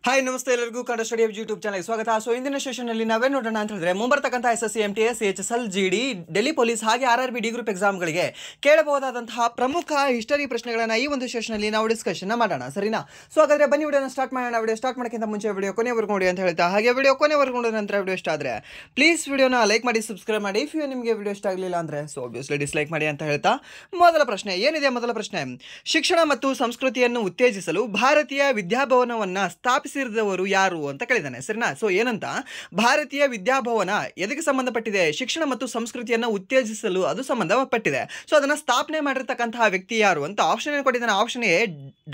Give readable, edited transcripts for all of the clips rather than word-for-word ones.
Hi ನಮಸ್ತೆ ಎಲ್ಲರಿಗೂ Kannada study YouTube ಚಾನಲ್ಗೆ ಸ್ವಾಗತ. ಸೊ ಇಂದಿನ ಸೆಷನ್ನಲ್ಲಿ ನಾವೇನು ನೋಡೋಣ ಅಂತ ಹೇಳಿದ್ರೆ ಮುಂಬರ್ತಕ್ಕಂಥ SSC MTS HSL GD Delhi police ಹಾಗೆ RRB ಡಿ ಗ್ರೂಪ್ ಎಕ್ಸಾಮ್ಗಳಿಗೆ ಕೇಳಬಹುದಾದಂತಹ ಪ್ರಮುಖ ಹಿಸ್ಟರಿ ಪ್ರಶ್ನೆಗಳನ್ನು ಈ ಒಂದು ಸೆಷನ್ನಲ್ಲಿ ನಾವು ಡಿಸ್ಕಷನ್ ಮಾಡೋಣ, ಸರಿನಾ? ಸೊ ಹಾಗಾದ್ರೆ ಬನ್ನಿ ವಿಡಿಯೋನ ಸ್ಟಾರ್ಟ್ ಮಾಡೋಣ. ವಿಡಿಯೋ ಸ್ಟಾರ್ಟ್ ಮಾಡೋಕ್ಕಿಂತ ಮುಂಚೆ ವಿಡಿಯೋ ಕೊನೆವರೆಗೂ ನೋಡಿ ಅಂತ ಹೇಳ್ತಾ, ಹಾಗೆ ವಿಡಿಯೋ ಕೊನೆವರೆಗೂ ನೋಡಿದ ನಂತರ ವಿಡಿಯೋ ಇಷ್ಟ ಆದರೆ ಪ್ಲೀಸ್ ವಿಡಿಯೋನ ಲೈಕ್ ಮಾಡಿ, ಸಬ್ಸ್ಕ್ರೈಬ್ ಮಾಡಿ. ಇಫ್ ನಿಮಗೆ ವಿಡಿಯೋ ಇಷ್ಟ ಆಗಲಿಲ್ಲ ಅಂದರೆ ಸೊ ಆಬ್ವಿಯಸ್ಲಿ ಡಿಸ್ಲೈಕ್ ಮಾಡಿ ಅಂತ ಹೇಳ್ತಾ, ಮೊದಲ ಪ್ರಶ್ನೆ ಏನಿದೆ? ಮೊದಲ ಪ್ರಶ್ನೆ, ಶಿಕ್ಷಣ ಮತ್ತು ಸಂಸ್ಕೃತಿಯನ್ನು ಉತ್ತೇಜಿಸಲು ಭಾರತೀಯ ವಿದ್ಯಾಭವನವನ್ನು ಸ್ಥಾಪಿಸಿದವರು ಯಾರು ಅಂತ ಕೇಳಿದ್ದಾನೆ, ಸರಿನಾ? ಸೊ ಏನಂತ, ಭಾರತೀಯ ವಿದ್ಯಾಭವನ ಎದಕ್ಕೆ ಸಂಬಂಧಪಟ್ಟಿದೆ? ಶಿಕ್ಷಣ ಮತ್ತು ಸಂಸ್ಕೃತಿಯನ್ನು ಉತ್ತೇಜಿಸಲು ಅದು ಸಂಬಂಧಪಟ್ಟಿದೆ. ಸೊ ಅದನ್ನು ಸ್ಥಾಪನೆ ಮಾಡಿರ್ತಕ್ಕಂತಹ ವ್ಯಕ್ತಿ ಯಾರು ಅಂತ ಆಪ್ಷನ್ ಏನು ಕೊಟ್ಟಿದ್ದಾನೆ? Option A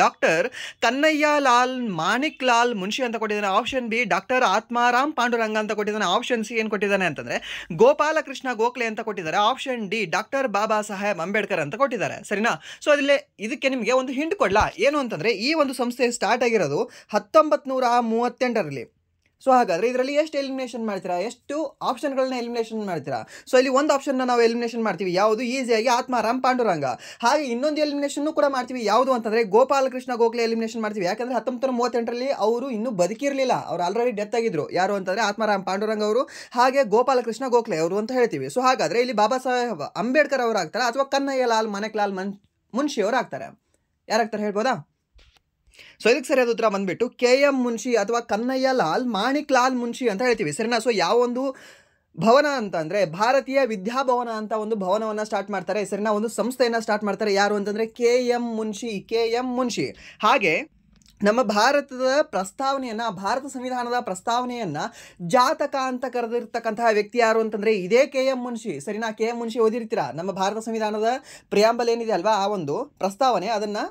doctor Kannaiah Lal Manik Lal Munshi ಅಂತ ಕೊಟ್ಟಿದ್ದಾನೆ. Option B doctor Atmaram Pandurang ಅಂತ ಕೊಟ್ಟಿದ್ದಾನೆ. ಆಪ್ಷನ್ ಸಿ ಏನು ಕೊಟ್ಟಿದ್ದಾನೆ ಅಂತಂದ್ರೆ ಗೋಪಾಲಕೃಷ್ಣ ಗೋಖಲೆ ಅಂತ ಕೊಟ್ಟಿದ್ದಾರೆ. Option D doctor Baba Saheb Ambedkar ಅಂತ ಕೊಟ್ಟಿದ್ದಾರೆ, ಸರಿನಾ? ಸೊ ಅದರಲ್ಲಿ ಇದಕ್ಕೆ ನಿಮಗೆ ಒಂದು ಹಿಂಟ್ ಕೊಡ್ಲಾ ಏನು ಅಂತಂದ್ರೆ, ಈ ಒಂದು ಸಂಸ್ಥೆ ಸ್ಟಾರ್ಟ್ ಆಗಿರೋದು 1938ರಲ್ಲಿ. ಸೊ ಹಾಗಾದ್ರೆ ಇದರಲ್ಲಿ ಎಷ್ಟು ಎಲಿಮಿನೇಷನ್ ಮಾಡ್ತೀರಾ? ಎಷ್ಟು ಆಪ್ಷನ್ಗಳನ್ನ ಎಲಿಮಿನೇಷನ್ ಮಾಡ್ತೀರಾ? ಸೊ ಇಲ್ಲಿ ಒಂದು ಆಪ್ಷನ್ನ ನಾವು ಎಲಿಮಿನೇಷನ್ ಮಾಡ್ತೀವಿ, ಯಾವುದು? ಈಸಿಯಾಗಿ ಆತ್ಮಾರಾಮ್ ಪಾಂಡುರಂಗ. ಹಾಗೆ ಇನ್ನೊಂದು ಎಲಿಮಿನೇಷನ್ ಕೂಡ ಮಾಡ್ತೀವಿ, ಯಾವುದು ಅಂತಂದ್ರೆ ಗೋಪಾಲಕೃಷ್ಣ ಗೋಖಲೆ ಎಲಿಮಿನೇಷನ್ ಮಾಡ್ತೀವಿ. ಯಾಕಂದ್ರೆ 1938ರಲ್ಲಿ ಅವರು ಇನ್ನೂ ಬದುಕಿರಲಿಲ್ಲ, ಅವ್ರು ಆಲ್ರೆಡಿ ಡೆತ್ ಆಗಿದ್ರು. ಯಾರು ಅಂತಂದ್ರೆ ಆತ್ಮಾರಾಮ್ ಪಾಂಡುರಂಗ ಅವರು, ಹಾಗೆ ಗೋಪಾಲಕೃಷ್ಣ ಗೋಖಲೆ ಅವರು ಅಂತ ಹೇಳ್ತೀವಿ. ಸೊ ಹಾಗಾದ್ರೆ ಇಲ್ಲಿ ಬಾಬಾ ಸಾಹೇಬ್ ಅಂಬೇಡ್ಕರ್ ಅವರು ಆಗ್ತಾರೆ ಅಥವಾ ಕನ್ನಯ್ಯ ಲಾಲ್ ಮಾಣಿಕ್ ಲಾಲ್ ಮುನ್ಷಿ ಅವರು ಆಗ್ತಾರೆ? ಯಾರಾಗ್ತಾರೆ ಹೇಳ್ಬೋದಾ? ಸೊ ಇದಕ್ಕೆ ಸರಿಯಾದ ಉತ್ತರ ಬಂದ್ಬಿಟ್ಟು KM ಮುನ್ಷಿ ಅಥವಾ ಕನ್ನಯ್ಯ ಲಾಲ್ ಮಾಣಿಕ್ ಲಾಲ್ ಮುನ್ಷಿ ಅಂತ ಹೇಳ್ತೀವಿ, ಸರಿನಾ? ಸೊ ಯಾವ ಒಂದು ಭವನ ಅಂತ ಅಂದರೆ ಭಾರತೀಯ ವಿದ್ಯಾಭವನ ಅಂತ ಒಂದು ಭವನವನ್ನು ಸ್ಟಾರ್ಟ್ ಮಾಡ್ತಾರೆ, ಸರಿನಾ? ಒಂದು ಸಂಸ್ಥೆಯನ್ನು ಸ್ಟಾರ್ಟ್ ಮಾಡ್ತಾರೆ. ಯಾರು ಅಂತಂದರೆ KM ಮುನ್ಷಿ. ಹಾಗೆ ನಮ್ಮ ಭಾರತದ ಪ್ರಸ್ತಾವನೆಯನ್ನು, ಭಾರತ ಸಂವಿಧಾನದ ಪ್ರಸ್ತಾವನೆಯನ್ನು ಜಾತಕ ಅಂತ ಕರೆದಿರ್ತಕ್ಕಂತಹ ವ್ಯಕ್ತಿ ಯಾರು ಅಂತಂದರೆ ಇದೇ KM ಮುನ್ಷಿ, ಸರಿನಾ? KM ಮುನ್ಷಿ ಓದಿರ್ತೀರಾ. ನಮ್ಮ ಭಾರತ ಸಂವಿಧಾನದ ಪ್ರಿಯಾಂಬಲ್ ಏನಿದೆ ಅಲ್ವಾ, ಆ ಒಂದು ಪ್ರಸ್ತಾವನೆ ಅದನ್ನು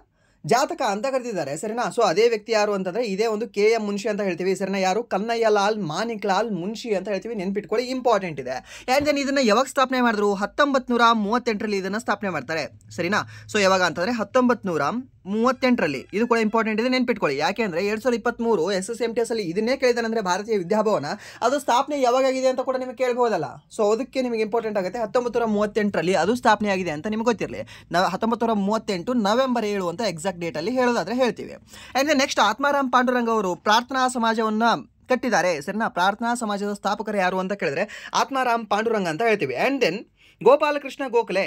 ಜಾತಕ ಅಂತ ಕರೆದಿದ್ದಾರೆ, ಸರಿನಾ? ಸೊ ಅದೇ ವ್ಯಕ್ತಿ ಯಾರು ಅಂತಂದರೆ ಇದೇ ಒಂದು KM ಮುನ್ಷಿ ಅಂತ ಹೇಳ್ತೀವಿ, ಸರಿನಾ? ಯಾರು? ಕನ್ನಯ್ಯ ಲಾಲ್ ಮಾಣಿಕ್ ಲಾಲ್ ಮುನ್ಷಿ ಅಂತ ಹೇಳ್ತೀವಿ, ನೆನ್ಪಿಟ್ಕೊಳ್ಳಿ, ಇಂಪಾರ್ಟೆಂಟ್ ಇದೆ. ಆ್ಯಂಡ್ ದೆನ್ ಇದನ್ನು ಯಾವಾಗ ಸ್ಥಾಪನೆ ಮಾಡಿದ್ರು? 1938ರಲ್ಲಿ ಇದನ್ನು ಸ್ಥಾಪನೆ ಮಾಡ್ತಾರೆ, ಸರಿನಾ? ಸೊ ಯಾವಾಗ ಅಂತಂದರೆ 1938ರಲ್ಲಿ. ಇದು ಕೂಡ ಇಂಪಾರ್ಟೆಂಟ್ ಇದೆ, ನೆನ್ಪಿಟ್ಕೊಳ್ಳಿ. ಯಾಕೆ ಅಂದರೆ 2023 SSC MTS ಅಲ್ಲಿ ಇದನ್ನೇ ಕೇಳಿದಾನೆ ಅಂದರೆ ಭಾರತೀಯ ವಿದ್ಯಾಭವನ ಅದು ಸ್ಥಾಪನೆ ಯಾವಾಗಿದೆ ಅಂತ ಕೂಡ ನಿಮಗೆ ಕೇಳ್ಬೋದಲ್ಲ. ಸೊ ಅದಕ್ಕೆ ನಿಮಗೆ ಇಂಪಾರ್ಟೆಂಟ್ ಆಗುತ್ತೆ. 1938ರಲ್ಲಿ ಅದು ಸ್ಥಾಪನೆ ಆಗಿದೆ ಅಂತ ನಿಮಗೆ ಗೊತ್ತಿರಲಿ. 1938 ನವೆಂಬರ್ 7 ಅಂತ ಎಕ್ಸಾಕ್ಟ್ ಡೇಟಲ್ಲಿ ಹೇಳೋದಾದ್ರೆ ಹೇಳ್ತೀವಿ. ಆ್ಯಂಡ್ ನೆಕ್ಸ್ಟ್ ಆತ್ಮಾರಾಮ್ ಪಾಂಡುರಂಗ ಅವರು ಪ್ರಾರ್ಥನಾ ಸಮಾಜವನ್ನು ಕಟ್ಟಿದ್ದಾರೆ, ಸರಿನಾ? ಪ್ರಾರ್ಥನಾ ಸಮಾಜದ ಸ್ಥಾಪಕರು ಯಾರು ಅಂತ ಕೇಳಿದ್ರೆ ಆತ್ಮಾರಾಮ್ ಪಾಂಡುರಂಗ ಅಂತ ಹೇಳ್ತೀವಿ. And then Gopal Krishna Gokhale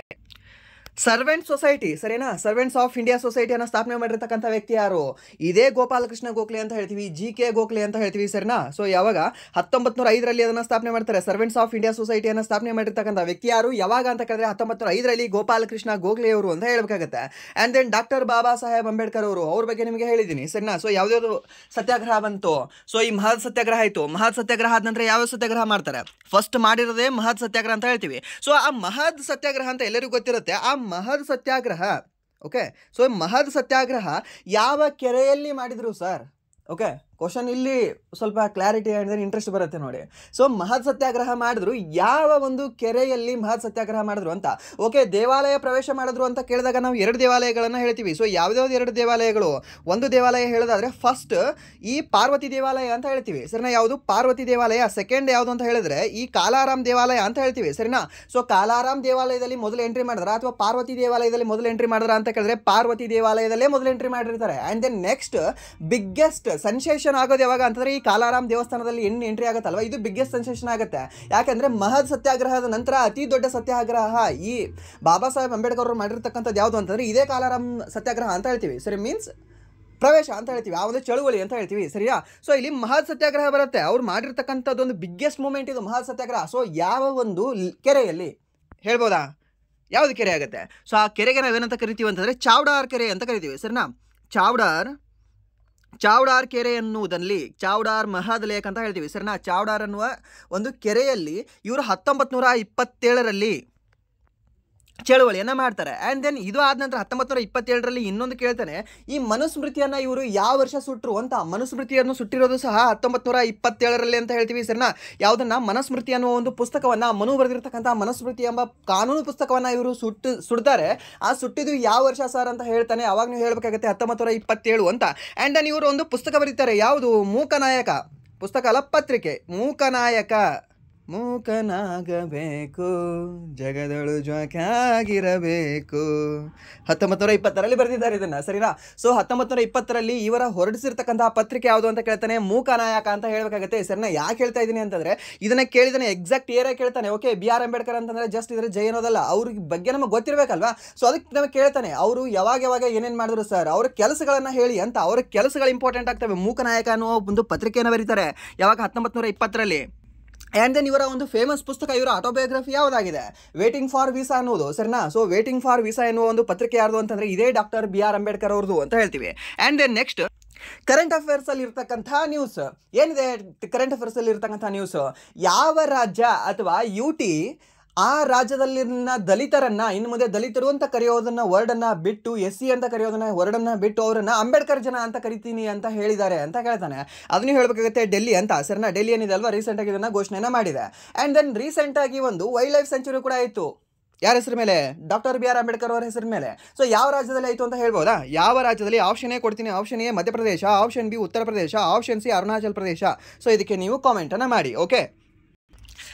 servant society, ಸರಿನಾ? ಸರ್ವೆಂಟ್ಸ್ ಆಫ್ ಇಂಡಿಯಾ ಸೊಸೈಟಿಯನ್ನು ಸ್ಥಾಪನೆ ಮಾಡಿರ್ತಕ್ಕಂಥ ವ್ಯಕ್ತಿ ಯಾರು? ಇದೇ ಗೋಪಾಲಕೃಷ್ಣ ಗೋಖಲೆ ಅಂತ ಹೇಳ್ತೀವಿ, GK ಗೋಖಲೆ ಅಂತ ಹೇಳ್ತೀವಿ, ಸರಿನಾ? ಸೊ ಯಾವಾಗ 1905ರಲ್ಲಿ ಅದನ್ನು ಸ್ಥಾಪನೆ ಮಾಡ್ತಾರೆ. ಸರ್ವೆಂಟ್ಸ್ ಆಫ್ ಇಂಡಿಯಾ ಸೊಸೈಟಿಯನ್ನು ಸ್ಥಾಪನೆ ಮಾಡಿರ್ತಕ್ಕಂಥ ವ್ಯಕ್ತಿ ಯಾರು? ಯಾವಾಗ ಅಂತ ಕೇಳಿದ್ರೆ 1905ರಲ್ಲಿ ಗೋಪಾಲಕೃಷ್ಣ ಗೋಖಲೆ ಅವರು ಅಂತ ಹೇಳಬೇಕಾಗುತ್ತೆ. And then doctor Baba Saheb Ambedkar ಅವರು, ಅವ್ರ ಬಗ್ಗೆ ನಿಮಗೆ ಹೇಳಿದ್ದೀನಿ, ಸರಿನಾ? ಸೊ ಯಾವುದ್ಯಾವುದು ಸತ್ಯಾಗ್ರಹ ಬಂತು? ಸೊ ಈ ಮಹತ್ ಸತ್ಯಾಗ್ರಹ ಆಯಿತು. ಮಹತ್ ಸತ್ಯಾಗ್ರಹ ಆದ ನಂತರ ಯಾವ ಸತ್ಯಾಗ್ರಹ ಮಾಡ್ತಾರೆ? ಫಸ್ಟ್ ಮಾಡಿರೋದೇ ಮಹತ್ ಸತ್ಯಾಗ್ರಹ ಅಂತ ಹೇಳ್ತೀವಿ. ಸೊ ಆ ಮಹತ್ ಸತ್ಯಾಗ್ರಹ ಅಂತ ಎಲ್ಲರಿಗೂ ಗೊತ್ತಿರುತ್ತೆ. ಆ ಮಹದ್ ಸತ್ಯಾಗ್ರಹ, ಓಕೆ, ಸೊ ಮಹದ್ ಸತ್ಯಾಗ್ರಹ ಯಾವ ಕೆರೆಯಲ್ಲಿ ಮಾಡಿದ್ರು ಸರ್? ಓಕೆ, ಕ್ವಶನ್ ಇಲ್ಲಿ ಸ್ವಲ್ಪ ಕ್ಲಾರಿಟಿ ಅಂದರೆ ಇಂಟ್ರೆಸ್ಟ್ ಬರುತ್ತೆ ನೋಡಿ. ಸೊ ಮಹತ್ ಸತ್ಯಾಗ್ರಹ ಮಾಡಿದ್ರು ಯಾವ ಒಂದು ಕೆರೆಯಲ್ಲಿ ಮಹತ್ ಸತ್ಯಾಗ್ರಹ ಮಾಡಿದ್ರು ಅಂತ. ಓಕೆ, ದೇವಾಲಯ ಪ್ರವೇಶ ಮಾಡಿದ್ರು ಅಂತ ಕೇಳಿದಾಗ ನಾವು 2 ದೇವಾಲಯಗಳನ್ನು ಹೇಳ್ತೀವಿ. ಸೊ ಯಾವ್ದಾವ್ದು 2 ದೇವಾಲಯಗಳು? ಒಂದು ದೇವಾಲಯ ಹೇಳೋದಾದ್ರೆ ಫಸ್ಟ್ ಈ ಪಾರ್ವತಿ ದೇವಾಲಯ ಅಂತ ಹೇಳ್ತೀವಿ, ಸರಿನಾ? ಯಾವುದು? ಪಾರ್ವತಿ ದೇವಾಲಯ. ಸೆಕೆಂಡ್ ಯಾವುದು ಅಂತ ಹೇಳಿದ್ರೆ ಈ ಕಾಲಾರಾಮ್ ದೇವಾಲಯ ಅಂತ ಹೇಳ್ತೀವಿ, ಸರಿನಾ? ಸೊ ಕಾಲಾರಾಮ್ ದೇವಾಲಯದಲ್ಲಿ ಮೊದಲು ಎಂಟ್ರಿ ಮಾಡಿದ್ರ ಅಥವಾ ಪಾರ್ವತಿ ದೇವಾಲಯದಲ್ಲಿ ಮೊದಲು ಎಂಟ್ರಿ ಮಾಡಿದ್ರ ಅಂತ ಕೇಳಿದ್ರೆ ಪಾರ್ವತಿ ದೇವಾಲಯದಲ್ಲೇ ಮೊದಲು ಎಂಟ್ರಿ ಮಾಡಿರ್ತಾರೆ. And then next biggest sensation ಆಗೋದು ಯಾವಾಗ ಅಂತಂದ್ರೆ ಈ ಕಾಲಾರಾಮ್ ದೇವಸ್ಥಾನದಲ್ಲಿ ಎಂಟ್ರಿ ಆಗುತ್ತಲ್ವ, ಇದು ಬಿಗ್ಗೆಸ್ಟ್ ಸೆನ್ಸೇಷನ್ ಆಗುತ್ತೆ. ಯಾಕಂದ್ರೆ ಮಹದ್ ಸತ್ಯಾಗ್ರಹದ ನಂತರ ಅತಿ ದೊಡ್ಡ ಸತ್ಯಾಗ್ರಹ ಈ ಬಾಬಾ ಸಾಹೇಬ್ ಅಂಬೇಡ್ಕರ್ ಅವರು ಮಾಡಿರ್ತಕ್ಕಂಥದ್ದು ಯಾವುದು ಅಂತಂದ್ರೆ ಇದೇ ಕಾಲಾರಾಮ್ ಸತ್ಯಾಗ್ರಹ ಅಂತ ಹೇಳ್ತೀವಿ, ಸರಿ? ಮೀನ್ಸ್ ಪ್ರವೇಶ ಅಂತ ಹೇಳ್ತೀವಿ, ಆ ಒಂದು ಚಳುವಳಿ ಅಂತ ಹೇಳ್ತೀವಿ, ಸರಿಯಾ? ಸೊ ಇಲ್ಲಿ ಮಹದ್ ಸತ್ಯಾಗ್ರಹ ಬರುತ್ತೆ. ಅವ್ರು ಮಾಡಿರ್ತಕ್ಕಂಥದ್ದು ಒಂದು ಬಿಗ್ಗೆಸ್ಟ್ ಮೂಮೆಂಟ್ ಇದು ಮಹದ್ ಸತ್ಯಾಗ್ರಹ. ಸೊ ಯಾವ ಒಂದು ಕೆರೆಯಲ್ಲಿ ಹೇಳ್ಬೋದಾ? ಯಾವುದು ಕೆರೆ ಆಗುತ್ತೆ? ಸೊ ಆ ಕೆರೆಗೆ ನಾವೇನಂತ ಕರಿತೀವಿ ಅಂತಂದ್ರೆ ಚಾವ್ಡಾರ್ ಕೆರೆ ಅಂತ ಕರಿತೀವಿ, ಸರಿನಾ? ಚಾವ್ಡಾರ್ ಕೆರೆ ಎನ್ನುವುದಲ್ಲಿ ಚಾವ್ಡಾರ್ ಮಹದ್ ಲೇಕ್ ಅಂತ ಹೇಳ್ತೀವಿ, ಸರಿನಾ? ಚಾವ್ಡಾರ್ ಅನ್ನುವ ಒಂದು ಕೆರೆಯಲ್ಲಿ ಇವರು 1927ರಲ್ಲಿ ಚಳುವಳಿಯನ್ನು ಮಾಡ್ತಾರೆ. ಆ್ಯಂಡ್ ದೆನ್ ಇದು ಆದ ನಂತರ 1927ರಲ್ಲಿ ಇನ್ನೊಂದು ಕೇಳ್ತಾನೆ, ಈ ಮನುಸ್ಮೃತಿಯನ್ನು ಇವರು ಯಾವ ವರ್ಷ ಸುಟ್ಟರು ಅಂತ. ಮನುಸ್ಮೃತಿಯನ್ನು ಸುಟ್ಟಿರೋದು ಸಹ 1927ರಲ್ಲಿ ಅಂತ ಹೇಳ್ತೀವಿ, ಸರಿನಾ? ಯಾವುದನ್ನ? ಮನುಸ್ಮೃತಿ ಅನ್ನುವ ಒಂದು ಪುಸ್ತಕವನ್ನು, ಮನು ಬರೆದಿರ್ತಕ್ಕಂಥ ಮನುಸ್ಮೃತಿ ಎಂಬ ಕಾನೂನು ಪುಸ್ತಕವನ್ನು ಇವರು ಸುಡ್ತಾರೆ. ಆ ಸುಟ್ಟಿದ್ದು ಯಾವ ವರ್ಷ ಸರ್ ಅಂತ ಹೇಳ್ತಾನೆ. ಅವಾಗ ನೀವು ಹೇಳಬೇಕಾಗುತ್ತೆ 1927 ಅಂತ. ಆ್ಯಂಡ್ ದೆನ್ ಇವರು ಒಂದು ಪುಸ್ತಕ ಬರೀತಾರೆ, ಯಾವುದು? ಮೂಕನಾಯಕ ಪುಸ್ತಕ ಅಲ್ಲ, ಪತ್ರಿಕೆ ಮೂಕನಾಯಕ, ಮೂಕನಾಗಬೇಕು ಜಗದಳು ಜ್ವಾಕಾಗಿರಬೇಕು 1920ರಲ್ಲಿ ಬರೆದಿದ್ದಾರೆ ಇದನ್ನು, ಸರಿನಾ? ಸೊ 1920ರಲ್ಲಿ ಇವರ ಹೊರಡಿಸಿರ್ತಕ್ಕಂತಹ ಪತ್ರಿಕೆ ಯಾವುದು ಅಂತ ಕೇಳ್ತಾನೆ, ಮೂಕನಾಯಕ ಅಂತ ಹೇಳಬೇಕಾಗುತ್ತೆ, ಸರಿನಾ? ಯಾಕೆ ಹೇಳ್ತಾ ಇದ್ದೀನಿ ಅಂತಂದರೆ ಇದನ್ನು ಕೇಳಿದಾನೆ ಎಕ್ಸಾಕ್ಟ್ ಏರಿಯಾ ಕೇಳ್ತಾನೆ. ಓಕೆ, BR ಅಂಬೇಡ್ಕರ್ ಅಂತಂದರೆ ಜಸ್ಟ್ ಇದರ ಜೈನೋದಲ್ಲ, ಅವ್ರ ಬಗ್ಗೆ ನಮಗೆ ಗೊತ್ತಿರಬೇಕಲ್ವಾ? ಸೊ ಅದಕ್ಕೆ ನಮಗೆ ಕೇಳ್ತಾನೆ ಅವರು ಯಾವಾಗ ಏನೇನು ಮಾಡಿದ್ರು ಸರ್, ಅವ್ರ ಕೆಲಸಗಳನ್ನು ಹೇಳಿ ಅಂತ. ಅವ್ರ ಕೆಲಸಗಳು ಇಂಪಾರ್ಟೆಂಟ್ ಆಗ್ತವೆ. ಮೂಕನಾಯಕ ಅನ್ನುವ ಒಂದು ಪತ್ರಿಕೆಯನ್ನು ಬರೀತಾರೆ ಯಾವಾಗ 1920ರಲ್ಲಿ. ಆ್ಯಂಡ್ ದೆನ್ ಇವರ ಒಂದು ಫೇಮಸ್ ಪುಸ್ತಕ, ಇವರ ಆಟೋಬಯೋಗ್ರಫಿ ಯಾವುದಾಗಿದೆ, ವೇಟಿಂಗ್ ಫಾರ್ ವೀಸಾ ಅನ್ನೋದು, ಸರಿನಾ? ಸೊ ವೇಟಿಂಗ್ ಫಾರ್ ವೀಸಾ ಎನ್ನುವ ಒಂದು ಪತ್ರಿಕೆ ಯಾರ್ದು ಅಂತಂದರೆ ಇದೇ ಡಾಕ್ಟರ್ BR ಅಂಬೇಡ್ಕರ್ ಅವ್ರದ್ದು ಅಂತ ಹೇಳ್ತೀವಿ. ಆ್ಯಂಡ್ ದೆನ್ ನೆಕ್ಸ್ಟ್ ಕರೆಂಟ್ ಅಫೇರ್ಸಲ್ಲಿ ಇರ್ತಕ್ಕಂಥ ನ್ಯೂಸ್ ಏನಿದೆ, ಕರೆಂಟ್ ಅಫೇರ್ಸಲ್ಲಿ ಇರ್ತಕ್ಕಂಥ ನ್ಯೂಸ್, ಯಾವ ರಾಜ್ಯ ಅಥವಾ UT ಆ ರಾಜ್ಯದಲ್ಲಿನ ದಲಿತರನ್ನ ಇನ್ನು ಮುಂದೆ ದಲಿತರು ಅಂತ ಕರೆಯೋದನ್ನ ವರ್ಡನ್ನು ಬಿಟ್ಟು SC ಅಂತ ಕರೆಯೋದನ್ನ ವರ್ಡನ್ನು ಬಿಟ್ಟು ಅವರನ್ನು ಅಂಬೇಡ್ಕರ್ ಜನ ಅಂತ ಕರಿತೀನಿ ಅಂತ ಹೇಳಿದ್ದಾರೆ ಅಂತ ಹೇಳ್ತಾನೆ. ಅದನ್ನು ಹೇಳಬೇಕಾಗುತ್ತೆ ಡೆಲ್ಲಿ ಅಂತ, ಸರಿನಾ? ಡೆಲ್ಲಿ ಏನಿದೆ ಅಲ್ವಾ, ರೀಸೆಂಟಾಗಿ ಇದನ್ನು ಘೋಷಣೆಯನ್ನು ಮಾಡಿದೆ. ಆ್ಯಂಡ್ ದೆನ್ ರೀಸೆಂಟಾಗಿ ಒಂದು ವೈಲ್ಡ್ ಲೈಫ್ ಸೆಂಚುರಿ ಕೂಡ ಆಯಿತು. ಯಾರ ಹೆಸರು ಮೇಲೆ? ಡಾಕ್ಟರ್ BR ಅಂಬೇಡ್ಕರ್ ಅವರ ಹೆಸರು ಮೇಲೆ. ಸೊ ಯಾವ ರಾಜ್ಯದಲ್ಲಿ ಆಯಿತು ಅಂತ ಹೇಳ್ಬೋದಾ? ಯಾವ ರಾಜ್ಯದಲ್ಲಿ? ಆಪ್ಷನ್ ಎ ಕೊಡ್ತೀನಿ. Option A Madhya Pradesh, option B Uttar Pradesh, option C Arunachal Pradesh. So ಇದಕ್ಕೆ ನೀವು ಕಾಮೆಂಟನ್ನು ಮಾಡಿ. ಓಕೆ,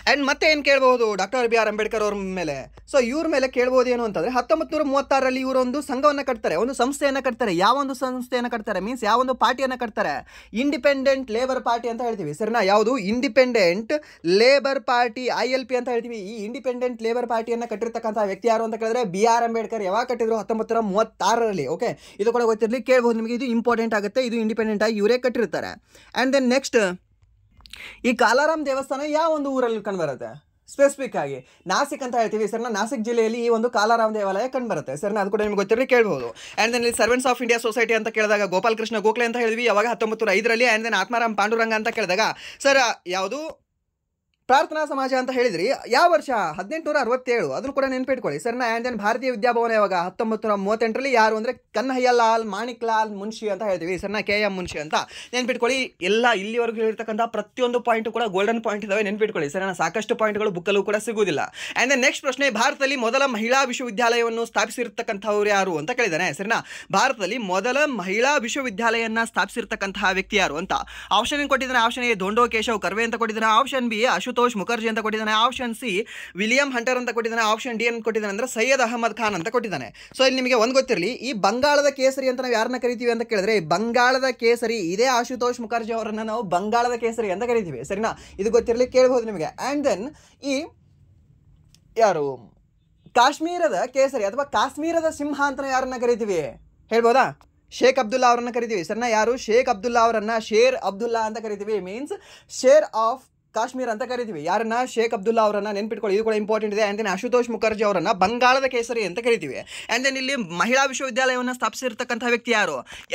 ಆ್ಯಂಡ್ ಮತ್ತೆ ಏನು ಕೇಳ್ಬೋದು ಡಾಕ್ಟರ್ BR ಅಂಬೇಡ್ಕರ್ ಅವ್ರ ಮೇಲೆ? ಸೊ ಇವ್ರ ಮೇಲೆ ಕೇಳ್ಬೋದು ಏನು ಅಂತಂದರೆ 1936ರಲ್ಲಿ ಇವರೊಂದು ಸಂಘವನ್ನು ಕಟ್ತಾರೆ, ಒಂದು ಸಂಸ್ಥೆಯನ್ನು ಕಟ್ತಾರೆ. ಯಾವ ಒಂದು ಸಂಸ್ಥೆಯನ್ನು ಕಟ್ತಾರೆ ಮೀನ್ಸ್ ಯಾವ ಒಂದು ಪಾರ್ಟಿಯನ್ನು ಕಟ್ತಾರೆ? ಇಂಡಿಪೆಂಡೆಂಟ್ ಲೇಬರ್ ಪಾರ್ಟಿ ಅಂತ ಹೇಳ್ತೀವಿ, ಸರಿನಾ? ಯಾವುದು? ಇಂಡಿಪೆಂಡೆಂಟ್ ಲೇಬರ್ ಪಾರ್ಟಿ, ILP ಅಂತ ಹೇಳ್ತೀವಿ. ಈ ಇಂಡಿಪೆಂಡೆಂಟ್ ಲೇಬರ್ ಪಾರ್ಟಿಯನ್ನು ಕಟ್ಟಿರ್ತಕ್ಕಂಥ ವ್ಯಕ್ತಿ ಯಾರು ಅಂತ ಕೇಳಿದ್ರೆ BR ಅಂಬೇಡ್ಕರ್. ಯಾವಾಗ ಕಟ್ಟಿದ್ರು? 1936ರಲ್ಲಿ. ಓಕೆ, ಇದು ಕೂಡ ಗೊತ್ತಿರಲಿ, ಕೇಳ್ಬೋದು ನಿಮಗೆ. ಇದು ಇಂಪಾರ್ಟೆಂಟ್ ಆಗುತ್ತೆ. ಇದು ಇಂಡಿಪೆಂಡೆಂಟ್ ಆಗಿ ಇವರೇ ಕಟ್ಟಿರ್ತಾರೆ. ಆ್ಯಂಡ್ ದೆನ್ ನೆಕ್ಸ್ಟ್, ಈ ಕಾಲಾರಾಮ್ ದೇವಸ್ಥಾನ ಯಾವ ಒಂದು ಊರಲ್ಲಿ ಕಂಡುಬರುತ್ತೆ? ಸ್ಪೆಸಿಫಿಕ್ ಆಗಿ ನಾಸಿಕ್ ಅಂತ ಹೇಳ್ತೀವಿ, ಸರಿನಾ? ನಾಸಿಕ್ ಜಿಲ್ಲೆಯಲ್ಲಿ ಈ ಒಂದು ಕಾಲಾರಾಮ್ ದೇವಾಲಯ ಕಂಡುಬರುತ್ತೆ, ಸರಿನಾ? ಅದು ಕೂಡ ನಿಮ್ಗೆ ಗೊತ್ತಿರಲಿ, ಕೇಳ್ಬೋದು. ಆ್ಯಂಡ್ ದೆನ್ ಇಲ್ಲಿ ಸರ್ವೆಂಟ್ಸ್ ಆಫ್ ಇಂಡಿಯಾ ಸೊಸೈಟಿ ಅಂತ ಕೇಳಿದಾಗ ಗೋಪಾಲ್ ಕೃಷ್ಣ ಗೋಖಲೆ ಅಂತ ಹೇಳಿದ್ವಿ ಯಾವಾಗ? 1905ರಲ್ಲಿ. ಆ್ಯಂಡ್ ದೆನ್ ಆತ್ಮಾರಾಮ್ ಪಾಂಡುರಂಗ ಅಂತ ಕೇಳಿದಾಗ ಸರ್ ಯಾವುದು? ಪ್ರಾರ್ಥನಾ ಸಮಾಜ ಅಂತ ಹೇಳಿದ್ರಿ. ಯಾವ ವರ್ಷ? 1867. ಅದನ್ನು ಕೂಡ ನೆನ್ಪಿಟ್ಕೊಳ್ಳಿ, ಸರಿನಾ? ಆ್ಯಂಡ್ ದೆನ್ ಭಾರತೀಯ ವಿದ್ಯಾಭವನ ಯಾವಾಗ? 1938ರಲ್ಲಿ. ಯಾರು ಅಂದರೆ ಕನ್ಹಯ್ಯಲಾಲ್ ಮಾಣಿಕ್ ಲಾಲ್ ಮುನ್ಷಿ ಅಂತ ಹೇಳ್ತೀವಿ, ಸರಿನಾ? KM ಮುನ್ಷಿ ಅಂತ ನೆನ್ಪಿಟ್ಕೊಳ್ಳಿ. ಎಲ್ಲ ಇಲ್ಲಿವರೆಗೂ ಹೇಳಿರ್ತಕ್ಕಂಥ ಪ್ರತಿಯೊಂದು ಪಾಯಿಂಟು ಕೂಡ ಗೋಲ್ಡನ್ ಪಾಯಿಂಟ್ ಇದಾವೆ, ನೆನ್ಪಿಟ್ಕೊಳ್ಳಿ, ಸರಿನಾ? ಸಾಕಷ್ಟು ಪಾಯಿಂಟ್ಗಳು ಬುಕ್ಕಲ್ಲೂ ಕೂಡ ಸಿಗುವುದಿಲ್ಲ. ಆ್ಯಂಡ್ ದೆನ್ ನೆಕ್ಸ್ಟ್ ಪ್ರಶ್ನೆ, ಭಾರತದಲ್ಲಿ ಮೊದಲ ಮಹಿಳಾ ವಿಶ್ವವಿದ್ಯಾಲಯವನ್ನು ಸ್ಥಾಪಿಸಿರ್ತಕ್ಕಂಥವ್ರು ಯಾರು ಅಂತ ಕೇಳಿದ್ದಾನೆ, ಸರಿನಾ? ಭಾರತದಲ್ಲಿ ಮೊದಲ ಮಹಿಳಾ ವಿಶ್ವವಿದ್ಯಾಲಯವನ್ನು ಸ್ಥಾಪಿಸಿರ್ತಕ್ಕಂತಹ ವ್ಯಕ್ತಿ ಯಾರು ಅಂತ ಆಪ್ಷನ್ ಕೊಟ್ಟಿದ್ದಾನೆ. ಆಪ್ಷನ್ ಎ ಧೋಂಡೋ ಕೇಶವ್ ಕರ್ವೆ ಅಂತ ಕೊಟ್ಟಿದ್ದಾನೆ. ಆಪ್ಷನ್ ಬಿ ಅಶುತೋಷ್ ಮುಖರ್ಜಿ ಅಂತ ಕೊಟ್ಟಿದ್ದಾನೆ. ಆಪ್ಷನ್ ಸಿ ವಿಲಿಯಂ ಹಂಟರ್ ಅಂತ ಕೊಟ್ಟಿದ್ದಾನೆ. ಆಪ್ಷನ್ ಡಿ ಅಂತ ಕೊಟ್ಟಿದ್ದಾನೆ ಅಂದರೆ ಸೈಯದ್ ಅಹಮದ್ ಖಾನ್ ಅಂತ ಕೊಟ್ಟಿದ್ದಾನೆ. ಸೊ ಇಲ್ಲಿ ನಿಮಗೆ ಒಂದು ಗೊತ್ತಿರಲಿ, ಈ ಬಂಗಾಳದ ಕೇಸರಿ ಅಂತ ನಾವು ಯಾರನ್ನ ಕರಿತೀವಿ ಅಂತ ಕೇಳಿದ್ರೆ, ಬಂಗಾಳದ ಕೇಸರಿ ಇದೇ ಆಶುತೋಷ್ ಮುಖರ್ಜಿ ಅವರನ್ನು ನಾವು ಬಂಗಾಳದ ಕೇಸರಿ ಅಂತ ಕರಿತೀವಿ, ಸರಿನಾ? ಇದು ಗೊತ್ತಿರಲಿ, ಕೇಳ್ಬೋದು ನಿಮಗೆ. ಆ್ಯಂಡ್ ದೆನ್ ಈ ಯಾರು ಕಾಶ್ಮೀರದ ಕೇಸರಿ ಅಥವಾ ಕಾಶ್ಮೀರದ ಸಿಂಹ ಅಂತ ಯಾರನ್ನ ಕರಿತೀವಿ ಹೇಳ್ಬೋದಾ? ಶೇಖ್ ಅಬ್ದುಲ್ಲಾ ಅವರನ್ನು ಕರಿತೀವಿ, ಸರಿನಾ? ಯಾರು? ಶೇಖ್ ಅಬ್ದುಲ್ಲಾ ಅವರನ್ನು ಶೇರ್ ಅಬ್ದುಲ್ಲಾ ಅಂತ ಕರಿತೀವಿ, ಮೀನ್ಸ್ ಶೇರ್ ಆಫ್ ಕಾಶ್ಮೀರ್ ಅಂತ ಕರಿತೀವಿ. ಯಾರನ್ನ? ಶೇಖ್ ಅಬ್ದುಲ್ಲಾ ಅವರನ್ನು ನೆನ್ಪಿಟ್ಕೊಳ್ಳಿ, ಇದು ಕೂಡ ಇಂಪಾರ್ಟೆಂಟ್ ಇದೆ. ಆ್ಯಂಡ್ ದೆನ್ ಅಶುತೋಷ್ ಮುಖರ್ಜಿ ಅವರನ್ನು ಬಂಗಾಳದ ಕೇಸರಿ ಅಂತ ಕರಿತೀವಿ. ಆ್ಯಂಡ್ ದೆನ್ ಇಲ್ಲಿ ಮಹಿಳಾ ವಿಶ್ವವಿದ್ಯಾಲಯವನ್ನು ಸ್ಥಾಪಿಸಿರ್ತಕ್ಕಂಥ ವ್ಯಕ್ತಿ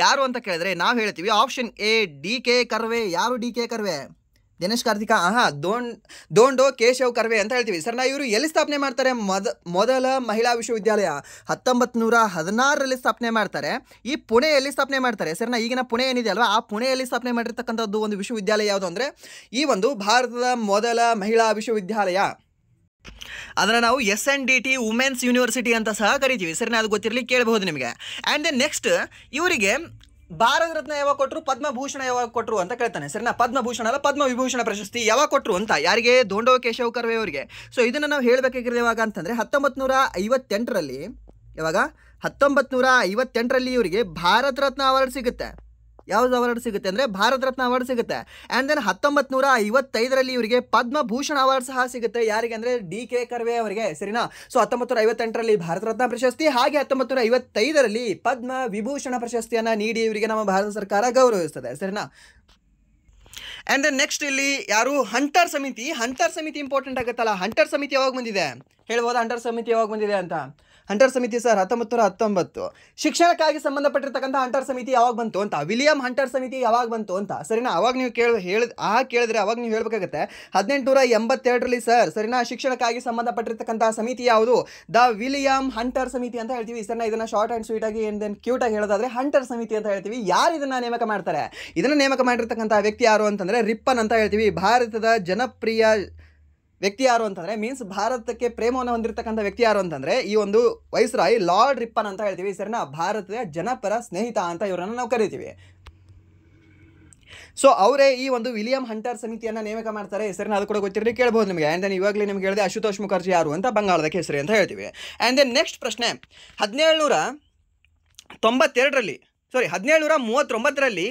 ಯಾರು ಅಂತ ಕೇಳಿದ್ರೆ ನಾವು ಹೇಳ್ತೀವಿ ಆಪ್ಷನ್ ಎ DK ಕರ್ವೆ. ಯಾರು DK ಕರ್ವೆ? ದಿನೇಶ್ ಕಾರ್ತಿಕಾ? ದೋಂಡೋ ಕೇಶವ್ ಕರ್ವೆ ಅಂತ ಹೇಳ್ತೀವಿ, ಸರ್. ಇವರು ಎಲ್ಲಿ ಸ್ಥಾಪನೆ ಮಾಡ್ತಾರೆ? ಮೊದಲ ಮಹಿಳಾ ವಿಶ್ವವಿದ್ಯಾಲಯ 1916ರಲ್ಲಿ ಸ್ಥಾಪನೆ ಮಾಡ್ತಾರೆ. ಈ ಪುಣೆಯಲ್ಲಿ ಸ್ಥಾಪನೆ ಮಾಡ್ತಾರೆ, ಸರ್. ಈಗಿನ ಪುಣೆ ಏನಿದೆ ಅಲ್ವಾ, ಆ ಪುಣೆಯಲ್ಲಿ ಸ್ಥಾಪನೆ ಮಾಡಿರ್ತಕ್ಕಂಥದ್ದು ಒಂದು ವಿಶ್ವವಿದ್ಯಾಲಯ ಯಾವುದು ಅಂದರೆ ಈ ಒಂದು ಭಾರತದ ಮೊದಲ ಮಹಿಳಾ ವಿಶ್ವವಿದ್ಯಾಲಯ. ಅದನ್ನು ನಾವು SNDT ವುಮೆನ್ಸ್ ಯೂನಿವರ್ಸಿಟಿ ಅಂತ ಸಹ ಕರಿತೀವಿ, ಸರಿ. ಅದು ಗೊತ್ತಿರಲಿ, ಕೇಳಬಹುದು ನಿಮಗೆ. ಆ್ಯಂಡ್ ದೆನ್ ನೆಕ್ಸ್ಟ್, ಇವರಿಗೆ ಭಾರತ ರತ್ನ ಯಾವಾಗ ಕೊಟ್ಟರು, ಪದ್ಮಭೂಷಣ ಯಾವಾಗ ಕೊಟ್ಟರು ಅಂತ ಕೇಳ್ತಾನೆ, ಸರಿನಾ? ಪದ್ಮಭೂಷಣ ಅಲ್ಲ, ಪದ್ಮವಿಭೂಷಣ ಪ್ರಶಸ್ತಿ ಯಾವಾಗ ಕೊಟ್ಟರು ಅಂತ ಯಾರಿಗೆ? ಧೋಂಡೋ ಕೇಶವ್ ಕರ್ವೆ ಅವರಿಗೆ. ಸೊ ಇದನ್ನು ನಾವು ಹೇಳಬೇಕಾಗಿರೋದು ಯಾವಾಗ ಅಂತಂದರೆ 1958ರಲ್ಲಿ. ಯಾವಾಗ? 1958ರಲ್ಲಿ ಇವರಿಗೆ ಭಾರತ ರತ್ನ ಅವಾರ್ಡ್ ಸಿಗುತ್ತೆ. ಯಾವುದು ಅವಾರ್ಡ್ ಸಿಗುತ್ತೆ ಅಂದರೆ ಭಾರತ ರತ್ನ ಅವಾರ್ಡ್ ಸಿಗುತ್ತೆ. ಆ್ಯಂಡ್ ದೆನ್ 1955ರಲ್ಲಿ ಇವರಿಗೆ ಪದ್ಮಭೂಷಣ ಅವಾರ್ಡ್ ಸಹ ಸಿಗುತ್ತೆ. ಯಾರಿಗೆ ಅಂದರೆ DK ಕರ್ವೆ ಅವರಿಗೆ, ಸರಿನಾ? ಸೊ 1958ರಲ್ಲಿ ಭಾರತ ರತ್ನ ಪ್ರಶಸ್ತಿ, ಹಾಗೆ 1955ರಲ್ಲಿ ಪದ್ಮ ವಿಭೂಷಣ ಪ್ರಶಸ್ತಿಯನ್ನು ನೀಡಿ ಇವರಿಗೆ ನಮ್ಮ ಭಾರತ ಸರ್ಕಾರ ಗೌರವಿಸ್ತದೆ, ಸರಿನಾ? ಆ್ಯಂಡ್ ದೆನ್ ನೆಕ್ಸ್ಟ್ ಇಲ್ಲಿ ಯಾರು? ಹಂಟರ್ ಸಮಿತಿ ಇಂಪಾರ್ಟೆಂಟ್ ಆಗುತ್ತಲ್ಲ. ಹಂಟರ್ ಸಮಿತಿ ಯಾವಾಗ ಬಂದಿದೆ ಹೇಳ್ಬೋದಾ? ಹಂಟರ್ ಸಮಿತಿ ಯಾವಾಗ ಬಂದಿದೆ ಅಂತ? ಹಂಟರ್ ಸಮಿತಿ ಸರ್ 1919. ಶಿಕ್ಷಣಕ್ಕಾಗಿ ಸಂಬಂಧಪಟ್ಟಿರ್ತಕ್ಕಂಥ ಹಂಟರ್ ಸಮಿತಿ ಯಾವಾಗ ಬಂತು ಅಂತ? ವಿಲಿಯಂ ಹಂಟರ್ ಸಮಿತಿ ಯಾವಾಗ ಬಂತು ಅಂತ, ಸರಿನಾ? ಅವಾಗ ನೀವು ಕೇಳಿದ್ರೆ ಅವಾಗ ನೀವು ಹೇಳಬೇಕಾಗುತ್ತೆ 1882ರಲ್ಲಿ ಸರ್, ಸರಿನಾ? ಶಿಕ್ಷಣಕ್ಕಾಗಿ ಸಂಬಂಧಪಟ್ಟಿರ್ತಕ್ಕಂಥ ಸಮಿತಿ ಯಾವುದು? ದ ವಿಲಿಯಂ ಹಂಟರ್ ಸಮಿತಿ ಅಂತ ಹೇಳ್ತೀವಿ, ಸರಿನಾ? ಇದನ್ನು ಶಾರ್ಟ್ ಆ್ಯಂಡ್ ಸ್ವೀಟ್ ಆಗಿ ಆ್ಯಂಡ್ ದೆನ್ ಕ್ಯೂಟ್ ಆಗಿ ಹೇಳೋದಾದ್ರೆ ಹಂಟರ್ ಸಮಿತಿ ಅಂತ ಹೇಳ್ತೀವಿ. ಯಾರು ಇದನ್ನು ನೇಮಕ ಮಾಡ್ತಾರೆ? ಇದನ್ನು ನೇಮಕ ಮಾಡಿರ್ತಕ್ಕಂಥ ವ್ಯಕ್ತಿ ಯಾರು ಅಂತಂದರೆ ರಿಪ್ಪನ್ ಅಂತ ಹೇಳ್ತೀವಿ. ಭಾರತದ ಜನಪ್ರಿಯ ವ್ಯಕ್ತಿ ಯಾರು ಅಂತಂದರೆ, ಮೀನ್ಸ್ ಭಾರತಕ್ಕೆ ಪ್ರೇಮವನ್ನು ಹೊಂದಿರತಕ್ಕಂಥ ವ್ಯಕ್ತಿ ಯಾರು ಅಂತಂದರೆ ಈ ಒಂದು ವೈಸ್ರಾಯ್ ಲಾರ್ಡ್ ರಿಪ್ಪನ್ ಅಂತ ಹೇಳ್ತೀವಿ, ಸರಿನಾ? ಭಾರತದ ಜನಪರ ಸ್ನೇಹಿತ ಅಂತ ಇವರನ್ನು ನಾವು ಕರಿತೀವಿ. ಸೊ ಅವರೇ ಈ ಒಂದು ವಿಲಿಯಂ ಹಂಟರ್ ಸಮಿತಿಯನ್ನು ನೇಮಕ ಮಾಡ್ತಾರೆ. ಹೆಸರನ್ನ ಅದು ಕೂಡ ಗೊತ್ತಿರಲಿ, ಕೇಳ್ಬೋದು ನಿಮಗೆ. ಆ್ಯಂಡ್ ದೆನ್ ಇವಾಗಲೇ ನಿಮ್ಗೆ ಹೇಳಿದೆ ಅಶುತೋಷ್ ಮುಖರ್ಜಿ ಯಾರು ಅಂತ, ಬಂಗಾಳದ ಕೇಸರಿ ಅಂತ ಹೇಳ್ತೀವಿ. ಆ್ಯಂಡ್ ದೆನ್ ನೆಕ್ಸ್ಟ್ ಪ್ರಶ್ನೆ, 1739ರಲ್ಲಿ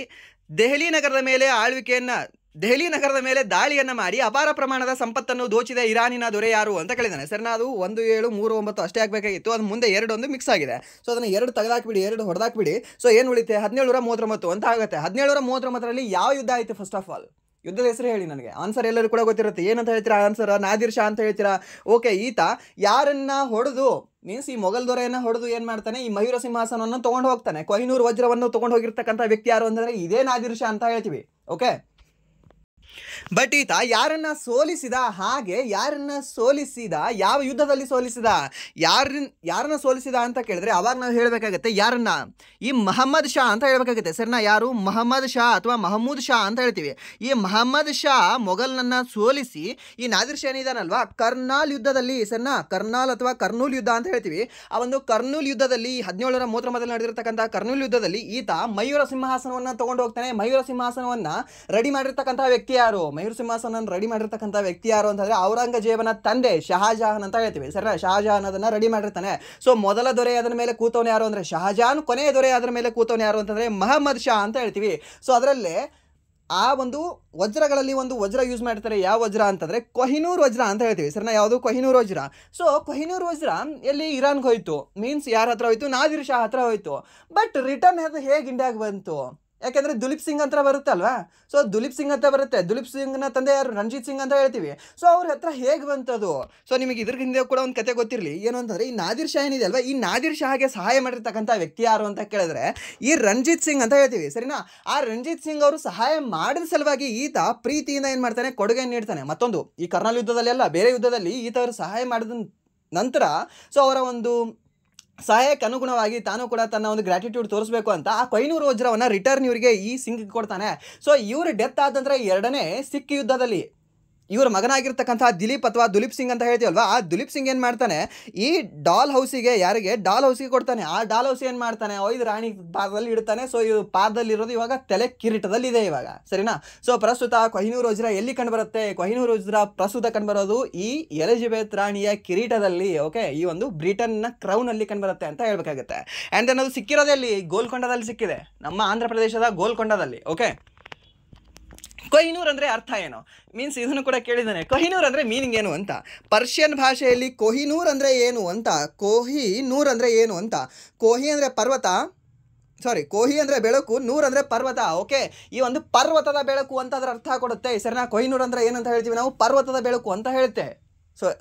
ದೆಹಲಿ ನಗರದ ಮೇಲೆ ದಾಳಿಯನ್ನು ಮಾಡಿ ಅಪಾರ ಪ್ರಮಾಣದ ಸಂಪತ್ತನ್ನು ದೋಚಿದ ಇರಾನಿನ ದೊರೆ ಯಾರು ಅಂತ ಕೇಳಿದ್ದಾನೆ. ಸರಿನಾ? ಅದು 1739 ಅಷ್ಟೇ ಆಗಬೇಕಾಗಿತ್ತು, ಅದು ಮುಂದೆ 2 ಮಿಕ್ಸ್ ಆಗಿದೆ. ಸೊ ಅದನ್ನು 2 ತೆಗೆದಾಕ್ಬಿಡಿ, 2 ಹೊಡೆದಾಕ್ಬಿಡಿ. ಸೊ ಏನು ಉಳಿತೆ? 1739 ಅಂತ ಆಗುತ್ತೆ. 1739ರಲ್ಲಿ ಯಾವ ಯುದ್ಧ ಆಯಿತು? ಫಸ್ಟ್ ಆಫ್ ಆಲ್ ಯುದ್ಧದ ಹೆಸರು ಹೇಳಿ ನನಗೆ. ಆನ್ಸರ್ ಎಲ್ಲರೂ ಕೂಡ ಗೊತ್ತಿರುತ್ತೆ. ಏನಂತ ಹೇಳ್ತೀರಾ ಆನ್ಸರ್? ನಾದಿರ್ ಶಾ ಅಂತ ಹೇಳ್ತೀರಾ. ಓಕೆ, ಈತ ಯಾರನ್ನ ಹೊಡೆದು ಮೀನ್ಸ್ ಈ ಮೊಘಲ್ ದೊರೆಯನ್ನು ಹೊಡೆದು ಏನು ಮಾಡ್ತಾನೆ? ಈ ಮಯೂರ ಸಿಂಹಾಸನವನ್ನು ತೊಗೊಂಡು ಹೋಗ್ತಾನೆ. ಕೊಹಿನೂರ್ ವಜ್ರವನ್ನು ತೊಗೊಂಡು ಹೋಗಿರ್ತಕ್ಕಂಥ ವ್ಯಕ್ತಿ ಯಾರು ಅಂತಂದರೆ ಇದೇ ನಾದಿರ್ ಶಾ ಅಂತ ಹೇಳ್ತೀವಿ. ಓಕೆ, ಬಟ್ ಈತ ಯಾರನ್ನ ಸೋಲಿಸಿದ? ಯಾವ ಯುದ್ಧದಲ್ಲಿ ಸೋಲಿಸಿದ? ಯಾರನ್ನ ಸೋಲಿಸಿದ ಅಂತ ಕೇಳಿದ್ರೆ ಅವಾಗ ನಾವು ಹೇಳಬೇಕಾಗತ್ತೆ ಯಾರನ್ನ? ಈ ಮಹಮ್ಮದ್ ಶಾ ಅಂತ ಹೇಳಬೇಕಾಗುತ್ತೆ. ಸರಿನಾ? ಯಾರು? ಮಹಮ್ಮದ್ ಶಾ ಅಥವಾ ಮಹಮೂದ್ ಶಾ ಅಂತ ಹೇಳ್ತೀವಿ. ಈ ಮಹಮ್ಮದ್ ಶಾ ಮೊಘಲ್ನನ್ನ ಸೋಲಿಸಿ ಈ ನಾದಿರ್ ಶಾ ಏನಿದಾನಲ್ವಾ, ಕರ್ನಾಲ್ ಯುದ್ಧದಲ್ಲಿ, ಸರಿನಾ, ಕರ್ನಾಲ್ ಅಥವಾ ಕರ್ನೂಲ್ ಯುದ್ಧ ಅಂತ ಹೇಳ್ತೀವಿ. ಆ ಒಂದು ಕರ್ನೂಲ್ ಯುದ್ಧದಲ್ಲಿ 1739 ನಡೆದಿರ್ತಕ್ಕಂಥ ಕರ್ನೂಲ್ ಯುದ್ಧದಲ್ಲಿ ಈತ ಮಯೂರ ಸಿಂಹಾಸನವನ್ನು ತಗೊಂಡು ಹೋಗ್ತಾನೆ. ಮಯೂರ ಸಿಂಹಾಸನವನ್ನ ರೆಡಿ ಮಾಡಿರ್ತಕ್ಕಂಥ ವ್ಯಕ್ತಿ ಯಾರು? ಮಯೂರ ಸಿಂಹಾಸನ ರೆಡಿ ಮಾಡಿರ್ತಕ್ಕಂಥ ವ್ಯಕ್ತಿ ಯಾರು ಅಂತಂದ್ರೆ ಔರಂಗಜೇಬನ ತಂದೆ ಶಹಜಹಾನ್ ಅಂತ ಹೇಳ್ತೀವಿ. ಸರಿ, ಶಹಜಹಾನ್ ಅದನ್ನ ರೆಡಿ ಮಾಡಿರ್ತಾನೆ. ಸೊ ಮೊದಲ ದೊರೆ ಅದರ ಮೇಲೆ ಕೂತವನು ಯಾರು ಅಂದ್ರೆ ಶಹಜಹಾನ್, ಕೊನೆಯ ದೊರೆ ಅದರ ಮೇಲೆ ಕೂತವನು ಯಾರು ಅಂತಂದ್ರೆ ಮಹಮ್ಮದ್ ಶಾ ಅಂತ ಹೇಳ್ತೀವಿ. ಸೊ ಅದರಲ್ಲೇ ಆ ಒಂದು ವಜ್ರಗಳಲ್ಲಿ ಒಂದು ವಜ್ರ ಯೂಸ್ ಮಾಡ್ತಾರೆ. ಯಾವ ವಜ್ರ ಅಂತಂದ್ರೆ ಕೊಹಿನೂರ್ ವಜ್ರ ಅಂತ ಹೇಳ್ತೀವಿ. ಸರಿನಾ? ಯಾವುದು? ಕೊಹಿನೂರ್ ವಜ್ರ. ಸೊ ಕೊಹಿನೂರ್ ವಜ್ರ ಎಲ್ಲಿ? ಇರಾನ್ಗೆ ಹೋಯ್ತು. ಮೀನ್ಸ್ ಯಾರ ಹತ್ರ ಹೋಯ್ತು? ನಾದಿರ್ ಶಾ ಹತ್ರ ಹೋಯ್ತು. ಬಟ್ ರಿಟರ್ನ್ ಅದು ಹೇಗೆ ಇಂಡಿಯಾಗೆ ಬಂತು? ಯಾಕೆಂದರೆ ದುಲೀಪ್ ಸಿಂಗ್ ಅಂತ ಬರುತ್ತೆ ಅಲ್ವಾ. ಸೊ ದುಲೀಪ್ ಸಿಂಗ್ ಅಂತ ಬರುತ್ತೆ. ದುಲೀಪ್ ಸಿಂಗ್ನ ತಂದೆ ಯಾರು? ರಂಜಿತ್ ಸಿಂಗ್ ಅಂತ ಹೇಳ್ತೀವಿ. ಸೊ ಅವ್ರ ಹತ್ರ ಹೇಗೆ ಬಂತದು? ಸೊ ನಿಮಗೆ ಇದ್ರ ಹಿಂದೆ ಕೂಡ ಒಂದು ಕತೆ ಗೊತ್ತಿರಲಿ. ಏನು ಅಂತಂದರೆ ಈ ನಾದಿರ್ ಶಾ ಏನಿದೆ ಅಲ್ವಾ, ಈ ನಾದಿರ್ ಶಾಗೆ ಸಹಾಯ ಮಾಡಿರ್ತಕ್ಕಂಥ ವ್ಯಕ್ತಿ ಯಾರು ಅಂತ ಕೇಳಿದ್ರೆ ಈ ರಂಜಿತ್ ಸಿಂಗ್ ಅಂತ ಹೇಳ್ತೀವಿ. ಸರಿನಾ? ಆ ರಂಜಿತ್ ಸಿಂಗ್ ಅವರು ಸಹಾಯ ಮಾಡಿದ ಸಲುವಾಗಿ ಈತ ಪ್ರೀತಿಯಿಂದ ಏನು ಮಾಡ್ತಾನೆ? ಕೊಡುಗೆ ನೀಡ್ತಾನೆ. ಮತ್ತೊಂದು, ಈ ಕರ್ನಾಲ್ ಯುದ್ಧದಲ್ಲಿ ಅಲ್ಲ, ಬೇರೆ ಯುದ್ಧದಲ್ಲಿ ಈತ ಅವರು ಸಹಾಯ ಮಾಡಿದ ನಂತರ ಸೊ ಅವರ ಒಂದು ಸಹಾಯಕ್ಕೆ ಅನುಗುಣವಾಗಿ ತಾನು ಕೂಡ ತನ್ನ ಒಂದು ಗ್ರ್ಯಾಟಿಟ್ಯೂಡ್ ತೋರಿಸಬೇಕು ಅಂತ ಆ ಕೊಹಿನೂರ್ ವಜ್ರವನ್ನು ರಿಟರ್ನ್ ಇವರಿಗೆ ಈ ಸಿಂಗ್ ಕೊಡ್ತಾನೆ. ಸೊ ಇವರು ಡೆತ್ ಆದ ನಂತರ 2ನೇ ಸಿಖ್ ಯುದ್ಧದಲ್ಲಿ ಇವರ ಮಗನಾಗಿರ್ತಕ್ಕಂಥ ದಿಲೀಪ್ ಅಥವಾ ದುಲೀಪ್ ಸಿಂಗ್ ಅಂತ ಹೇಳ್ತೀವಲ್ವಾ, ಆ ದುಲೀಪ್ ಸಿಂಗ್ ಏನು ಮಾಡ್ತಾನೆ? ಈ ಡಾಲ್ ಹೌಸಿಗೆ, ಯಾರಿಗೆ? ಡಾಲ್ ಹೌಸಿಗೆ ಕೊಡ್ತಾನೆ. ಆ ಡಾಲ್ ಹೌಸ್ ಏನು ಮಾಡ್ತಾನೆ? ಒಯ್ದು ರಾಣಿ ಪಾದದಲ್ಲಿ ಇಡ್ತಾನೆ. ಸೊ ಇದು ಪಾದದಲ್ಲಿರೋದು ಇವಾಗ ತಲೆ ಕಿರೀಟದಲ್ಲಿದೆ ಇವಾಗ. ಸರಿನಾ? ಸೊ ಪ್ರಸ್ತುತ ಕೊಹಿನೂರ್ ವಜ್ರ ಎಲ್ಲಿ ಕಂಡುಬರುತ್ತೆ? ಕೊಹಿನೂರ್ ವಜ್ರ ಪ್ರಸ್ತುತ ಕಂಡುಬರೋದು ಈ ಎಲಿಜಬೆತ್ ರಾಣಿಯ ಕಿರೀಟದಲ್ಲಿ. ಓಕೆ, ಈ ಒಂದು ಬ್ರಿಟನ್ನ ಕ್ರೌನಲ್ಲಿ ಕಂಡುಬರುತ್ತೆ ಅಂತ ಹೇಳ್ಬೇಕಾಗುತ್ತೆ. ಆ್ಯಂಡ್ ದೆನ್ ಅದು ಸಿಕ್ಕಿರೋದಲ್ಲಿ ಗೋಲ್ಕೊಂಡದಲ್ಲಿ ಸಿಕ್ಕಿದೆ, ನಮ್ಮ ಆಂಧ್ರ ಪ್ರದೇಶದ ಗೋಲ್ಕೊಂಡದಲ್ಲಿ. ಓಕೆ, ಕೊಹಿನೂರ್ ಅಂದರೆ ಅರ್ಥ ಏನು? ಮೀನ್ಸ್ ಇದನ್ನು ಕೂಡ ಕೇಳಿದ್ದಾನೆ. ಕೊಹಿನೂರ್ ಅಂದರೆ ಮೀನಿಂಗ್ ಏನು ಅಂತ. ಪರ್ಷಿಯನ್ ಭಾಷೆಯಲ್ಲಿ ಕೊಹಿನೂರ್ ಅಂದರೆ ಏನು ಅಂತ, ಕೊಹಿನೂರ್ ಅಂದರೆ ಏನು ಅಂತ. ಕೋಹಿ ಅಂದರೆ ಪರ್ವತ, ಕೋಹಿ ಅಂದರೆ ಬೆಳಕು, ನೂರ್ ಅಂದರೆ ಪರ್ವತ. ಓಕೆ, ಈ ಒಂದು ಪರ್ವತದ ಬೆಳಕು ಅಂತ ಅದರ ಅರ್ಥ ಕೊಡುತ್ತೆ. ಸರಿನಾ? ಕೊಹಿನೂರ್ ಅಂದರೆ ಏನಂತ ಹೇಳ್ತೀವಿ ನಾವು? ಪರ್ವತದ ಬೆಳಕು ಅಂತ ಹೇಳುತ್ತೆ.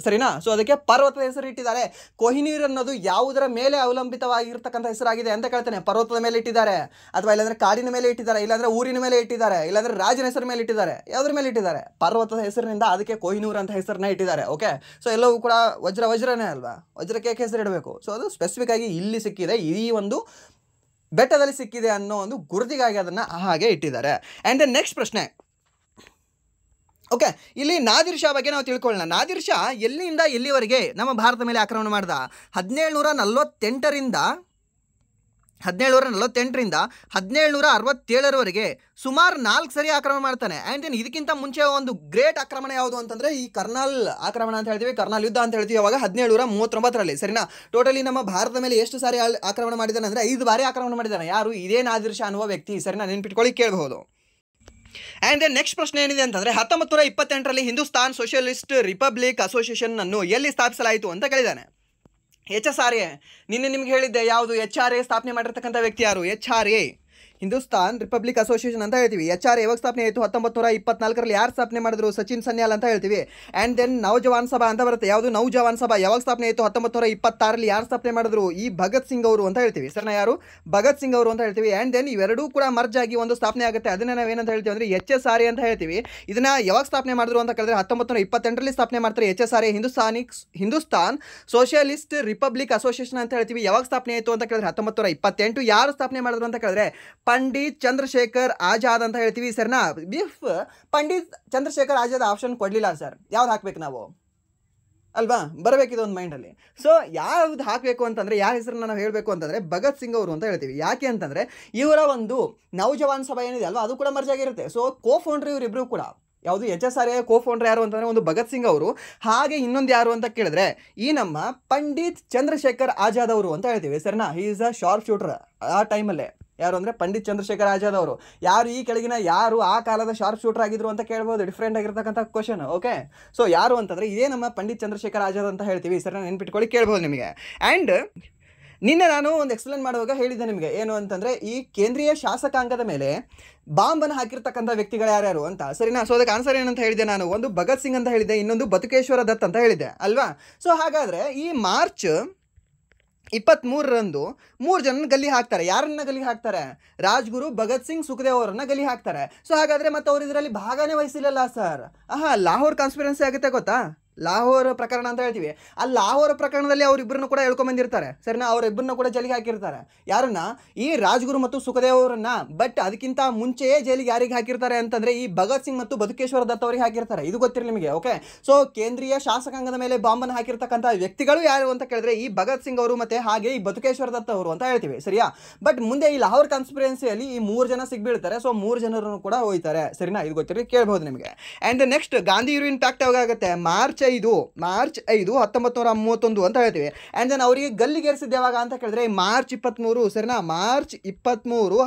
ಸರಿನಾ? ಸೊ ಅದಕ್ಕೆ ಪರ್ವತದ ಹೆಸರು ಇಟ್ಟಿದ್ದಾರೆ. ಕೊಹಿನೂರ್ ಅನ್ನೋದು ಯಾವುದರ ಮೇಲೆ ಅವಲಂಬಿತವಾಗಿರ್ತಕ್ಕಂಥ ಹೆಸರಾಗಿದೆ ಅಂತ ಕೇಳ್ತಾನೆ. ಪರ್ವತದ ಮೇಲೆ ಇಟ್ಟಿದ್ದಾರೆ, ಅಥವಾ ಇಲ್ಲಾಂದ್ರೆ ಕಾಡಿನ ಮೇಲೆ ಇಟ್ಟಿದ್ದಾರೆ, ಇಲ್ಲಾಂದ್ರೆ ಊರಿನ ಮೇಲೆ ಇಟ್ಟಿದ್ದಾರೆ, ಇಲ್ಲಾಂದ್ರೆ ರಾಜನ ಹೆಸರು ಮೇಲೆ ಇಟ್ಟಿದ್ದಾರೆ. ಯಾವುದ್ರ ಮೇಲೆ ಇಟ್ಟಿದ್ದಾರೆ? ಪರ್ವತದ ಹೆಸರಿನಿಂದ ಅದಕ್ಕೆ ಕೊಹಿನೂರ್ ಅಂತ ಹೆಸರನ್ನ ಇಟ್ಟಿದ್ದಾರೆ. ಓಕೆ, ಸೊ ಎಲ್ಲವೂ ಕೂಡ ವಜ್ರನೇ ಅಲ್ವಾ, ವಜ್ರಕ್ಕೆ ಹೆಸರು ಇಡಬೇಕು. ಸೊ ಅದು ಸ್ಪೆಸಿಫಿಕ್ ಆಗಿ ಇಲ್ಲಿ ಸಿಕ್ಕಿದೆ, ಈ ಒಂದು ಬೆಟ್ಟದಲ್ಲಿ ಸಿಕ್ಕಿದೆ ಅನ್ನೋ ಒಂದು ಗುರುತಿಗಾಗಿ ಅದನ್ನು ಹಾಗೆ ಇಟ್ಟಿದ್ದಾರೆ. ಆ್ಯಂಡ್ ದ ನೆಕ್ಸ್ಟ್ ಪ್ರಶ್ನೆ. ಓಕೆ, ಇಲ್ಲಿ ನಾದಿರ್ ಶಾ ಬಗ್ಗೆ ನಾವು ತಿಳ್ಕೊಳ್ಳೋಣ. ನಾದಿರ್ ಶಾ ಎಲ್ಲಿಂದ ಎಲ್ಲಿವರೆಗೆ ನಮ್ಮ ಭಾರತ ಮೇಲೆ ಆಕ್ರಮಣ ಮಾಡ್ದ? 1748ರಿಂದ 1767ರವರೆಗೆ ಸುಮಾರು 4 ಸರಿ ಆಕ್ರಮಣ ಮಾಡ್ತಾನೆ. ಆ್ಯಂಡ್ ದೆನ್ ಇದಕ್ಕಿಂತ ಮುಂಚೆ ಒಂದು ಗ್ರೇಟ್ ಆಕ್ರಮಣ ಯಾವುದು ಅಂತಂದರೆ ಈ ಕರ್ನಾಲ್ ಆಕ್ರಮಣ ಅಂತ ಹೇಳ್ತೀವಿ, ಕರ್ನಾಲ್ ಯುದ್ಧ ಅಂತ ಹೇಳ್ತೀವಿ. ಅವಾಗ 1739ರಲ್ಲಿ. ಸರಿನಾ? ಟೋಟಲಿ ನಮ್ಮ ಭಾರತದ ಮೇಲೆ ಎಷ್ಟು ಸಾರಿ ಆಕ್ರಮಣ ಮಾಡಿದ್ದಾನೆ ಅಂದರೆ 5 ಬಾರಿ ಆಕ್ರಮಣ ಮಾಡಿದ್ದಾನೆ. ಯಾರು? ಇದೇ ನಾದಿರ್ ಶಾ ಅನ್ನುವ ವ್ಯಕ್ತಿ. ಸರಿನಾ? ನೆನ್ಪಿಟ್ಕೊಳ್ಳಿ, ಕೇಳಬಹುದು. ಆ್ಯಂಡ್ ದೆನ್ ನೆಕ್ಸ್ಟ್ ಪ್ರಶ್ನೆ ಏನಿದೆ ಅಂತಂದರೆ 1928ರಲ್ಲಿ ಹಿಂದೂಸ್ತಾನ್ ಸೋಷಿಯಲಿಸ್ಟ್ ರಿಪಬ್ಲಿಕ್ ಅಸೋಸಿಯೇಷನ್ ಅನ್ನು ಎಲ್ಲಿ ಸ್ಥಾಪಿಸಲಾಯಿತು ಅಂತ ಕೇಳಿದ್ದಾನೆ. HSRA. ನಿನ್ನೆ ನಿಮ್ಗೆ ಹೇಳಿದ್ದೆ ಯಾವುದು? HRA ಸ್ಥಾಪನೆ ಮಾಡಿರ್ತಕ್ಕಂಥ ವ್ಯಕ್ತಿ ಯಾರು? HRA, ಹಿಂದೂಸ್ತಾನ್ ರಿಪಬ್ಲಿಕ್ ಅಸೋಸಿಯೇಷನ್ ಅಂತ ಹೇಳ್ತೀವಿ. HRA ಯಾವಾಗ ಸ್ಥಾಪನೆ ಆಯಿತು? 1924ರಲ್ಲಿ. ಯಾರು ಸ್ಥಾಪನೆ ಮಾಡಿದ್ರು? ಸಚಿನ್ ಸನ್ಯಾಲ್ ಅಂತ ಹೇಳ್ತೀವಿ. ಆ್ಯಂಡ್ ದೆನ್ ನೌಜವಾನ್ ಸಭಾ ಅಂತ ಬರುತ್ತೆ. ಯಾವುದು? ನೌಜವಾನ್ ಸಭಾ ಯಾವಾಗ ಸ್ಥಾಪನೆ ಆಯಿತು? 1926ರಲ್ಲಿ. ಯಾರು ಸ್ಥಾಪನೆ ಮಾಡಿದ್ರು? ಈ ಭಗತ್ ಸಿಂಗ್ ಅವರು ಅಂತ ಹೇಳ್ತೀವಿ. ಸರಿನಾ? ಯಾರು? ಭಗತ್ ಸಿಂಗ್ ಅವರು ಅಂತ ಹೇಳ್ತೀವಿ. ಆ್ಯಂಡ್ ದೆನ್ ಇವೆರಡೂ ಕೂಡ ಮರ್ಜ್ ಆಗಿ ಒಂದು ಸ್ಥಾಪನೆ ಆಗುತ್ತೆ. ಅದನ್ನ ನಾವೇನಂತ ಹೇಳ್ತೀವಿ ಅಂದರೆ HSRA ಅಂತ ಹೇಳ್ತೀವಿ. ಇದನ್ನ ಯಾವಾಗ ಸ್ಥಾಪನೆ ಮಾಡಿದ್ರು ಅಂತ ಕೇಳಿದ್ರೆ 1928ರಲ್ಲಿ ಸ್ಥಾಪನೆ ಮಾಡ್ತಾರೆ. HSRA, Hindustan socialist republic association ಅಂತ ಹೇಳ್ತೀವಿ. ಯಾವಾಗ ಸ್ಥಾಪನೆ ಆಯಿತು ಅಂತ ಕೇಳಿದ್ರೆ 1928. ಯಾರು ಸ್ಥಾಪನೆ ಮಾಡಿದ್ರು ಅಂತ ಕೇಳಿದ್ರೆ ಪಂಡಿತ್ ಚಂದ್ರಶೇಖರ್ ಆಜಾದ್ ಅಂತ ಹೇಳ್ತೀವಿ. ಸರ್ನಾ? ಪಂಡಿತ್ ಚಂದ್ರಶೇಖರ್ ಆಜಾದ್ ಆಪ್ಷನ್ ಕೊಡಲಿಲ್ಲ ಸರ್. ಯಾವ್ದು ಹಾಕ್ಬೇಕು ನಾವು? ಅಲ್ವಾ, ಬರಬೇಕಿದೆ ಒಂದು ಮೈಂಡಲ್ಲಿ. ಸೊ ಯಾವ್ದು ಹಾಕಬೇಕು ಅಂತಂದರೆ, ಯಾರ ಹೆಸರನ್ನ ನಾವು ಹೇಳಬೇಕು ಅಂತಂದರೆ ಭಗತ್ ಸಿಂಗ್ ಅವರು ಅಂತ ಹೇಳ್ತೀವಿ. ಯಾಕೆ ಅಂತಂದರೆ ಇವರ ಒಂದು ನೌಜವಾನ್ ಸಭಾ ಏನಿದೆ ಅಲ್ವಾ, ಅದು ಕೂಡ ಮರ್ಜ್ ಆಗಿರುತ್ತೆ. ಸೊ ಕೋ-ಫೌಂಡ್ರ್ ಇವರಿಬ್ಬರು ಕೂಡ. ಯಾವುದು HSRA ಕೋ-ಫೌಂಡ್ರ್ ಯಾರು ಅಂತಂದರೆ ಒಂದು ಭಗತ್ ಸಿಂಗ್ ಅವರು, ಹಾಗೆ ಇನ್ನೊಂದು ಯಾರು ಅಂತ ಕೇಳಿದ್ರೆ ಈ ನಮ್ಮ ಪಂಡಿತ್ ಚಂದ್ರಶೇಖರ್ ಆಜಾದ್ ಅವರು ಅಂತ ಹೇಳ್ತೀವಿ. ಸರಿನಾ, he is a sharp shooter ಆ ಟೈಮಲ್ಲೇ. ಯಾರು ಅಂದರೆ ಪಂಡಿತ್ ಚಂದ್ರಶೇಖರ್ ಆಜಾದ್ ಅವರು. ಯಾರು ಈ ಕೆಳಗಿನ ಯಾರು ಆ ಕಾಲದ ಶಾರ್ಪ್ ಶೂಟರ್ ಆಗಿದ್ರು ಅಂತ ಕೇಳ್ಬೋದು, ಡಿಫ್ರೆಂಟ್ ಆಗಿರ್ತಕ್ಕಂಥ ಕ್ವಶನ್. ಓಕೆ, ಸೊ ಯಾರು ಅಂತಂದರೆ ಇದೇ ನಮ್ಮ ಪಂಡಿತ್ ಚಂದ್ರಶೇಖರ್ ಆಜಾದ್ ಅಂತ ಹೇಳ್ತೀವಿ. ಸರಿನಾ, ನೆನ್ಪಿಟ್ಕೊಳ್ಳಿ, ಕೇಳ್ಬೋದು ನಿಮಗೆ. ಆ್ಯಂಡ್ ನಿನ್ನೆ ನಾನು ಒಂದು ಎಕ್ಸ್ಪ್ಲೇನ್ ಮಾಡುವಾಗ ಹೇಳಿದ್ದೆ ನಿಮಗೆ, ಏನು ಅಂತಂದರೆ ಈ ಕೇಂದ್ರೀಯ ಶಾಸಕಾಂಗದ ಮೇಲೆ ಬಾಂಬನ್ನು ಹಾಕಿರ್ತಕ್ಕಂಥ ವ್ಯಕ್ತಿಗಳು ಯಾರ್ಯಾರು ಅಂತ. ಸರಿನಾ, ಸೊ ಅದಕ್ಕೆ ಆನ್ಸರ್ ಏನಂತ ಹೇಳಿದೆ ನಾನು, ಒಂದು ಭಗತ್ ಸಿಂಗ್ ಅಂತ ಹೇಳಿದ್ದೆ, ಇನ್ನೊಂದು ಬತುಕೇಶ್ವರ ದತ್ ಅಂತ ಹೇಳಿದ್ದೆ ಅಲ್ವಾ. ಸೊ ಹಾಗಾದರೆ ಈ ಮಾರ್ಚ್ 23ರಂದು 3 ಜನನ ಗಲ್ಲಿ ಹಾಕ್ತಾರೆ. ಯಾರನ್ನ ಗಲ್ಲಿ ಹಾಕ್ತಾರೆ? ರಾಜ್ಗುರು, ಭಗತ್ ಸಿಂಗ್, ಸುಖದೇವ್ ಅವರನ್ನ ಗಲ್ಲಿ ಹಾಕ್ತಾರೆ. ಸೊ ಹಾಗಾದರೆ ಮತ್ತೆ ಅವ್ರು ಇದರಲ್ಲಿ ಭಾಗನೇ ವಹಿಸಿಲ್ಲಲ್ಲ ಸರ್. ಲಾಹೋರ್ ಕಾನ್ಸ್ಪಿರೆನ್ಸಿ ಆಗುತ್ತೆ ಗೊತ್ತಾ, ಲಾಹೋರ್ ಪ್ರಕರಣ ಅಂತ ಹೇಳ್ತೀವಿ. ಆ ಲಾಹೋರ್ ಪ್ರಕರಣದಲ್ಲಿ ಅವರಿಬ್ಬರನ್ನು ಕೂಡ ಹೇಳ್ಕೊಂಬಂದಿರ್ತಾರೆ. ಸರಿನಾ, ಅವರಿಬ್ಬರನ್ನ ಕೂಡ ಜೈಲಿಗೆ ಹಾಕಿರ್ತಾರೆ. ಯಾರನ್ನ? ಈ ರಾಜ್ಗುರು ಮತ್ತು ಸುಖದೇವ್ ಅವರನ್ನ. ಬಟ್ ಅದಕ್ಕಿಂತ ಮುಂಚೆಯೇ ಜೈಲಿಗೆ ಯಾರಿಗೆ ಹಾಕಿರ್ತಾರೆ ಅಂತಂದರೆ ಈ ಭಗತ್ ಸಿಂಗ್ ಮತ್ತು ಬತುಕೇಶ್ವರ ದತ್ ಅವರಿಗೆ ಹಾಕಿರ್ತಾರೆ. ಇದು ಗೊತ್ತಿರಲಿ ನಿಮಗೆ. ಓಕೆ, ಸೊ ಕೇಂದ್ರೀಯ ಶಾಸಕಾಂಗದ ಮೇಲೆ ಬಾಂಬನ್ನು ಹಾಕಿರ್ತಕ್ಕಂಥ ವ್ಯಕ್ತಿಗಳು ಯಾರು ಅಂತ ಕೇಳಿದ್ರೆ ಈ ಭಗತ್ ಸಿಂಗ್ ಅವರು ಮತ್ತು ಹಾಗೆ ಈ ಬತುಕೇಶ್ವರ ದತ್ ಅವರು ಅಂತ ಹೇಳ್ತೀವಿ. ಸರಿಯಾ, ಬಟ್ ಮುಂದೆ ಈ ಲಾಹೋರ್ ಕಾನ್ಸ್ಪಿರೆನ್ಸಿಯಲ್ಲಿ ಈ 3 ಜನ ಸಿಗ್ಬೀಳ್ತಾರೆ. ಸೊ 3 ಜನರನ್ನು ಕೂಡ ಹೋಯ್ತಾರೆ. ಸರಿನಾ, ಇದು ಗೊತ್ತಿರಲಿ, ಕೇಳ್ಬೋದು ನಿಮಗೆ. ಆ್ಯಂಡ್ ನೆಕ್ಸ್ಟ್ ಗಾಂಧಿ ಯೂರಿಯನ್ ಪ್ಯಾಕ್ಟ್ ಯಾವಾಗ ಆಗುತ್ತೆ? ಮಾರ್ಚ್ 5 1931 ಅಂತ ಹೇಳ್ತೀವಿ. ಆ್ಯಂಡ್ ದೆನ್ ಅವರಿಗೆ ಗಲ್ಲಿಗೇರಿಸಿದ್ದು ಯಾವಾಗ ಅಂತ ಕೇಳಿದ್ರೆ ಮಾರ್ಚ್ 23. ಸರಿನಾ, ಮಾರ್ಚ್ 23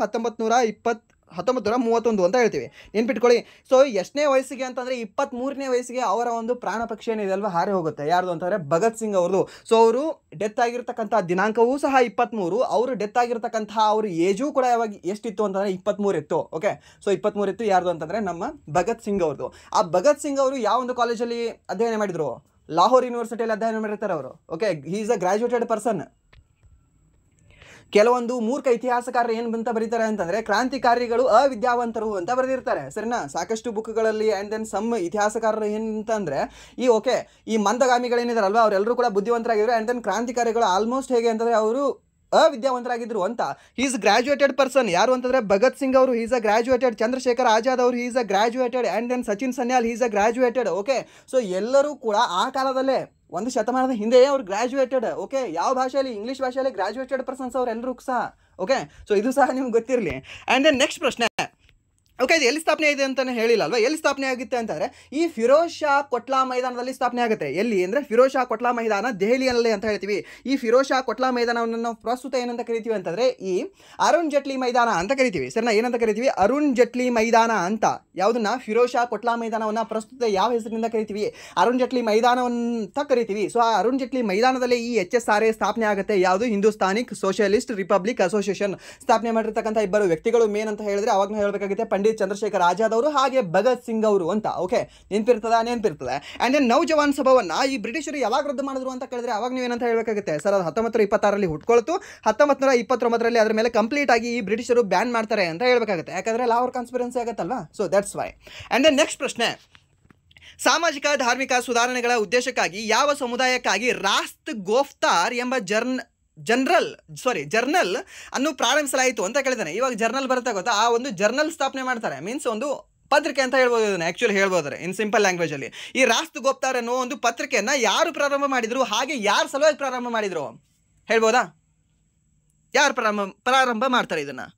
1931 ಅಂತ ಹೇಳ್ತೀವಿ. ನೆನ್ಪಿಟ್ಕೊಳ್ಳಿ. ಸೊ ಎಷ್ಟನೇ ವಯಸ್ಸಿಗೆ ಅಂತಂದರೆ 23ನೇ ವಯಸ್ಸಿಗೆ ಅವರ ಒಂದು ಪ್ರಾಣ ಪಕ್ಷಿ ಏನಿದೆ ಅಲ್ವಾ ಹಾರಿ ಹೋಗುತ್ತೆ. ಯಾರ್ದು ಅಂತಂದರೆ ಭಗತ್ ಸಿಂಗ್ ಅವ್ರದ್ದು. ಸೊ ಅವರು ಡೆತ್ ಆಗಿರ್ತಕ್ಕಂಥ ದಿನಾಂಕವೂ ಸಹ 23. ಅವರು ಡೆತ್ ಆಗಿರ್ತಕ್ಕಂಥ ಅವ್ರ ಏಜು ಕೂಡ ಯಾವಾಗ ಎಷ್ಟಿತ್ತು ಅಂತಂದರೆ 23 ಇತ್ತು. ಓಕೆ, ಸೊ 23 ಇತ್ತು. ಯಾರ್ದು ಅಂತಂದರೆ ನಮ್ಮ ಭಗತ್ ಸಿಂಗ್ ಅವ್ರದ್ದು. ಆ ಭಗತ್ ಸಿಂಗ್ ಅವರು ಯಾವ ಒಂದು ಕಾಲೇಜಲ್ಲಿ ಅಧ್ಯಯನ ಮಾಡಿದರು? ಲಾಹೋರ್ ಯೂನಿವರ್ಸಿಟಿಯಲ್ಲಿ ಅಧ್ಯಯನ ಮಾಡಿರ್ತಾರೆ ಅವರು. Okay, he is a graduated person. ಕೆಲವೊಂದು ಮೂರ್ಖ ಇತಿಹಾಸಕಾರರು ಏನು ಅಂತ ಬರೀತಾರೆ ಅಂತಂದರೆ ಕ್ರಾಂತಿಕಾರಿಗಳು ಅವಿದ್ಯಾವಂತರು ಅಂತ ಬರೆದಿರ್ತಾರೆ. ಸರಿನಾ, ಸಾಕಷ್ಟು ಬುಕ್ಗಳಲ್ಲಿ. ಆ್ಯಂಡ್ ದೆನ್ ಸಮ್ ಇತಿಹಾಸಕಾರರು ಏನಂತಂದರೆ ಈ ಮಂದಗಾಮಿಗಳೇನಿದಾರಲ್ವ ಅವರೆಲ್ಲರೂ ಕೂಡ ಬುದ್ಧಿವಂತರಾಗಿದ್ರು. ಆ್ಯಂಡ್ ದೆನ್ ಕ್ರಾಂತಿಕಾರಿಗಳು ಆಲ್ಮೋಸ್ಟ್ ಹೇಗೆ ಅಂತಂದರೆ ಅವರು ಅವಿದ್ಯಾವಂತರಾಗಿದ್ರು ಅಂತ. Is graduated person. ಯಾರು ಅಂತಂದರೆ ಭಗತ್ ಸಿಂಗ್ ಅವರು is a graduated, Chandrashekhar Azad ಅವರು is a graduated, and then Sachin Sanyal is a graduated. Okay, so ಎಲ್ಲರೂ ಕೂಡ ಆ ಕಾಲದಲ್ಲೇ ಒಂದು ಶತಮಾನದ ಹಿಂದೆಯೇ ಅವ್ರು ಗ್ರಾಜ್ಯುಯೇಟೆಡ್. ಓಕೆ, ಯಾವ ಭಾಷೆಯಲ್ಲಿ? ಇಂಗ್ಲೀಷ್ ಭಾಷೆಯಲ್ಲಿ ಗ್ರಾಜ್ಯುಯೇಟೆಡ್ ಪರ್ಸನ್ಸ್ ಅವರೆಲ್ಲರೂ ಸಹ. ಓಕೆ, ಸೊ ಇದು ಸಹ ನಿಮ್ಗೆ ಗೊತ್ತಿರಲಿ. ಆ್ಯಂಡ್ ದೆನ್ ನೆಕ್ಸ್ಟ್ ಪ್ರಶ್ನೆ. ಓಕೆ, ಇದು ಎಲ್ಲಿ ಸ್ಥಾಪನೆ ಇದೆ ಅಂತಲೇ ಹೇಳಿಲ್ಲ ಅಲ್ವಾ. ಎಲ್ಲಿ ಸ್ಥಾಪನೆ ಆಗುತ್ತೆ ಅಂತಂದರೆ ಈ ಫಿರೋಜ್ ಶಾ ಕೊಟ್ಲಾ ಮೈದಾನದಲ್ಲಿ ಸ್ಥಾಪನೆ ಆಗುತ್ತೆ. ಎಲ್ಲಿ ಅಂದರೆ ಫಿರೋಜ್ ಶಾ ಕೊಟ್ಲಾ ಮೈದಾನ ದೆಹಲಿಯಲ್ಲೇ ಅಂತ ಹೇಳ್ತೀವಿ. ಈ ಫಿರೋಜ್ ಶಾ ಕೊಟ್ಲಾ ಮೈದಾನವನ್ನು ನಾವು ಪ್ರಸ್ತುತ ಏನಂತ ಕರಿತೀವಿ ಅಂತಂದರೆ ಈ ಅರುಣ್ ಜೇಟ್ಲಿ ಮೈದಾನ ಅಂತ ಕರಿತೀವಿ. ಸರಿನಾ, ಏನಂತ ಕರಿತೀವಿ? ಅರುಣ್ ಜೇಟ್ಲಿ ಮೈದಾನ ಅಂತ. ಯಾವುದನ್ನ? ಫಿರೋಜ್ ಶಾ ಕೊಟ್ಲಾ ಮೈದಾನವನ್ನು ಪ್ರಸ್ತುತ ಯಾವ ಹೆಸರಿನಿಂದ ಕರಿತೀವಿ? ಅರುಣ್ ಜೇಟ್ಲಿ ಮೈದಾನವಂತ ಕರಿತೀವಿ. ಸೊ ಆ ಅರುಣ್ ಜೇಟ್ಲಿ ಮೈದಾನದಲ್ಲಿ ಈ HSRA ಸ್ಥಾಪನೆ ಆಗುತ್ತೆ. ಯಾವುದು? ಹಿಂದೂಸ್ತಾನಿಕ್ ಸೋಷಿಯಲಿಸ್ಟ್ ರಿಪಬ್ಲಿಕ್ ಅಸೋಸಿಯೇಷನ್ ಸ್ಥಾಪನೆ ಮಾಡಿರ್ತಕ್ಕಂಥ ಇಬ್ಬರು ವ್ಯಕ್ತಿಗಳು ಮೇನ್ ಅಂತ ಹೇಳಿದ್ರೆ ಅವಾಗ ನಾವು ಹೇಳಬೇಕಾಗುತ್ತೆ ಪಂಡಿತ್ ಚಂದ್ರಶೇಖರ್ ಆಜಾದ್ ಅವರು ಹಾಗೆ ಭಗತ್ ಸಿಂಗ್ ಅವರು ಅಂತ. ಓಕೆ, ನೆನಪಿರ್ತದೆ. ಆ್ಯಂಡ್ ದೆನ್ ನೌಜವಾನ್ ಸಭಾವನ್ನ ಈ ಬ್ರಿಟಿಷರು ಯಾವಾಗ ರದ್ದು ಮಾಡಿದ್ರು ಅಂತ ಕೇಳಿದ್ರೆ ಅವಾಗ ನೀವೇನಂತ ಹೇಳಬೇಕಾಗುತ್ತೆ? ಸರ್, ಅದು 1926ರಲ್ಲಿ ಹುಟ್ಕೊಳ್ತು, 1929ರಲ್ಲಿ ಅದರ ಮೇಲೆ ಕಂಪ್ಲೀಟ್ ಆಗಿ ಈ ಬ್ರಿಟಿಷರು ಬ್ಯಾನ್ ಮಾಡ್ತಾರೆ ಅಂತ ಹೇಳಬೇಕಾಗುತ್ತೆ. ಯಾಕಂದರೆ ಲಾಹೋರ್ ಕಾನ್ಸ್ಪಿರೆನ್ಸಿ ಆಗುತ್ತಲ್ವಾ. So that's why. And then next ಪ್ರಶ್ನೆ. ಸಾಮಾಜಿಕ ಧಾರ್ಮಿಕ ಸುಧಾರಣೆಗಳ ಉದ್ದೇಶಕ್ಕಾಗಿ ಯಾವ ಸಮುದಾಯಕ್ಕಾಗಿ ರಾಸ್ತ್ ಗೋಫ್ತಾರ್ ಎಂಬ ಜರ್ನಲ್ ಅನ್ನು ಪ್ರಾರಂಭಿಸಲಾಯಿತು ಅಂತ ಕೇಳಿದ್ದಾನೆ. ಇವಾಗ ಜರ್ನಲ್ ಬರುತ್ತೆ ಗೊತ್ತಾ, ಆ ಒಂದು ಜರ್ನಲ್ ಸ್ಥಾಪನೆ ಮಾಡ್ತಾರೆ. ಮೀನ್ಸ್ ಒಂದು ಪತ್ರಿಕೆ ಅಂತ ಹೇಳ್ಬೋದು. ಇದನ್ನು ಆ್ಯಕ್ಚುಲಿ ಹೇಳ್ಬೋದ್ರೆ ಇನ್ ಸಿಂಪಲ್ ಲ್ಯಾಂಗ್ವೇಜಲ್ಲಿ. ಈ ರಾಸ್ತ್ ಗೋಫ್ತಾರ್ ಅನ್ನೋ ಒಂದು ಪತ್ರಿಕೆಯನ್ನು ಯಾರು ಪ್ರಾರಂಭ ಮಾಡಿದರು, ಹಾಗೆ ಯಾರು ಸಲುವಾಗಿ ಪ್ರಾರಂಭ ಮಾಡಿದರು ಹೇಳ್ಬೋದಾ? ಯಾರು ಪ್ರಾರಂಭ ಮಾಡ್ತಾರೆ ಇದನ್ನು?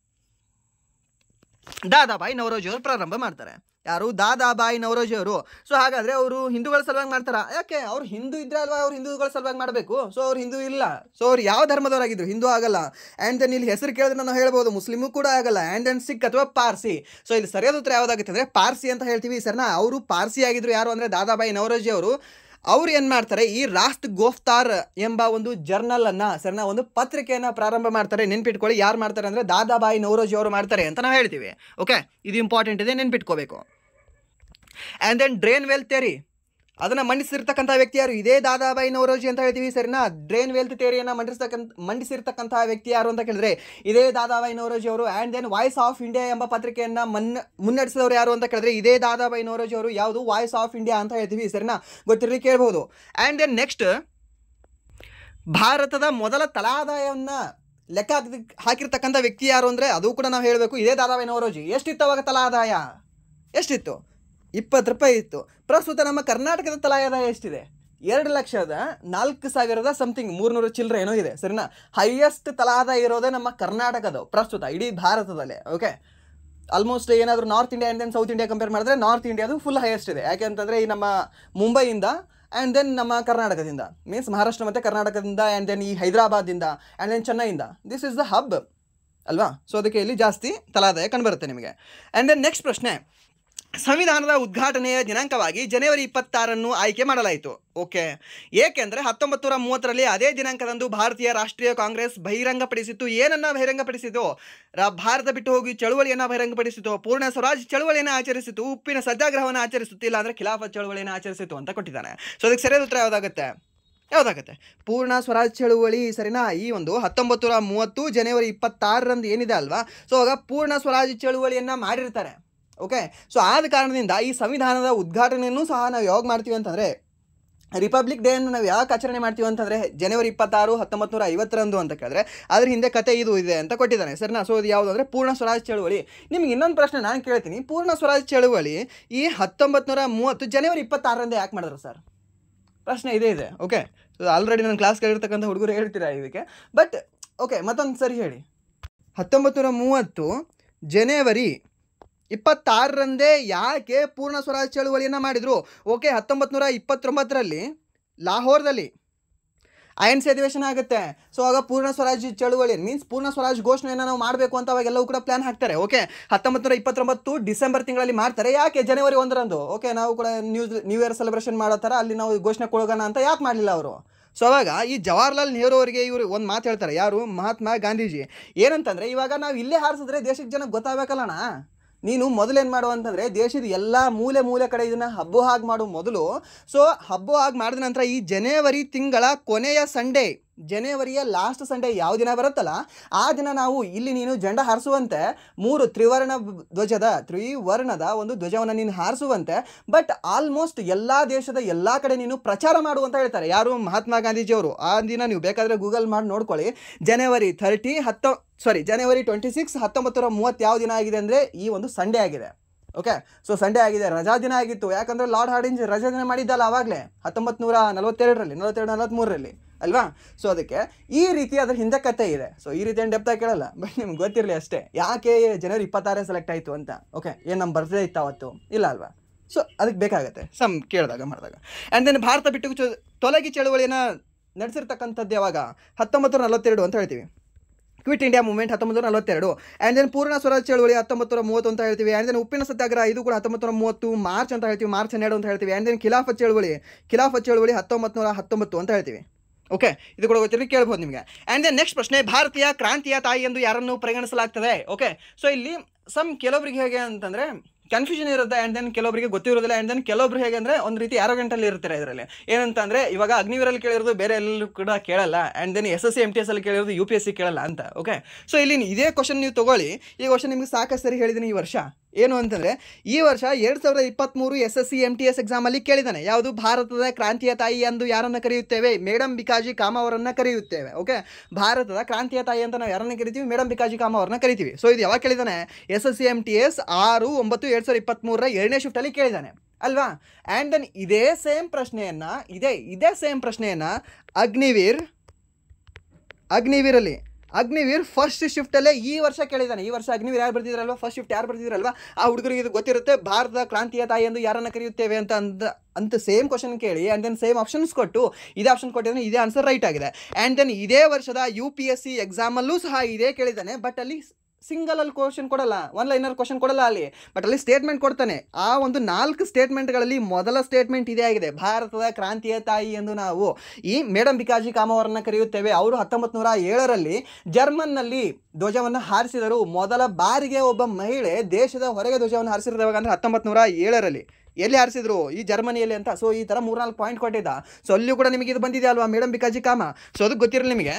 ದಾದಾಬಾಯಿ ನವರೋಜಿ ಅವರು ಪ್ರಾರಂಭ ಮಾಡ್ತಾರೆ. ಯಾರು? ದಾದಾಬಾಯಿ ನವರೋಜಿ ಅವರು. ಸೊ ಹಾಗಾದರೆ ಅವರು ಹಿಂದೂಗಳ ಸಲುವಾಗಿ ಮಾಡ್ತಾರಾ? ಯಾಕೆ? ಅವ್ರು ಹಿಂದೂ ಇದ್ರೆ ಅಲ್ವಾ ಅವ್ರು ಹಿಂದೂಗಳ ಸಲುವಾಗಿ ಮಾಡಬೇಕು. ಸೊ ಅವ್ರು ಹಿಂದೂ ಇಲ್ಲ. ಸೊ ಅವ್ರು ಯಾವ ಧರ್ಮದವರಾಗಿದ್ರು? ಹಿಂದೂ ಆಗಲ್ಲ. ಆ್ಯಂಡ್ ದೆನ್ ಇಲ್ಲಿ ಹೆಸರು ಕೇಳಿದ್ರೆ ನಾವು ಹೇಳ್ಬೋದು ಮುಸ್ಲಿಮು ಕೂಡ ಆಗಲ್ಲ. ಆ್ಯಂಡ್ ದೆನ್ ಸಿಖ್ ಅಥವಾ ಪಾರ್ಸಿ. ಸೊ ಇಲ್ಲಿ ಸರಿಯಾದ ಉತ್ತರ ಯಾವುದಾಗುತ್ತೆ ಅಂದರೆ ಪಾರ್ಸಿ ಅಂತ ಹೇಳ್ತೀವಿ. ಸರ್ನಾ, ಅವರು ಪಾರ್ಸಿ ಆಗಿದ್ರು. ಯಾರು ಅಂದರೆ ದಾದಾಬಾಯಿ ನವರೋಜಿ ಅವರು. ಅವ್ರು ಏನು ಮಾಡ್ತಾರೆ? ಈ ರಾಸ್ತ್ ಗೋಫ್ತಾರ್ ಎಂಬ ಒಂದು ಜರ್ನಲನ್ನು, ಸರ್ನಾ, ಒಂದು ಪತ್ರಿಕೆಯನ್ನು ಪ್ರಾರಂಭ ಮಾಡ್ತಾರೆ. ನೆನ್ಪಿಟ್ಕೊಳ್ಳಿ, ಯಾರು ಮಾಡ್ತಾರೆ ಅಂದರೆ ದಾದಾಬಾಯಿ ನವರೋಜಿ ಅವರು ಮಾಡ್ತಾರೆ ಅಂತ ನಾವು ಹೇಳ್ತೀವಿ. ಓಕೆ, ಇದು ಇಂಪಾರ್ಟೆಂಟ್ ಇದೆ, ನೆನ್ಪಿಟ್ಕೋಬೇಕು. And then drain wealth theory ಅದನ್ನು ಮಂಡಿಸಿರ್ತಕ್ಕಂಥ ವ್ಯಕ್ತಿ ಯಾರು? ಇದೇ ದಾದಾಬಾಯಿ ನವರೋಜಿ ಅಂತ ಹೇಳ್ತೀವಿ. ಸರಿನಾ, ಡ್ರೇನ್ ವೆಲ್ತ್ ಥಿಯರಿಯನ್ನು ಮಂಡಿಸಿರ್ತಕ್ಕಂಥ ವ್ಯಕ್ತಿ ಯಾರು ಅಂತ ಕೇಳಿದ್ರೆ ಇದೇ ದಾದಾಬಾಯಿ ನವರೋಜಿ ಅವರು. And then voice of India ಎಂಬ ಪತ್ರಿಕೆಯನ್ನು ಮುನ್ನಡೆಸಿದವರು ಯಾರು ಅಂತ ಕೇಳಿದ್ರೆ ಇದೇ ದಾದಾಬಾಯಿ ನವರೋಜಿ ಅವರು. ಯಾವುದು? ವಾಯ್ಸ್ ಆಫ್ ಇಂಡಿಯಾ ಅಂತ ಹೇಳ್ತೀವಿ. ಸರಿನಾ, ಗೊತ್ತಿರಲಿ, ಕೇಳ್ಬೋದು. ಆ್ಯಂಡ್ ದೆನ್ ನೆಕ್ಸ್ಟ್, ಭಾರತದ ಮೊದಲ ತಲಾದಾಯವನ್ನು ಲೆಕ್ಕ ಹಾಕಿರ್ತಕ್ಕಂಥ ವ್ಯಕ್ತಿ ಯಾರು ಅಂದರೆ ಅದು ಕೂಡ ನಾವು ಹೇಳಬೇಕು, ಇದೇ ದಾದಾಬಾಯಿ ನವರೋಜಿ. ಎಷ್ಟಿತ್ತು ಅವಾಗ ತಲಾದಾಯ? ಎಷ್ಟಿತ್ತು? 20 ರೂಪಾಯಿ ಇತ್ತು. ಪ್ರಸ್ತುತ ನಮ್ಮ ಕರ್ನಾಟಕದ ತಲಾದಾಯ ಎಷ್ಟಿದೆ? 2,04,000 ಸಮಥಿಂಗ್ 300 ಚಿಲ್ಲರೆ ಏನೋ ಇದೆ, ಸರಿನಾ. ಹೈಯೆಸ್ಟ್ ತಲಾದಾಯ ಇರೋದೇ ನಮ್ಮ ಕರ್ನಾಟಕದ ಪ್ರಸ್ತುತ ಇಡೀ ಭಾರತದಲ್ಲೇ. ಓಕೆ, ಆಲ್ಮೋಸ್ಟ್ ಏನಾದರೂ North India and then South India compare ಮಾಡಿದ್ರೆ ನಾರ್ತ್ ಇಂಡಿಯಾದು ಫುಲ್ ಹೈಯೆಸ್ಟ್ ಇದೆ. ಯಾಕೆ ಅಂತಂದರೆ ಈ ನಮ್ಮ ಮುಂಬೈಯಿಂದ ಆ್ಯಂಡ್ ದೆನ್ ನಮ್ಮ ಕರ್ನಾಟಕದಿಂದ, ಮೀನ್ಸ್ ಮಹಾರಾಷ್ಟ್ರ ಮತ್ತು ಕರ್ನಾಟಕದಿಂದ ಆ್ಯಂಡ್ ದೆನ್ ಈ ಹೈದರಾಬಾದಿಂದ ಆ್ಯಂಡ್ ದೆನ್ ಚೆನ್ನೈಯಿಂದ, ದಿಸ್ ಇಸ್ ದ ಹಬ್ ಅಲ್ವಾ. ಸೊ ಅದಕ್ಕೆ ಇಲ್ಲಿ ಜಾಸ್ತಿ ತಲಾದಾಯ ಕಂಡುಬರುತ್ತೆ ನಿಮಗೆ. ಆ್ಯಂಡ್ ದೆನ್ ನೆಕ್ಸ್ಟ್ ಪ್ರಶ್ನೆ, ಸಂವಿಧಾನದ ಉದ್ಘಾಟನೆಯ ದಿನಾಂಕವಾಗಿ ಜನವರಿ 26 ಆಯ್ಕೆ ಮಾಡಲಾಯಿತು. ಓಕೆ, ಏಕೆಂದರೆ 1930ರಲ್ಲಿ ಅದೇ ದಿನಾಂಕದಂದು ಭಾರತೀಯ ರಾಷ್ಟ್ರೀಯ ಕಾಂಗ್ರೆಸ್ ಬಹಿರಂಗಪಡಿಸಿತು. ಏನನ್ನ ಬಹಿರಂಗಪಡಿಸಿತು? ಭಾರತ ಬಿಟ್ಟು ಹೋಗಿ ಚಳುವಳಿಯನ್ನು ಬಹಿರಂಗಪಡಿಸಿತು, ಪೂರ್ಣ ಸ್ವರಾಜ್ ಚಳುವಳಿಯನ್ನು ಆಚರಿಸಿತು, ಉಪ್ಪಿನ ಸತ್ಯಾಗ್ರಹವನ್ನು ಆಚರಿಸಿತು, ಇಲ್ಲ ಅಂದರೆ ಖಿಲಾಫತ್ ಚಳುವಳಿಯನ್ನು ಆಚರಿಸಿತು ಅಂತ ಕೊಟ್ಟಿದ್ದಾನೆ. ಸೊ ಅದಕ್ಕೆ ಸರಿಯಾದ ಉತ್ತರ ಯಾವುದಾಗುತ್ತೆ? ಪೂರ್ಣ ಸ್ವರಾಜ್ ಚಳುವಳಿ, ಸರಿನಾ. ಈ ಒಂದು 1930 ಜನವರಿ 26 ಏನಿದೆ ಅಲ್ವಾ, ಸೊ ಆಗ ಪೂರ್ಣ ಸ್ವರಾಜ್ ಚಳುವಳಿಯನ್ನು ಮಾಡಿರ್ತಾರೆ. ಓಕೆ, ಸೊ ಆದ ಕಾರಣದಿಂದ ಈ ಸಂವಿಧಾನದ ಉದ್ಘಾಟನೆಯನ್ನು ಸಹ ನಾವು ಯಾವಾಗ ಮಾಡ್ತೀವಿ ಅಂತಂದರೆ, ರಿಪಬ್ಲಿಕ್ ಡೇ ಅನ್ನು ನಾವು ಯಾಕೆ ಆಚರಣೆ ಮಾಡ್ತೀವಿ ಅಂತಂದರೆ ಜನವರಿ 26, 1950 ಅಂತ ಕೇಳಿದ್ರೆ ಅದ್ರ ಹಿಂದೆ ಕತೆ ಇದು ಇದೆ ಅಂತ ಕೊಟ್ಟಿದ್ದಾನೆ, ಸರಿನಾ. ಸೊ ಇದು ಯಾವುದು ಅಂದರೆ ಪೂರ್ಣ ಸ್ವರಾಜ್ ಚಳುವಳಿ. ನಿಮ್ಗೆ ಇನ್ನೊಂದು ಪ್ರಶ್ನೆ ನಾನು ಕೇಳ್ತೀನಿ, ಪೂರ್ಣ ಸ್ವರಾಜ್ ಚಳುವಳಿ ಈ 1930 ಜನವರಿ 26 ಯಾಕೆ ಮಾಡಿದ್ರು ಸರ್? ಪ್ರಶ್ನೆ ಇದೇ ಇದೆ. ಓಕೆ, ಸೊ ಆಲ್ರೆಡಿ ನನ್ನ ಕ್ಲಾಸ್ ಕೇಳಿರ್ತಕ್ಕಂಥ ಹುಡುಗರು ಹೇಳ್ತೀರಾ ಇದಕ್ಕೆ, ಬಟ್ ಓಕೆ ಮತ್ತೊಂದು ಸರಿ ಹೇಳಿ. 1930 ಜನವರಿ 26 ಯಾಕೆ ಪೂರ್ಣ ಸ್ವರಾಜ್ ಚಳುವಳಿಯನ್ನು ಮಾಡಿದರು? ಓಕೆ, 1929ರಲ್ಲಿ ಲಾಹೋರ್ದಲ್ಲಿ INC ಅಧಿವೇಶನ ಆಗುತ್ತೆ. ಸೊ ಆಗ ಪೂರ್ಣ ಸ್ವರಾಜ್ ಚಳುವಳಿ ಮೀನ್ಸ್ ಪೂರ್ಣ ಸ್ವರಾಜ್ ಘೋಷಣೆಯನ್ನು ನಾವು ಮಾಡಬೇಕು ಅಂತ ಅವಾಗೆಲ್ಲವೂ ಕೂಡ ಪ್ಲಾನ್ ಹಾಕ್ತಾರೆ. ಓಕೆ, 1929 ಡಿಸೆಂಬರ್ ತಿಂಗಳಲ್ಲಿ ಮಾಡ್ತಾರೆ. ಯಾಕೆ ಜನವರಿ 1ರಂದು? ಓಕೆ, ನಾವು ಕೂಡ ನ್ಯೂ ಇಯರ್ ಸೆಲೆಬ್ರೇಷನ್ ಮಾಡೋ ಥರ ಅಲ್ಲಿ ನಾವು ಘೋಷಣೆ ಕೊಡೋಣ ಅಂತ ಯಾಕೆ ಮಾಡಲಿಲ್ಲ ಅವರು? ಸೊ ಅವಾಗ ಈ ಜವಾಹರ್ಲಾಲ್ ನೆಹರು ಅವರಿಗೆ ಇವರು ಒಂದು ಮಾತು ಹೇಳ್ತಾರೆ, ಯಾರು? ಮಹಾತ್ಮ ಗಾಂಧೀಜಿ. ಏನಂತಂದರೆ, ಇವಾಗ ನಾವು ಇಲ್ಲೇ ಹಾರಿಸಿದ್ರೆ ದೇಶಕ್ಕೆ ಜನಕ್ಕೆ ಗೊತ್ತಾಗಬೇಕಲ್ಲಣ್ಣ, ನೀನು ಮೊದಲೇನು ಮಾಡು ಅಂತಂದರೆ ದೇಶದ ಎಲ್ಲ ಮೂಲೆ ಕಡೆ ಇದನ್ನು ಹಬ್ಬ ಹಾಗೆ ಮಾಡು ಮೊದಲು. ಸೊ ಹಬ್ಬ ಹಾಗೆ ಮಾಡಿದ ನಂತರ ಈ ಜನವರಿ ತಿಂಗಳ ಕೊನೆಯ ಸಂಡೇ, ಜನವರಿಯ ಲಾಸ್ಟ್ ಸಂಡೇ ಯಾವ ದಿನ ಬರುತ್ತಲ್ಲ ಆ ದಿನ ನಾವು ಇಲ್ಲಿ ನೀನು ಜೆಂಡ ಹಾರಿಸುವಂತೆ, 3 ತ್ರಿವರ್ಣದ ಒಂದು ಧ್ವಜವನ್ನು ನೀನು ಹಾರಿಸುವಂತೆ, ಬಟ್ ಆಲ್ಮೋಸ್ಟ್ ಎಲ್ಲ ದೇಶದ ಎಲ್ಲ ಕಡೆ ನೀನು ಪ್ರಚಾರ ಮಾಡು ಅಂತ ಹೇಳ್ತಾರೆ. ಯಾರು? ಮಹಾತ್ಮ ಗಾಂಧೀಜಿಯವರು. ಆ ದಿನ ನೀವು ಬೇಕಾದರೆ ಗೂಗಲ್ ಮಾಡಿ ನೋಡ್ಕೊಳ್ಳಿ. ಜನವರಿ 26 1930 ಯಾವ ದಿನ ಆಗಿದೆ ಅಂದರೆ ಈ ಒಂದು ಸಂಡೇ ಆಗಿದೆ. ಓಕೆ, ಸೊ ಸಂಡೇ ಆಗಿದೆ, ರಜಾ ದಿನ ಆಗಿತ್ತು. ಯಾಕಂದರೆ ಲಾರ್ಡ್ ಹಾರ್ಡಿಂಜ್ ರಜಾ ದಿನ ಮಾಡಿದ್ದಲ್ಲ ಆವಾಗಲೇ 1942-43ರಲ್ಲಿ ಅಲ್ವಾ. ಸೊ ಅದಕ್ಕೆ ಈ ರೀತಿ ಅದ್ರ ಹಿಂದೆ ಕತೆ ಇದೆ. ಸೊ ಈ ರೀತಿ ಏನು ಡೆಪ್ತಾಗಿ ಕೇಳಲ್ಲ, ಬಟ್ ನಿಮ್ಗೆ ಗೊತ್ತಿರಲಿ ಅಷ್ಟೇ ಯಾಕೆ ಜನವರಿ 26 ಸೆಲೆಕ್ಟ್ ಆಯಿತು ಅಂತ. ಓಕೆ, ಏನು ನಮ್ಮ ಬರ್ತ್ಡೇ ಇತ್ತು ಅವತ್ತು? ಇಲ್ಲ ಅಲ್ವಾ. ಸೊ ಅದಕ್ಕೆ ಬೇಕಾಗುತ್ತೆ ಕೇಳಿದಾಗ ಮಾಡಿದಾಗ. ಆ್ಯಂಡ್ ದೆನ್ ಭಾರತ ಬಿಟ್ಟು ತೊಲಗಿ ಚಳುವಳಿಯನ್ನು ನಡೆಸಿರ್ತಕ್ಕಂಥದ್ದು ಯಾವಾಗ? 1942 ಅಂತ ಹೇಳ್ತೀವಿ. Quit India movement 1942. And then Purna Swaraj ಚಳುವಳಿ 1930 ಅಂತ ಹೇಳ್ತೀವಿ. ಆ್ಯಂಡ್ ದೆನ್ ಉಪ್ಪಿನ ಸತ್ಯಾಗ್ರಹ ಇದು ಕೂಡ 1930 ಮಾರ್ಚ್ ಅಂತ ಹೇಳ್ತೀವಿ, ಮಾರ್ಚ್ 12 ಅಂತ ಹೇಳ್ತೀವಿ. ಆ್ಯಂಡ್ ದೆನ್ ಖಿಲಾಫತ್ ಚಳುವಳಿ 1919 ಅಂತ ಹೇಳ್ತೀವಿ. ಓಕೆ, ಇದು ಕೂಡ ಗೊತ್ತಿರಲಿ, ಕೇಳ್ಬೋದು ನಿಮಗೆ. ಆ್ಯಂಡ್ ದೆನ್ ನೆಕ್ಸ್ಟ್ ಪ್ರಶ್ನೆ, ಭಾರತೀಯ ಕ್ರಾಂತಿಯ ತಾಯಿ ಎಂದು ಯಾರನ್ನು ಪರಿಗಣಿಸಲಾಗ್ತದೆ? ಓಕೆ, ಸೊ ಇಲ್ಲಿ ಕೆಲವೊಬ್ರಿಗೆ ಹೇಗೆ ಅಂತಂದರೆ ಕನ್ಫ್ಯೂಷನ್ ಇರುತ್ತೆ, ಆ್ಯಂಡ್ ದೆನ್ ಕೆಲವೊಬ್ಬರಿಗೆ ಗೊತ್ತಿರೋದಿಲ್ಲ. ಆ್ಯಂಡ್ ದೆನ್ ಕೆಲವೊಬ್ರು ಹೇಗೆ ಅಂದರೆ ಒಂದು ರೀತಿ ಆರೋಗ್ಯಂಟಲ್ಲಿ ಇರ್ತಾರೆ ಇದರಲ್ಲಿ. ಏನಂತಂದರೆ ಇವಾಗ ಅಗ್ನಿವೀರಲ್ಲಿ ಕೇಳಿರೋದು ಬೇರೆ ಎಲ್ಲೂ ಕೂಡ ಕೇಳಲ್ಲ, ಆ್ಯಂಡ್ ದೆನ್ SSC MTS ಅಲ್ಲಿ ಕೇಳಿರೋದು UPSC ಕೇಳಲ್ಲ ಅಂತ. ಓಕೆ, ಸೊ ಇಲ್ಲಿ ಇದೇ ಕ್ವಶನ್ ನೀವು ತೊಗೊಳ್ಳಿ. ಈ ಕ್ವಶನ್ ನಿಮಗೆ ಸಾಕಷ್ಟು ಸರಿ ಹೇಳಿದ್ದೀನಿ ಈ ವರ್ಷ. ಏನು ಅಂತಂದರೆ ಈ ವರ್ಷ 2023 SSC MTS ಎಕ್ಸಾಮಲ್ಲಿ ಕೇಳಿದ್ದಾನೆ. ಯಾವುದು? ಭಾರತದ ಕ್ರಾಂತಿಯ ತಾಯಿ ಎಂದು ಯಾರನ್ನು ಕರೆಯುತ್ತೇವೆ? ಮೇಡಮ್ ಬಿಕಾಜಿ ಕಾಮ ಅವರನ್ನು ಕರೆಯುತ್ತೇವೆ. ಓಕೆ, ಭಾರತದ ಕ್ರಾಂತಿಯ ತಾಯಿ ಅಂತ ನಾವು ಯಾರನ್ನು ಕರಿತೀವಿ? ಮೇಡಮ್ ಬಿಕಾಜಿ ಕಾಮ ಅವ್ರನ್ನ ಕರಿತೀವಿ. ಸೊ ಇದು ಯಾವಾಗ ಕೇಳಿದ್ದಾನೆ? SSC MTS 6/9/2023 2ನೇ ಶಿಫ್ಟಲ್ಲಿ ಕೇಳಿದ್ದಾನೆ ಅಲ್ವಾ. ಆ್ಯಂಡ್ ದೆನ್ ಇದೇ ಸೇಮ್ ಪ್ರಶ್ನೆಯನ್ನು ಅಗ್ನಿವೀರಲ್ಲಿ ಅಗ್ನಿವೀರ್ ಫಸ್ಟ್ ಶಿಫ್ಟಲ್ಲೇ ಈ ವರ್ಷ ಕೇಳಿದ್ದಾನೆ. ಈ ವರ್ಷ ಅಗ್ನಿವೀರ್ ಯಾರು ಬರ್ತಿದ್ರಲ್ವ, ಫಸ್ಟ್ ಶಿಫ್ಟ್ ಯಾರು ಬರ್ತಿದ್ರಲ್ವ, ಆ ಹುಡುಗರಿಗೆ ಇದು ಗೊತ್ತಿರುತ್ತೆ. ಭಾರತದ ಕ್ರಾಂತಿಯ ತಾಯಿ ಎಂದು ಯಾರನ್ನು ಕರೆಯುತ್ತೇವೆ ಅಂತ ಸೇಮ್ ಕ್ವಶನ್ ಕೇಳಿ ಆ್ಯಂಡ್ ದೆನ್ ಸೇಮ್ ಆಪ್ಷನ್ಸ್ ಕೊಟ್ಟು ಇದೇ ಆಪ್ಷನ್ ಕೊಟ್ಟಿದ್ದಾನೆ, ಇದೇ ಆನ್ಸರ್ ರೈಟ್ ಆಗಿದೆ. ಆ್ಯಂಡ್ ದೆನ್ ಇದೇ ವರ್ಷದ UPSC ಎಕ್ಸಾಮಲ್ಲೂ ಸಹ ಇದೇ ಕೇಳಿದ್ದಾನೆ. ಬಟ್ ಅಲ್ಲಿ ಸಿಂಗಲಲ್ಲಿ ಕ್ವಶನ್ ಕೊಡಲ್ಲ, ಒನ್ ಲೈನರ್ ಕ್ವಶನ್ ಕೊಡಲ್ಲ ಅಲ್ಲಿ, ಬಟ್ ಅಲ್ಲಿ ಸ್ಟೇಟ್ಮೆಂಟ್ ಕೊಡ್ತಾನೆ. ಆ ಒಂದು 4 ಸ್ಟೇಟ್ಮೆಂಟ್ಗಳಲ್ಲಿ ಮೊದಲ ಸ್ಟೇಟ್ಮೆಂಟ್ ಇದೇ ಆಗಿದೆ, ಭಾರತದ ಕ್ರಾಂತಿಯ ತಾಯಿ ಎಂದು ನಾವು ಈ ಮೇಡಮ್ ಬಿಕಾಜಿ ಕಾಮ ಅವರನ್ನು ಕರೆಯುತ್ತೇವೆ. ಅವರು 1907ರಲ್ಲಿ ಜರ್ಮನ್ನಲ್ಲಿ ಧ್ವಜವನ್ನು ಹಾರಿಸಿದರು. ಮೊದಲ ಬಾರಿಗೆ ಒಬ್ಬ ಮಹಿಳೆ ದೇಶದ ಹೊರಗೆ ಧ್ವಜವನ್ನು ಹಾರಿಸಿರುವಾಗ ಅಂದರೆ 1907ರಲ್ಲಿ. ಎಲ್ಲಿ ಹಾರಿಸಿದ್ರು? ಈ ಜರ್ಮನಿಯಲ್ಲಿ ಅಂತ. ಸೊ ಈ ಥರ 3-4 ಪಾಯಿಂಟ್ ಕೊಟ್ಟಿದ್ದ. ಸೊ ಅಲ್ಲಿಯೂ ಕೂಡ ನಿಮಗೆ ಇದು ಬಂದಿದೆ ಅಲ್ವಾ, ಮೇಡಮ್ ಬಿಕಾಜಿ ಕಾಮ. ಸೊ ಅದಕ್ಕೆ ಗೊತ್ತಿರಲಿ ನಿಮಗೆ.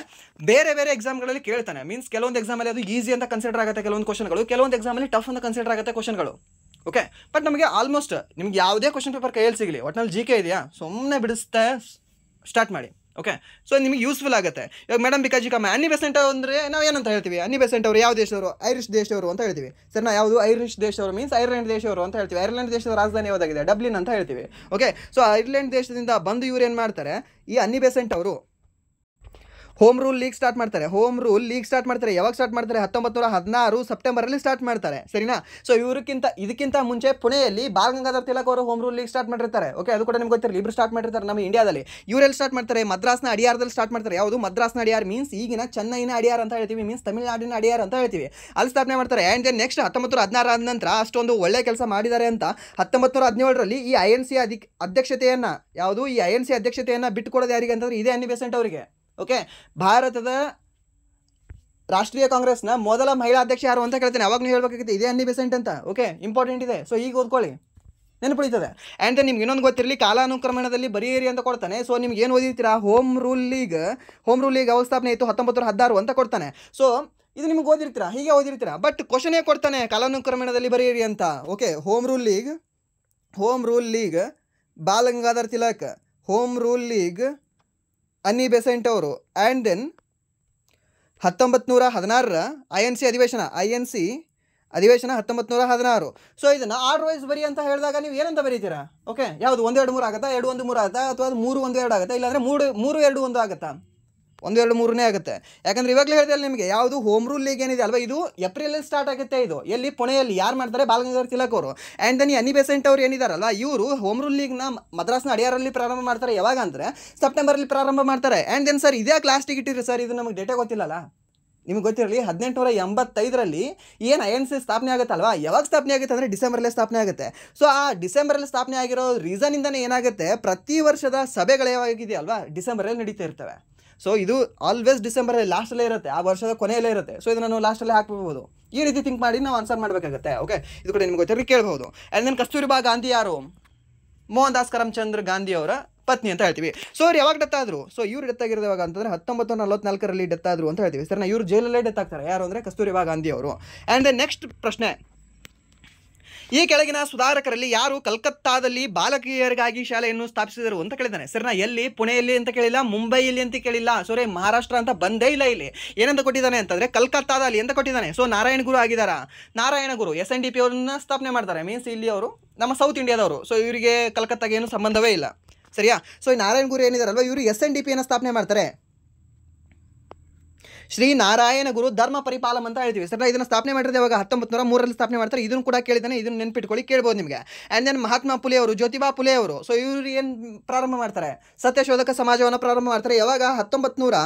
ಬೇರೆ ಎಕ್ಸಾಮ್ಗಳಲ್ಲಿ ಕೇಳ್ತಾನೆ, ಮೀನ್ಸ್ ಕೆಲವೊಂದು ಎಕ್ಸಾಮಲ್ಲಿ ಅದು ಈಸಿ ಅಂತ ಕನ್ಸಿಡರ್ ಆಗುತ್ತೆ ಕೆಲವೊಂದು ಕ್ವಶನ್ಗಳು, ಕೆಲವೊಂದು ಎಕ್ಸಾಮಲ್ಲಿ ಟಫ್ ಅಂತ ಕನ್ಸಿಡರ್ ಆಗುತ್ತೆ ಕ್ವಶನ್ಗಳು. ಓಕೆ, ಬಟ್ ನಮಗೆ ಆಲ್ಮೋಸ್ಟ್ ನಿಮ್ಗೆ ಯಾವುದೇ ಕ್ವಶನ್ ಪೇಪರ್ ಕೈಯಲ್ಲಿ ಸಿಗಲಿ, ಒಟ್ಟಿನಲ್ಲಿ GK ಇದೆಯಾ ಸುಮ್ಮನೆ ಬಿಡಿಸ್ತಾ ಸ್ಟಾರ್ಟ್ ಮಾಡಿ. ಓಕೆ, ಸೊ ನಿಮಗೆ ಯೂಸ್ಫುಲ್ ಆಗುತ್ತೆ. ಇವಾಗ ಮೇಡಮ್ ಬಿಕಾಸ್ ಈಗ ಅನ್ನಿ ಬೆಸೆಂಟ್ ಅಂದರೆ ನಾವು ಏನಂತ ಹೇಳ್ತೀವಿ, ಅನ್ನಿ ಬೆಸೆಂಟ್ ಅವರು ಯಾವ ದೇಶದವರು, ಐರಿಷ್ ದೇಶದವರು ಅಂತ ಹೇಳ್ತೀವಿ. ಸರ್ ನಾವು ಯಾವುದು ಐರಿಷ್ ದೇಶದವರು ಮೀನ್ಸ್ ಐರ್ಲೆಂಡ್ ದೇಶದವರು ಅಂತ ಹೇಳ್ತೀವಿ. ಐರ್ಲೆಂಡ್ ದೇಶದ ರಾಜಧಾನಿ ಯಾವುದಾಗಿದೆ, ಡಬ್ಲಿನ್ ಅಂತ ಹೇಳ್ತೀವಿ. ಓಕೆ, ಸೊ ಐರ್ಲೆಂಡ್ ದೇಶದಿಂದ ಬಂದು ಇವ್ರು ಏನು ಮಾಡ್ತಾರೆ, ಈ ಅನ್ನಿ ಬೆಸೆಂಟ್ ಅವರು ಹೋಮ್ ರೂಲ್ ಲೀಗ್ ಸ್ಟಾರ್ಟ್ ಮಾಡ್ತಾರೆ. ಯಾವಾಗ ಸ್ಟಾರ್ಟ್ ಮಾಡ್ತಾರೆ, 1916 ಸೆಪ್ಟೆಂಬರಲ್ಲಿ ಸ್ಟಾರ್ಟ್ ಮಾಡ್ತಾರೆ. ಸರಿನಾ? ಸೊ ಇದಕ್ಕಿಂತ ಮುಂಚೆ ಪುಣೆಯಲ್ಲಿ ಬಾಲ್ ಗಂಗಾಧರ್ ತಿಲಕ್ ಅವರು ಹೋಮ್ ರೂಲ್ ಲೀಗ್ ಸ್ಟಾರ್ಟ್ ಮಾಡಿರ್ತಾರೆ. ಓಕೆ, ಅದು ಕೂಡ ನಿಮ್ಗೆ ಗೊತ್ತಿರಲಿ, ಇಬ್ರು ಸ್ಟಾರ್ಟ್ ಮಾಡಿರ್ತಾರೆ ನಮ್ಮ ಇಂಡಿಯಾದಲ್ಲಿ. ಇವರೆಲ್ಲಿ ಸ್ಟಾರ್ಟ್ ಮಾಡ್ತಾರೆ, ಮದ್ರಾಸ್ನ ಅಡಿಯಾರದಲ್ಲಿ ಸ್ಟಾರ್ಟ್ ಮಾಡ್ತಾರೆ. ಯಾವುದು ಮದ್ರಾಸ್ನ ಅಡಿಯಾರ್ ಮೀನ್ಸ್ ಈಗಿನ ಚೆನ್ನೈನ ಅಡಿಯಾರ್ ಅಂತ ಹೇಳ್ತೀವಿ, ಮೀನ್ಸ್ ತಮಿಳುನಾಡಿನ ಅಡಿಯಾರ್ ಅಂತ ಹೇಳ್ತೀವಿ. ಅಲ್ಲಿ ಸ್ಥಾಪನೆ ಮಾಡ್ತಾರೆ. ಆ್ಯಂಡ್ ದೆನ್ ನೆಕ್ಸ್ಟ್ 1916 ಆದ ನಂತರ ಅಷ್ಟೊಂದು ಒಳ್ಳೆ ಕೆಲಸ ಮಾಡಿದ್ದಾರೆ ಅಂತ 1917ರಲ್ಲಿ ಈ INC ಅಧ್ಯಕ್ಷತೆಯನ್ನು ಬಿಟ್ಟುಕೊಡೋದು ಯಾರಿಗೆ ಅಂತಂದ್ರೆ ಇದೇ ಅನ್ನಿ ಬೆಸೆಂಟ್ ಅವರಿಗೆ. ಓಕೆ, ಭಾರತದ ರಾಷ್ಟ್ರೀಯ ಕಾಂಗ್ರೆಸ್ನ ಮೊದಲ ಮಹಿಳಾ ಅಧ್ಯಕ್ಷ ಯಾರು ಅಂತ ಕೇಳ್ತೇನೆ. ಅವಾಗ ನೀವು ಹೇಳ್ಬೇಕಾಗುತ್ತೆ ಇದೇ ಅನ್ನಿ ಬೆಸೆಂಟ್ ಅಂತ. ಓಕೆ, ಇಂಪಾರ್ಟೆಂಟ್ ಇದೆ. ಸೊ ಈಗ ಓದ್ಕೊಳ್ಳಿ, ನೆನಪುಳಿತದೆ. ಆ್ಯಂಡ್ ನಿಮ್ಗೆ ಇನ್ನೊಂದು ಗೊತ್ತಿರಲಿ, ಕಾಲಾನುಕ್ರಮಣದಲ್ಲಿ ಬರೀರಿ ಅಂತ ಕೊಡ್ತಾನೆ. ಸೊ ನಿಮ್ಗೆ ಏನು ಓದಿರ್ತೀರಾ, ಹೋಮ್ ರೂಲ್ ಲೀಗ್ ಯಾವಾಗ ಸ್ಥಾಪನೆ ಆಯಿತು, 1916 ಅಂತ ಕೊಡ್ತಾನೆ. ಸೊ ಇದು ನಿಮ್ಗೆ ಓದಿರ್ತೀರಾ, ಹೀಗೆ ಓದಿರ್ತೀರಾ. ಬಟ್ ಕ್ವಶನೇ ಕೊಡ್ತಾನೆ ಕಾಲಾನುಕ್ರಮಣದಲ್ಲಿ ಬರೀರಿ ಅಂತ. Okay, home rule league ball Gangadhar Tilak, home rule league ಅನ್ನಿ ಬೆಸೆಂಟ್ ಅವರು. ಆ್ಯಂಡ್ ದೆನ್ 1916ರ INC ಅಧಿವೇಶನ 1916. ಸೊ ಇದನ್ನು ಆರ್ಡರ್ ವೈಸ್ ಬರಿ ಅಂತ ಹೇಳಿದಾಗ ನೀವು ಏನಂತ ಬರೀತೀರಾ? ಓಕೆ, ಯಾವುದು 1 2 3 ಆಗುತ್ತಾ, 2 1 3 ಆಗುತ್ತಾ, ಅಥವಾ 3 1 2 ಆಗುತ್ತಾ, ಇಲ್ಲಾಂದರೆ 3 2 1 ಆಗುತ್ತಾ? 1 2 3ನೇ ಆಗುತ್ತೆ. ಯಾಕಂದರೆ ಇವಾಗಲೇ ಹೇಳ್ದೆ ನಿಮಗೆ, ಯಾವುದು ಹೋಮ್ ರೂಲ್ ಲೀಗ್ ಏನಿದೆ ಅಲ್ವಾ, ಇದು ಏಪ್ರಿಲಲ್ಲಿ ಸ್ಟಾರ್ಟ್ ಆಗುತ್ತೆ. ಇದು ಎಲ್ಲಿ, ಪುಣೆಯಲ್ಲಿ. ಯಾರು ಮಾಡ್ತಾರೆ, ಬಾಲ್ ಗಂಗಾಧರ್ ತಿಲಕ್ ಅವರು. ಆ್ಯಂಡ್ ದೆನ್ ಅನ್ನಿ ಬೆಸೆಂಟ್ ಅವರು ಏನಿದಾರಲ್ಲ, ಇವರು ಹೋಮ್ ರೂಲ್ ಲೀಗ್ನ ಮದ್ರಾಸ್ನ ಅಡಿಯಾರಲ್ಲಿ ಪ್ರಾರಂಭ ಮಾಡ್ತಾರೆ. ಯಾವಾಗ ಅಂದರೆ ಸೆಪ್ಟೆಂಬರಲ್ಲಿ ಪ್ರಾರಂಭ ಮಾಡ್ತಾರೆ. ಆ್ಯಂಡ್ ದೆನ್ ಸರ್ ಇದೇ ಕ್ಲಾಸ್ಟಿಗೆ ಇಟ್ಟಿರಿ ಸರ್, ಇದು ನಮಗೆ ಡೇಟಾ ಗೊತ್ತಿಲ್ಲಲ್ಲ. ನಿಮಗೆ ಗೊತ್ತಿರಲಿ, 1885ರಲ್ಲಿ ಏನು INC ಸ್ಥಾಪನೆ ಆಗುತ್ತಲ್ವಾ, ಯಾವಾಗ ಸ್ಥಾಪನೆ ಆಗುತ್ತೆ ಅಂದರೆ ಡಿಸೆಂಬರಲ್ಲೇ ಸ್ಥಾಪನೆ ಆಗುತ್ತೆ. ಸೊ ಆ ಡಿಸೆಂಬರಲ್ಲಿ ಸ್ಥಾಪನೆ ಆಗಿರೋ ರೀಸನಿಂದನೇ ಏನಾಗುತ್ತೆ, ಪ್ರತಿ ವರ್ಷದ ಸಭೆಗಳು ಯಾವಾಗಿದೆಯಲ್ವಾ ಡಿಸೆಂಬರಲ್ಲಿ ನಡೀತಾ ಇರ್ತವೆ. ಸೊ ಇದು ಆಲ್ವೇಸ್ ಡಿಸೆಂಬರಲ್ಲಿ ಲಾಸ್ಟಲ್ಲೇ ಇರುತ್ತೆ, ಆ ವರ್ಷದ ಕೊನೆಯಲ್ಲೇ ಇರುತ್ತೆ. ಸೊ ಇದನ್ನು ನಾವು ಲಾಸ್ಟಲ್ಲೇ ಹಾಕ್ಬೋದು. ಈ ರೀತಿ ಥಿಂಕ್ ಮಾಡಿ ನಾವು ಆನ್ಸರ್ ಮಾಡಬೇಕಾಗುತ್ತೆ. ಓಕೆ, ಇದು ಕೂಡ ನಿಮ್ಗೆ ಗೊತ್ತಿರಲಿ, ಕೇಳ್ಬೋದು. ಆ್ಯಂಡ್ ದೆನ್ ಕಸ್ತೂರಿಬಾ ಗಾಂಧಿ ಯಾರು, ಮೋಹನ್ ದಾಸ್ ಕರಮ್ಚಂದ್ರ ಗಾಂಧಿ ಅವರ ಪತ್ನಿ ಅಂತ ಹೇಳ್ತೀವಿ. ಸೊ ಅವ್ರು ಯಾವಾಗ ಡೆತ್ ಆದರು, ಸೊ ಇವ್ರು ಡೆತ್ ಆಗಿರೋದು ಯಾವಾಗ ಅಂತಂದರೆ 1944ರಲ್ಲಿ ಡೆತ್ ಆದರು ಅಂತ ಹೇಳ್ತೀವಿ. ಸರ್ ಇವ್ರು ಜೈಲಲ್ಲೇ ಡೆತ್ ಆಗ್ತಾರೆ. ಯಾರು ಅಂದರೆ ಕಸ್ತೂರಿಬಾ ಗಾಂಧಿ ಅವರು. ಆ್ಯಂಡ್ ದೆನ್ ನೆಕ್ಸ್ಟ್ ಪ್ರಶ್ನೆ, ಈ ಕೆಳಗಿನ ಸುಧಾರಕರಲ್ಲಿ ಯಾರು ಕಲ್ಕತ್ತಾದಲ್ಲಿ ಬಾಲಕಿಯರಿಗಾಗಿ ಶಾಲೆಯನ್ನು ಸ್ಥಾಪಿಸಿದರು ಅಂತ ಕೇಳಿದ್ದಾನೆ. ಸರ್ ಎಲ್ಲಿ, ಪುಣೆಯಲ್ಲಿ ಅಂತ ಕೇಳಿಲ್ಲ, ಮುಂಬೈಯಲ್ಲಿ ಅಂತ ಕೇಳಿಲ್ಲ, ಸಾರಿ ಮಹಾರಾಷ್ಟ್ರ ಅಂತ ಬಂದೇ ಇಲ್ಲ. ಇಲ್ಲಿ ಏನಂತ ಕೊಟ್ಟಿದ್ದಾನೆ ಅಂತಂದರೆ ಕಲ್ಕತ್ತಾದಲ್ಲಿ ಅಂತ ಕೊಟ್ಟಿದ್ದಾನೆ. ಸೊ ನಾರಾಯಣ ಗುರು ಆಗಿದ್ದಾರೆ. ನಾರಾಯಣ ಗುರು SNDP ಅವ್ರನ್ನ ಸ್ಥಾಪನೆ ಮಾಡ್ತಾರೆ. ಮೀನ್ಸ್ ಇಲ್ಲಿ ಅವರು ನಮ್ಮ ಸೌತ್ ಇಂಡಿಯಾದವರು. ಸೊ ಇವರಿಗೆ ಕಲ್ಕತ್ತಾಗೆ ಏನು ಸಂಬಂಧವೇ ಇಲ್ಲ. ಸರಿಯಾ? ಸೊ ಈ ನಾರಾಯಣ ಗುರು ಏನಿದಾರಲ್ವ, ಇವರು SNDPಯನ್ನು ಸ್ಥಾಪನೆ ಮಾಡ್ತಾರೆ. ಶ್ರೀ ನಾರಾಯಣ ಗುರು ಧರ್ಮ ಪರಿಪಾಲಂ ಅಂತ ಹೇಳ್ತೀವಿ. ಸರ್ ಇದನ್ನು ಸ್ಥಾಪನೆ ಮಾಡಿರೋದು ಯಾವಾಗ, 1903ರಲ್ಲಿ ಸ್ಥಾಪನೆ ಮಾಡ್ತಾರೆ. ಇದನ್ನು ಕೂಡ ಕೇಳಿದ್ದಾನೆ, ಇದನ್ನು ನೆನ್ಪಿಟ್ಕೊಳ್ಳಿ, ಕೇಳ್ಬೋದು ನಿಮಗೆ. ಆ್ಯಂಡ್ ದೆನ್ ಮಹಾತ್ಮ ಫುಲೆ ಅವರು, ಜ್ಯೋತಿಬಾ ಫುಲೆ ಅವರು. ಸೊ ಇವರು ಏನು ಪ್ರಾರಂಭ ಮಾಡ್ತಾರೆ, ಸತ್ಯಶೋಧಕ ಸಮಾಜವನ್ನು ಪ್ರಾರಂಭ ಮಾಡ್ತಾರೆ. ಯಾವಾಗ, 1873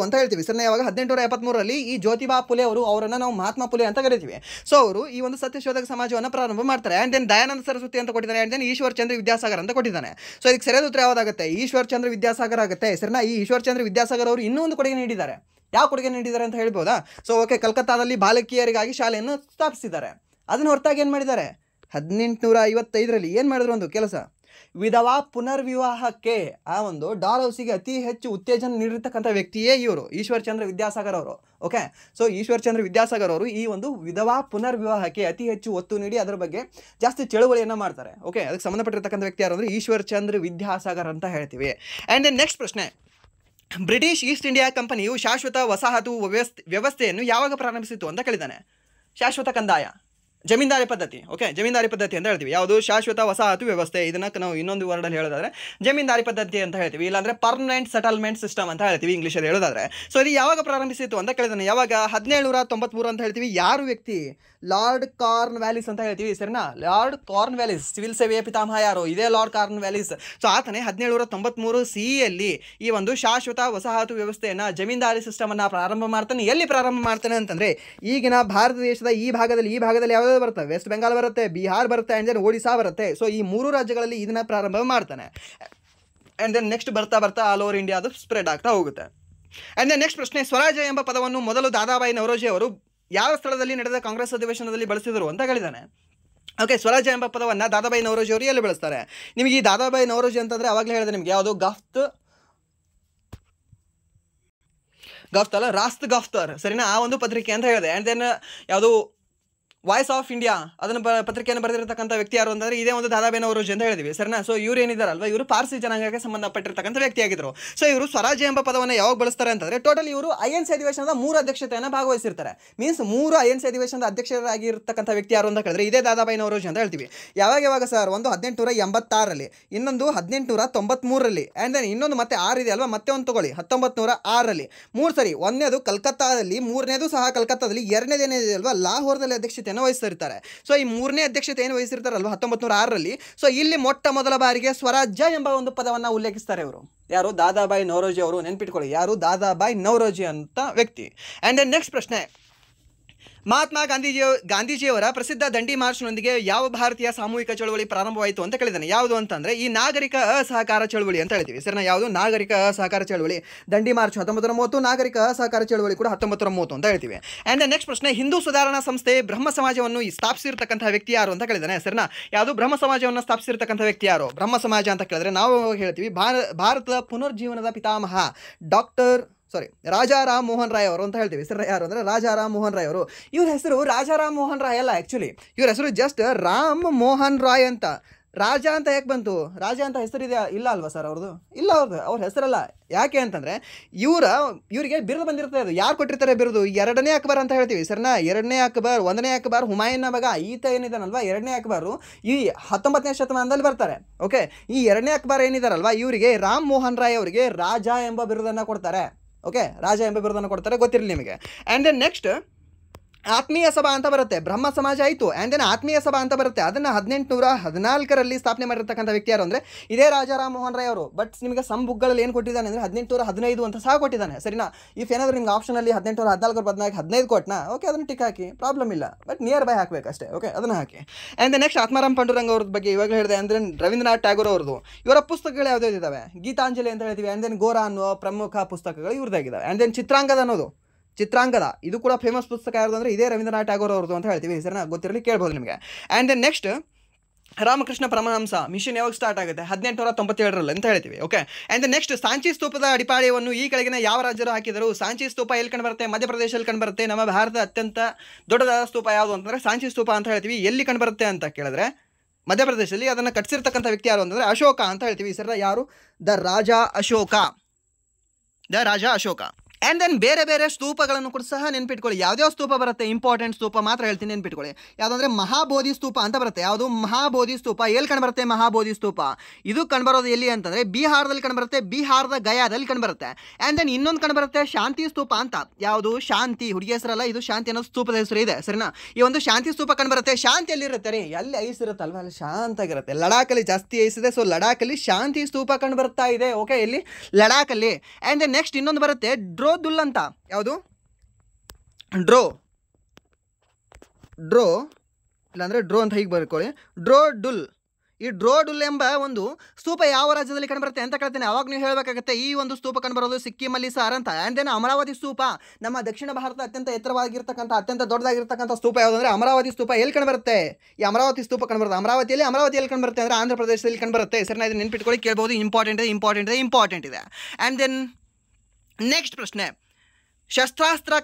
ಅಂತ ಹೇಳ್ತೀವಿ. ಸರ್ ಯಾವಾಗ 1873ರಲ್ಲಿ ಈ ಜ್ಯೋತಿಬಾ ಫುಲೆ ಅವರನ್ನು ನಾವು ಮಹಾತ್ಮ ಫುಲೆ ಅಂತ ಕರಿತೀವಿ. ಸೊ ಅವರು ಈ ಒಂದು ಸತ್ಯಶೋಧಕ ಸಮಾಜವನ್ನು ಪ್ರಾರಂಭ ಮಾಡ್ತಾರೆ. ಆ್ಯಂಡ್ ದೆನ್ ದಯಾನಂದ ಸರಸ್ವತಿ ಅಂತ ಕೊಟ್ಟಿದ್ದಾನೆ. ಆ್ಯಂಡ್ ದೆನ್ ಈಶ್ವರ್ ಚಂದ್ರ ವಿದ್ಯಾಸಾಗರ್ ಅಂತ ಕೊಟ್ಟಿದ್ದಾನೆ. ಸೊ ಇದಕ್ಕೆ ಸರಿಯಾದ ಉತ್ತರ ಯಾವುದಾಗುತ್ತೆ, ಈಶ್ವರ್ ಚಂದ್ರ ವಿದ್ಯಾಸಾಗರ್ ಆಗುತ್ತೆ. ಸರಿನಾ? ಈ ಈಶ್ವರ್ ಚಂದ್ರ ವಿದ್ಯಾಸಾಗರ್ ಅವರು ಇನ್ನೂ ಒಂದು ಕೊಡುಗೆ ನೀಡಿದ್ದಾರೆ. ಯಾವ ಕೊಡುಗೆ ನೀಡಿದ್ದಾರೆ ಅಂತ ಹೇಳ್ಬೋದಾ? ಸೊ ಓಕೆ, ಕಲ್ಕತ್ತಾದಲ್ಲಿ ಬಾಲಕಿಯರಿಗಾಗಿ ಶಾಲೆಯನ್ನು ಸ್ಥಾಪಿಸಿದ್ದಾರೆ. ಅದನ್ನು ಹೊರತಾಗಿ ಏನು ಮಾಡಿದ್ದಾರೆ, 1855ರಲ್ಲಿ ಏನು ಮಾಡಿದ್ರು, ಒಂದು ಕೆಲಸ, ವಿಧವಾ ಪುನರ್ವಿವಾಹಕ್ಕೆ ಆ ಒಂದು ಡಾಲ್ ಹೌಸಿಗೆ ಅತಿ ಹೆಚ್ಚು ಉತ್ತೇಜನ ನೀಡಿರ್ತಕ್ಕಂಥ ವ್ಯಕ್ತಿಯೇ ಇವರು, ಈಶ್ವರ್ ಚಂದ್ರ ವಿದ್ಯಾಸಾಗರ್ ಅವರು. ಓಕೆ, ಸೊ ಈಶ್ವರ್ ಚಂದ್ರ ವಿದ್ಯಾಸಾಗರ್ ಅವರು ಈ ಒಂದು ವಿಧವಾ ಪುನರ್ವಿವಾಹಕ್ಕೆ ಅತಿ ಹೆಚ್ಚು ಒತ್ತು ನೀಡಿ ಅದರ ಬಗ್ಗೆ ಜಾಸ್ತಿ ಚಳುವಳಿಯನ್ನು ಮಾಡ್ತಾರೆ. ಓಕೆ, ಅದಕ್ಕೆ ಸಂಬಂಧಪಟ್ಟಿರ್ತಕ್ಕಂಥ ವ್ಯಕ್ತಿ ಯಾರು ಅಂದರೆ ಈಶ್ವರ್ ಚಂದ್ರ ವಿದ್ಯಾಸಾಗರ್ ಅಂತ ಹೇಳ್ತೀವಿ. ಆ್ಯಂಡ್ ದೆನ್ ನೆಕ್ಸ್ಟ್ ಪ್ರಶ್ನೆ, ಬ್ರಿಟಿಷ್ ಈಸ್ಟ್ ಇಂಡಿಯಾ ಕಂಪನಿಯು ಶಾಶ್ವತ ವಸಾಹತು ವ್ಯವಸ್ಥೆಯನ್ನು ಯಾವಾಗ ಪ್ರಾರಂಭಿಸಿತು ಅಂತ ಕೇಳಿದ್ದಾನೆ. ಶಾಶ್ವತ ಕಂದಾಯ, ಜಮೀನ್ದಾರಿ ಪದ್ಧತಿ. ಓಕೆ, ಜಮೀನ್ದಾರಿ ಪದ್ಧತಿ ಅಂತ ಹೇಳ್ತೀವಿ. ಯಾವುದು, ಶಾಶ್ವತ ವಸಾಹತು ವ್ಯವಸ್ಥೆ. ಇದನ್ನು ನಾವು ಇನ್ನೊಂದು ವರ್ಡಲ್ಲಿ ಹೇಳೋದಾದ್ರೆ ಜಮೀನ್ದಾರಿ ಪದ್ಧತಿ ಅಂತ ಹೇಳ್ತೀವಿ, ಇಲ್ಲಾಂದರೆ ಪರ್ಮನೆಂಟ್ ಸೆಟಲ್ಮೆಂಟ್ ಸಿಸ್ಟಮ್ ಅಂತ ಹೇಳ್ತೀವಿ ಇಂಗ್ಲೀಷಲ್ಲಿ ಹೇಳೋದಾದ್ರೆ. ಸೊ ಇದು ಯಾವಾಗ ಪ್ರಾರಂಭಿಸಿತು ಅಂತ ಕೇಳಿದಾನೆ. ಯಾವಾಗ, 1793 ಅಂತ ಹೇಳ್ತೀವಿ. ಯಾರು ವ್ಯಕ್ತಿ, ಲಾರ್ಡ್ ಕಾರ್ನ್ ವ್ಯಾಲಿಸ್ ಅಂತ ಹೇಳ್ತೀವಿ. ಸರಿನಾ? ಲಾರ್ಡ್ ಕಾರ್ನ್ ವ್ಯಾಲಿಸ್, ಸಿವಿಲ್ ಸೇವೆಯ ಪಿತಾಮಹ ಯಾರು, ಇದೇ ಲಾರ್ಡ್ ಕಾರ್ನ್ ವ್ಯಾಲಿಸ್. ಸೊ ಆತನೇ 1793 CEಯಲ್ಲಿ ಈ ಒಂದು ಶಾಶ್ವತ ವಸಾಹತು ವ್ಯವಸ್ಥೆಯನ್ನು, ಜಮೀನ್ದಾರಿ ಸಿಸ್ಟಮನ್ನು ಪ್ರಾರಂಭ ಮಾಡ್ತಾನೆ. ಎಲ್ಲಿ ಪ್ರಾರಂಭ ಮಾಡ್ತಾನೆ ಅಂತಂದರೆ ಈಗಿನ ಭಾರತ ದೇಶದ ಈ ಭಾಗದಲ್ಲಿ ಯಾವ್ಯಾವ ಬರುತ್ತೆ, ವೆಸ್ಟ್ ಬೆಂಗಾಲ್ ಬರುತ್ತೆ, ಬಿಹಾರ್ ಬರುತ್ತೆ, ಆ್ಯಂಡ್ ದೆನ್ ಒಡಿಶಾ ಬರುತ್ತೆ. ಸೊ ಈ 3 ರಾಜ್ಯಗಳಲ್ಲಿ ಇದನ್ನು ಪ್ರಾರಂಭ ಮಾಡ್ತಾನೆ. ಆ್ಯಂಡ್ ದೆನ್ ನೆಕ್ಸ್ಟ್ ಬರ್ತಾ ಆಲ್ ಓವರ್ ಇಂಡಿಯಾ ಅದು ಸ್ಪ್ರೆಡ್ ಆಗ್ತಾ ಹೋಗುತ್ತೆ. ಆ್ಯಂಡ್ ದೆನ್ ನೆಕ್ಸ್ಟ್ ಪ್ರಶ್ನೆ, ಸ್ವರಾಜ್ಯ ಎಂಬ ಪದವನ್ನು ಮೊದಲು ದಾದಾಬಾಯಿ ನವರೋಜಿ ಅವರು ಯಾವ ಸ್ಥಳದಲ್ಲಿ ನಡೆದ ಕಾಂಗ್ರೆಸ್ ಅಧಿವೇಶನದಲ್ಲಿ ಬಳಸಿದರು ಅಂತ ಹೇಳಿದ್ದಾನೆ. ಓಕೆ, ಸ್ವರಾಜ್ಯ ಎಂಬ ಪದವನ್ನು ದಾದಾಬಾಯಿ ನವರೋಜಿ ಅವರು ಎಲ್ಲಿ ಬಳಸ್ತಾರೆ? ನಿಮಗೆ ಈ ದಾದಾಬಾಯಿ ನವರೋಜಿ ಅಂತಂದರೆ ಅವಾಗಲೇ ಹೇಳಿದೆ ನಿಮಗೆ, ಯಾವುದು, ರಾಸ್ತ್ ಗಾಫ್ತರ್. ಸರಿನಾ? ಆ ಒಂದು ಪತ್ರಿಕೆ ಅಂತ ಹೇಳಿದೆ. ಆ್ಯಂಡ್ ದೆನ್ ಯಾವುದು, ವಾಯ್ಸ್ ಆಫ್ ಇಂಡಿಯಾ ಅದನ್ನು ಪತ್ರಿಕೆಯನ್ನು ಬರೆದಿರತಕ್ಕಂಥ ವ್ಯಕ್ತಿ ಯಾರು ಅಂತಂದರೆ ಇದೇ ಒಂದು ದಾದಾಬಾಯಿ ನವರೋಜಿ ಅಂತ ಹೇಳಿದ್ವಿ ಸರಿನಾ. ಸೊ ಇವ್ರು ಏನಿದಾರಲ್ವ ಇವರು ಪಾರ್ಸಿ ಜನಾಂಗಕ್ಕೆ ಸಂಬಂಧಪಟ್ಟಿರ್ತಕ್ಕಂಥ ವ್ಯಕ್ತಿಯಾಗಿದ್ದರು. ಸೊ ಇವರು ಸ್ವರಾಜ್ಯ ಎಂಬ ಪದವನ್ನು ಯಾವಾಗ ಬಳಸ್ತಾರೆ ಅಂತಂದರೆ ಟೋಟಲ್ ಇವರು INC ಅಧಿವೇಶನದ 3 ಅಧ್ಯಕ್ಷತೆಯನ್ನು ಭಾಗವಹಿಸಿರ್ತಾರೆ. ಮೀನ್ಸ್ 3 INC ಅಧಿವೇಶನದ ಅಧ್ಯಕ್ಷರಾಗಿರ್ತಕ್ಕಂಥ ವ್ಯಕ್ತಿ ಯಾರು ಅಂತ ಹೇಳಿದ್ರೆ ಇದೇ ದಾದಾಬಾಯಿ ನವರೋಜಿ ಅಂತ ಹೇಳ್ತೀವಿ. ಯಾವಾಗ ಸರ್, ಒಂದು 1886ರಲ್ಲಿ, ಇನ್ನೊಂದು 1893ರಲ್ಲಿ, ಆ್ಯಂಡ್ ದೆನ್ ಇನ್ನೊಂದು ಮತ್ತೆ 6 ಇದೆ ಅಲ್ವಾ, ಮತ್ತೆ ಒಂದು ತಗೊಳ್ಳಿ 1906ರಲ್ಲಿ. 3 ಸರಿ, ಒಂದನೇದು ಕಲ್ಕತ್ತಾದಲ್ಲಿ, ಮೂರನೇದು ಸಹ ಕಲ್ಕತ್ತಾದಲ್ಲಿ, ಎರಡನೇದೇನಿದೆ ಅಲ್ವಾ ಲಾಹೋರ್ದಲ್ಲಿ ಅಧ್ಯಕ್ಷತೆಯನ್ನು ವಹಿಸಿರ್ತಾರೆ. ಸೊ ಈ 3ನೇ ಅಧ್ಯಕ್ಷತೆಯನ್ನು ವಹಿಸಿರ್ತಾರಲ್ವ 1906ರಲ್ಲಿ. ಸೊ ಇಲ್ಲಿ ಮೊಟ್ಟ ಮೊದಲ ಬಾರಿಗೆ ಸ್ವರಾಜ್ಯ ಎಂಬ ಒಂದು ಪದವನ್ನು ಉಲ್ಲೇಖಿಸ್ತಾರೆ ಇವರು. ಯಾರು? ದಾದಾಬಾಯಿ ನವರೋಜಿ ಅವರು. ನೆನ್ಪಿಟ್ಕೊಳ್ಳಿ, ಯಾರು? ದಾದಾಬಾಯಿ ನವರೋಜಿ ಅಂತ ವ್ಯಕ್ತಿ. ಆ್ಯಂಡ್ ದೆನ್ ನೆಕ್ಸ್ಟ್ ಪ್ರಶ್ನೆ, ಮಹಾತ್ಮ ಗಾಂಧೀಜಿಯವರ ಪ್ರಸಿದ್ಧ ದಂಡಿ ಮಾರ್ಚ್ನೊಂದಿಗೆ ಯಾವ ಭಾರತೀಯ ಸಾಮೂಹಿಕ ಚಳವಳಿ ಪ್ರಾರಂಭವಾಯಿತು ಅಂತ ಕೇಳಿದ್ದಾನೆ. ಯಾವುದು ಅಂತಂದರೆ ಈ ನಾಗರಿಕ ಅಸಹಕಾರ ಚಳವಳಿ ಅಂತ ಹೇಳ್ತೀವಿ ಸರಿನಾ. ಯಾವುದು? ನಾಗರಿಕ ಅಸಹಕಾರ ಚಳವಳಿ. ದಂಡಿ ಮಾರ್ಚ್ 1930, ನಾಗರಿಕ ಅಸಹಕಾರ ಚಳವಳಿ ಕೂಡ 1930 ಅಂತ ಹೇಳ್ತೀವಿ. ಆ್ಯಂಡ್ ನೆಕ್ಸ್ಟ್ ಪ್ರಶ್ನೆ, ಹಿಂದೂ ಸುಧಾರಣಾ ಸಂಸ್ಥೆ ಬ್ರಹ್ಮ ಸಮಾಜವನ್ನು ಸ್ಥಾಪಿಸಿರ್ತಕ್ಕಂಥ ವ್ಯಕ್ತಿ ಯಾರು ಅಂತ ಕೇಳಿದ್ದಾನೆ ಸರಿನಾ. ಯಾವುದು? ಬ್ರಹ್ಮ ಸಮಾಜವನ್ನು ಸ್ಥಾಪಿಸಿರ್ತಕ್ಕಂಥ ವ್ಯಕ್ತಿ ಯಾರು? ಬ್ರಹ್ಮ ಸಮಾಜ ಅಂತ ಕೇಳಿದ್ರೆ ನಾವು ಹೇಳ್ತೀವಿ ಭಾರತದ ಪುನರ್ಜೀವನದ ಪಿತಾಮಹ ರಾಜಾ ರಾಮ್ ಮೋಹನ್ ರಾಯ್ ಅವರು ಅಂತ ಹೇಳ್ತೀವಿ ಸರ್. ಯಾರು ಅಂದರೆ ರಾಜಾ ರಾಮ್ ಮೋಹನ್ ರಾಯ್ ಅವರು. ಇವ್ರ ಹೆಸರು ರಾಜಾ ರಾಮ್ ಮೋಹನ್ ರಾಯ್ ಅಲ್ಲ, ಆ್ಯಕ್ಚುಲಿ ಇವ್ರ ಹೆಸರು ಜಸ್ಟ್ ರಾಮ್ ಮೋಹನ್ ರಾಯ್ ಅಂತ. ರಾಜ ಅಂತ ಯಾಕೆ ಬಂತು? ರಾಜ ಅಂತ ಹೆಸರಿದೆ ಇಲ್ಲ ಅಲ್ವಾ ಸರ್ ಅವ್ರದ್ದು? ಇಲ್ಲ, ಅವ್ರ ಹೆಸರಲ್ಲ. ಯಾಕೆ ಅಂತಂದರೆ ಇವರಿಗೆ ಬಿರುದು ಬಂದಿರ್ತದೆ. ಅದು ಯಾರು ಕೊಟ್ಟಿರ್ತಾರೆ ಬಿರುದು? 2ನೇ ಅಕ್ಬರ್ ಅಂತ ಹೇಳ್ತೀವಿ ಸರಿನಾ. 2ನೇ ಅಕ್ಬರ್, 1ನೇ ಅಕ್ಬರ್ ಹುಮಾಯೂನ್ನ ಮಗ. ಈತ ಏನಿದಾನಲ್ವಾ 2ನೇ ಅಕ್ಬರು ಈ 19ನೇ ಶತಮಾನದಲ್ಲಿ ಬರ್ತಾರೆ. ಓಕೆ, ಈ 2ನೇ ಅಕ್ಬರ್ ಏನಿದಾರಲ್ವಾ ಇವರಿಗೆ ರಾಮ್ ಮೋಹನ್ ರಾಯ್ ಅವರಿಗೆ ರಾಜ ಎಂಬ ಬಿರುದನ್ನು ಕೊಡ್ತಾರೆ. ಓಕೆ, ರಾಜ ಎಂಬ ಬಿರುದನ್ನು ಕೊಡ್ತಾರೆ, ಗೊತ್ತಿರಲಿ ನಿಮಗೆ. ಆ್ಯಂಡ್ ದೆನ್ ನೆಕ್ಸ್ಟ್ ಆತ್ಮೀಯ ಸಭಾ ಅಂತ ಬರುತ್ತೆ. ಬ್ರಹ್ಮ ಸಮಾಜ ಆಯಿತು, ಆ್ಯಂಡ್ ದೆನ್ ಆತ್ಮೀಯ ಸಭಾ ಅಂತ ಬರುತ್ತೆ. ಅದನ್ನು 1814ರಲ್ಲಿ ಸ್ಥಾಪನೆ ಮಾಡಿರ್ತಕ್ಕಂಥ ವ್ಯಕ್ತಿ ಯಾರು ಅಂದರೆ ಇದೇ ರಾಜಾ ರಾಮ್ ಮೋಹನ್ ರಾಯ್ ಅವರು. ಬಟ್ ನಿಮಗೆ ಸಮ್ ಬುಕ್ಗಳಲ್ಲಿ ಏನು ಕೊಟ್ಟಿದ್ದಾನೆ ಅಂದರೆ 1815 ಅಂತ ಸಹ ಕೊಟ್ಟಿದ್ದಾನೆ ಸರಿನಾ. ಇಫ್ ಏನಾದರೂ ನಿಮ್ಗೆ ಆಪ್ಷನಲ್ಲಿ 1814, 14, 15 ಕೊಟ್ಟನಾ, ಓಕೆ ಅದನ್ನು ಟಿಕ್ ಹಾಕಿ, ಪ್ರಾಬ್ಲಮ್ ಇಲ್ಲ. ಬಟ್ ನಿಯರ್ ಬೈ ಹಾಕಬೇಕು ಅಷ್ಟೇ. ಓಕೆ, ಅದನ್ನು ಹಾಕಿ. And then next Atmaram Pandurang ಅವ್ರ ಬಗ್ಗೆ ಇವಾಗ ಹೇಳಿದೆ. ಅಂದರೆ ರವೀಂದ್ರನಾಥ್ ಟ್ಯಾಗೋರ್ ಅವ್ರದ್ದು. ಇವರ ಪುಸ್ತಕಗಳು ಯಾವುದೇ ಇದ್ದಾವೆ? ಗೀತಾಂಜಲಿ ಅಂತ ಹೇಳ್ತೀವಿ. ಆ್ಯಂಡ್ ದೆನ್ ಗೋರಾ ಅನ್ನುವ ಪ್ರಮುಖ ಪುಸ್ತಕಗಳು ಇವ್ರದ್ದಾಗಿದ್ದಾವೆ. ಆ್ಯಂಡ್ ದೆನ್ ಚಿತ್ರಾಂಗದ ಇದು ಕೂಡ ಫೇಮಸ್ ಪುಸ್ತಕ ಯಾವುದು ಅಂದರೆ ಇದೇ ರವೀಂದ್ರನಾಥ್ ಟ್ಯಾಗೋರ್ ಅವ್ರದ್ದು ಅಂತ ಹೇಳ್ತೀವಿ ಸರಿನಾ. ಗೊತ್ತಿರಲಿ, ಕೇಳ್ಬೋದು ನಿಮಗೆ. And then next Ramakrishna Paramahamsa mission ಯಾವಾಗ ಸ್ಟಾರ್ಟ್ ಆಗುತ್ತೆ? 1897ರಲ್ಲಿ ಅಂತ ಹೇಳ್ತೀವಿ. Okay, and then next Sanchi ಸ್ತೂಪದ ಅಡಿಪಾಯವನ್ನು ಈ ಕೆಳಗಿನ ಯಾವ ರಾಜ್ಯರು ಹಾಕಿದರು? ಸಾಂಚಿ ಸ್ತೂಪ ಎಲ್ಲಿ ಕಂಡು ಬರುತ್ತೆ? ಮಧ್ಯಪ್ರದೇಶದಲ್ಲಿ ಕಂಡು ಬರುತ್ತೆ. ನಮ್ಮ ಭಾರತದ ಅತ್ಯಂತ ದೊಡ್ಡದಾದ ಸ್ತೂಪ ಯಾವುದು ಅಂತಂದರೆ ಸಾಂಚಿ ಸ್ತೂಪ ಅಂತ ಹೇಳ್ತೀವಿ. ಎಲ್ಲಿ ಕಂಡು ಬರುತ್ತೆ ಅಂತ ಕೇಳಿದ್ರೆ ಮಧ್ಯಪ್ರದೇಶದಲ್ಲಿ. ಅದನ್ನು ಕಟ್ಟಿಸಿರ್ತಕ್ಕಂಥ ವ್ಯಕ್ತಿ ಯಾರು ಅಂತಂದರೆ ಅಶೋಕ ಅಂತ ಹೇಳ್ತೀವಿ ಸರ್. ಯಾರು? The Raja Ashoka. And then ಬೇರೆ ಬೇರೆ ಸ್ತೂಪಗಳನ್ನು ಕೂಡ ಸಹ ನೆನ್ಪಿಟ್ಕೊಳ್ಳಿ. ಯಾವುದ್ಯಾವ ಸ್ತೂಪ ಬರುತ್ತೆ? ಇಂಪಾರ್ಟೆಂಟ್ ಸ್ತೂಪ ಮಾತ್ರ ಹೇಳ್ತೀನಿ, ನೆನ್ಪಿಟ್ಕೊಳ್ಳಿ. ಯಾವುದಂದ್ರೆ ಮಹಾಬೋಧಿ ಸ್ತೂಪ ಅಂತ ಬರುತ್ತೆ. ಯಾವುದು? ಮಹಾಬೋಧಿ ಸ್ತೂಪ. ಎಲ್ಲಿ ಕಂಡುಬರುತ್ತೆ ಮಹಾಬೋಧಿ ಸ್ತೂಪ? ಇದು ಕಂಡುಬರೋದು ಎಲ್ಲಿ ಅಂತಂದರೆ ಬಿಹಾರದಲ್ಲಿ ಕಂಡುಬರುತ್ತೆ. ಬಿಹಾರದ ಗಯಾದಲ್ಲಿ ಕಂಡುಬರುತ್ತೆ. ಆ್ಯಂಡ್ ದೆನ್ ಇನ್ನೊಂದು ಕಂಡುಬರುತ್ತೆ ಶಾಂತಿ ಸ್ತೂಪ ಅಂತ. ಯಾವುದು? ಶಾಂತಿ, ಹುಡುಗಿ ಹೆಸರಲ್ಲ, ಇದು ಶಾಂತಿ ಅನ್ನೋ ಸ್ತೂಪದ ಹೆಸರು ಇದೆ ಸರಿನಾ. ಈ ಒಂದು ಶಾಂತಿ ಸ್ತೂಪ ಕಂಡುಬರುತ್ತೆ. ಶಾಂತಿ ಎಲ್ಲಿರುತ್ತೆ ರೀ? ಎಲ್ಲಿ ಐಸ್ ಇರುತ್ತಲ್ವ, ಅಲ್ಲಿ ಶಾಂತಾಗಿರುತ್ತೆ. ಲಡಾಖಲ್ಲಿ ಜಾಸ್ತಿ ಐಸ್ ಇದೆ. ಸೊ ಲಡಾಖಲ್ಲಿ ಶಾಂತಿ ಸ್ತೂಪ ಕಂಡು ಬರ್ತಾ ಇದೆ. ಓಕೆ, ಇಲ್ಲಿ ಲಡಾಖಲ್ಲಿ. ಆ್ಯಂಡ್ ದೆನ್ ನೆಕ್ಸ್ಟ್ ಇನ್ನೊಂದು ಬರುತ್ತೆ ಡ್ರೋದುಲ್ ಅಂತ. ಯಾವುದು? ಡ್ರೋ ಇಲ್ಲಾಂದರೆ ಡ್ರೋ ಅಂತ ಹೀಗೆ ಬರ್ಕೊಳ್ಳಿ. ಡ್ರೋಡುಲ್. ಈ ಡ್ರೋಡುಲ್ ಎಂಬ ಒಂದು ಸ್ತೂಪ ಯಾವ ರಾಜ್ಯದಲ್ಲಿ ಕಂಡುಬರುತ್ತೆ ಅಂತ ಕೇಳ್ತೇನೆ. ಅವಾಗ ನೀವು ಹೇಳಬೇಕಾಗುತ್ತೆ ಈ ಒಂದು ಸ್ತೂಪ ಕಂಡುಬರೋದು ಸಿಕ್ಕಿಮಲ್ಲಿ ಸರ್ ಅಂತ. ಆ್ಯಂಡ್ ದೆನ್ ಅಮರಾವತಿ ಸ್ತೂಪ, ನಮ್ಮ ದಕ್ಷಿಣ ಭಾರತದ ಅತ್ಯಂತ ಎತ್ತರವಾಗಿರ್ತಕ್ಕಂಥ ಅತ್ಯಂತ ದೊಡ್ಡದಾಗಿರ್ತಕ್ಕಂಥ ಸ್ತೂಪ ಯಾವುದಂದ್ರೆ ಅಮರಾವತಿ ಸ್ತೂಪ. ಎಲ್ಲಿ ಕಂಡುಬರುತ್ತೆ? ಈ ಅಮರಾವತಿ ಸ್ತೂಪ ಕಂಡುಬರುತ್ತೆ ಅಮರಾವತಿಯಲ್ಲಿ ಕಂಡುಬರುತ್ತೆ ಅಂದರೆ ಆಂಧ್ರ ಪ್ರದೇಶದಲ್ಲಿ ಕಂಡುಬರುತ್ತೆ ಸರಿನಾ. ಇದನ್ನು ನೆನ್ಪಿಟ್ಕೊಳ್ಳಿ, ಕೇಳ್ಬೋದು. ಇಂಪಾರ್ಟೆಂಟ್ ಇದೆ. ಆ್ಯಂಡ್ ದೆನ್ ನೆಕ್ಸ್ಟ್ ಪ್ರಶ್ನೆ, ಶಸ್ತ್ರಾಸ್ತ್ರ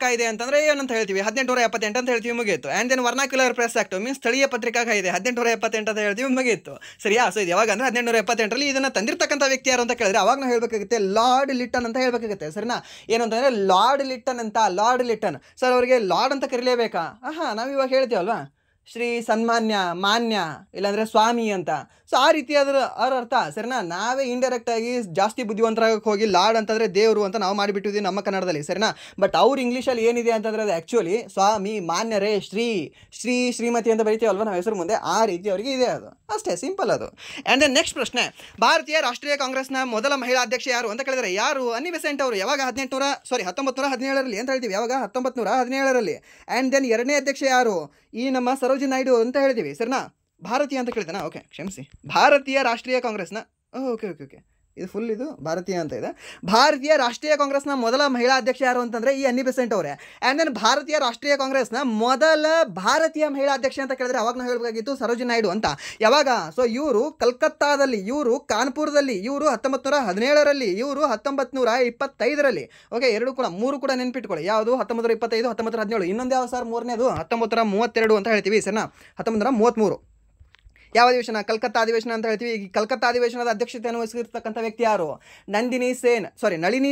ಕಾಯ್ದೆ ಅಂತಂದರೆ ಏನಂತ ಹೇಳ್ತೀವಿ? 1878 ಅಂತ ಹೇಳ್ತೀವಿ, ಮುಗಿಯಿತು. And then vernacular press act means ಸ್ಥಳೀಯ ಪತ್ರಿಕಾ ಕಾಯ್ದೆ 1878 ಅಂತ ಹೇಳ್ತೀವಿ, ಮುಗಿಯಿತು. ಸರಿಯಾ? ಸೊ ಇದು ಯಾವಾಗ ಅಂದರೆ 1878ರಲ್ಲಿ ಇದನ್ನು ತಂದಿರ್ತಕ್ಕಂಥ ವ್ಯಕ್ತಿ ಯಾರು ಅಂತ ಕೇಳಿದ್ರೆ ಅವಾಗ ನಾವು ಹೇಳಬೇಕಾಗುತ್ತೆ ಲಾರ್ಡ್ ಲಿಟ್ಟನ್ ಅಂತ ಹೇಳಬೇಕಾಗುತ್ತೆ ಸರಿನಾ. ಏನು ಅಂತಂದರೆ ಲಾರ್ಡ್ ಲಿಟ್ಟನ್ ಸರ್. ಅವರಿಗೆ ಲಾರ್ಡ್ ಅಂತ ಕರೀಲೇಬೇಕಾ? ನಾವು ಇವಾಗ ಹೇಳ್ತೀವಲ್ವಾ ಶ್ರೀ, ಸನ್ಮಾನ್ಯ, ಮಾನ್ಯ, ಇಲ್ಲಾಂದರೆ ಸ್ವಾಮಿ ಅಂತ. ಸೊ ಆ ರೀತಿ ಅದರ ಅರ್ಥ ಸರಿನಾ. ನಾವೇ ಇಂಡೈರೆಕ್ಟಾಗಿ ಜಾಸ್ತಿ ಬುದ್ಧಿವಂತರಾಗಕ್ಕೆ ಹೋಗಿ ಲಾರ್ಡ್ ಅಂತಂದರೆ ದೇವರು ಅಂತ ನಾವು ಮಾಡಿಬಿಟ್ಟಿದ್ವಿ ನಮ್ಮ ಕನ್ನಡದಲ್ಲಿ ಸರಿನಾ. ಬಟ್ ಅವ್ರು ಇಂಗ್ಲೀಷಲ್ಲಿ ಏನಿದೆ ಅಂತಂದರೆ ಅದು ಆ್ಯಕ್ಚುಲಿ ಸ್ವಾಮಿ, ಮಾನ್ಯರೇ, ಶ್ರೀಮತಿ ಅಂತ ಬರೀತೀವಲ್ವ ನಾವು ಹೆಸರು ಮುಂದೆ, ಆ ರೀತಿ ಅವರಿಗೆ ಇದೆ. ಅದು ಅಷ್ಟೇ, ಸಿಂಪಲ್ ಅದು. ಆ್ಯಂಡ್ ದೆನ್ ನೆಕ್ಸ್ಟ್ ಪ್ರಶ್ನೆ, ಭಾರತೀಯ ರಾಷ್ಟ್ರೀಯ ಕಾಂಗ್ರೆಸ್ನ ಮೊದಲ ಮಹಿಳಾ ಅಧ್ಯಕ್ಷ ಯಾರು ಅಂತ ಕೇಳಿದರೆ ಯಾರು? ಅನ್ನಿ ಬೆಸೆಂಟ್ ಅವರು. ಯಾವಾಗ? 1917ರಲ್ಲಿ ಅಂತ ಹೇಳ್ತೀವಿ. ಯಾವಾಗ? 1917ರಲ್ಲಿ. ಆ್ಯಂಡ್ ದೆನ್ ಎರಡನೇ ಅಧ್ಯಕ್ಷ ಯಾರು? ಈ ನಮ್ಮ ಸರೋಜಿನಿ ನಾಯ್ಡು ಅಂತ ಹೇಳ್ತೀವಿ ಸರಿನಾ. ಭಾರತೀಯ ಅಂತ ಕೇಳ್ತೇನೆ. ಓಕೆ, ಕ್ಷಮಿಸಿ, ಭಾರತೀಯ ರಾಷ್ಟ್ರೀಯ ಕಾಂಗ್ರೆಸ್ನ. ಓಕೆ ಇದು ಫುಲ್ ಇದು ಭಾರತೀಯ ಅಂತ ಇದೆ. ಭಾರತೀಯ ರಾಷ್ಟ್ರೀಯ ಕಾಂಗ್ರೆಸ್ನ ಮೊದಲ ಮಹಿಳಾ ಅಧ್ಯಕ್ಷ ಯಾರು ಅಂತಂದರೆ ಈ ಅನ್ನಿ ಬೆಸೆಂಟ್ ಅವರೇ. ಆ್ಯಂಡ್ ದೆನ್ ಭಾರತೀಯ ರಾಷ್ಟ್ರೀಯ ಕಾಂಗ್ರೆಸ್ನ ಮೊದಲ ಭಾರತೀಯ ಮಹಿಳಾ ಅಧ್ಯಕ್ಷ ಅಂತ ಕೇಳಿದ್ರೆ ಅವಾಗ ನಾವು ಹೇಳಬೇಕಾಗಿತ್ತು ಸರೋಜಿನಿ ನಾಯ್ಡು ಅಂತ. ಯಾವಾಗ? ಸೊ ಇವರು ಕಲ್ಕತ್ತಾದಲ್ಲಿ, ಇವರು ಕಾನ್ಪುರದಲ್ಲಿ, ಇವರು 1917ರಲ್ಲಿ, ಇವರು 1925ರಲ್ಲಿ. ಓಕೆ, ಎರಡು ಕೂಡ ಮೂರು ಕೂಡ ನೆನ್ಪಿಟ್ಕೊಳ್ಳಿ. ಯಾವುದು? 1925, 1917. ಇನ್ನೊಂದು ಯಾವ ಸರ್? ಮೂರನೇದು 1932 ಅಂತ ಹೇಳ್ತೀವಿ ಸರಿನಾ. 1933 ಯಾವ ಅಧಿವೇಶನ? ಕಲ್ಕತ್ತಾ ಅಧಿವೇಶನ ಅಂತ ಹೇಳ್ತೀವಿ. ಈ ಕಲ್ಕತ್ತಾ ಅಧಿವೇಶನದ ಅಧ್ಯಕ್ಷತೆಯನ್ನು ವಹಿಸಿರ್ತಕ್ಕಂಥ ವ್ಯಕ್ತಿ ಯಾರು? ನಳಿನಿ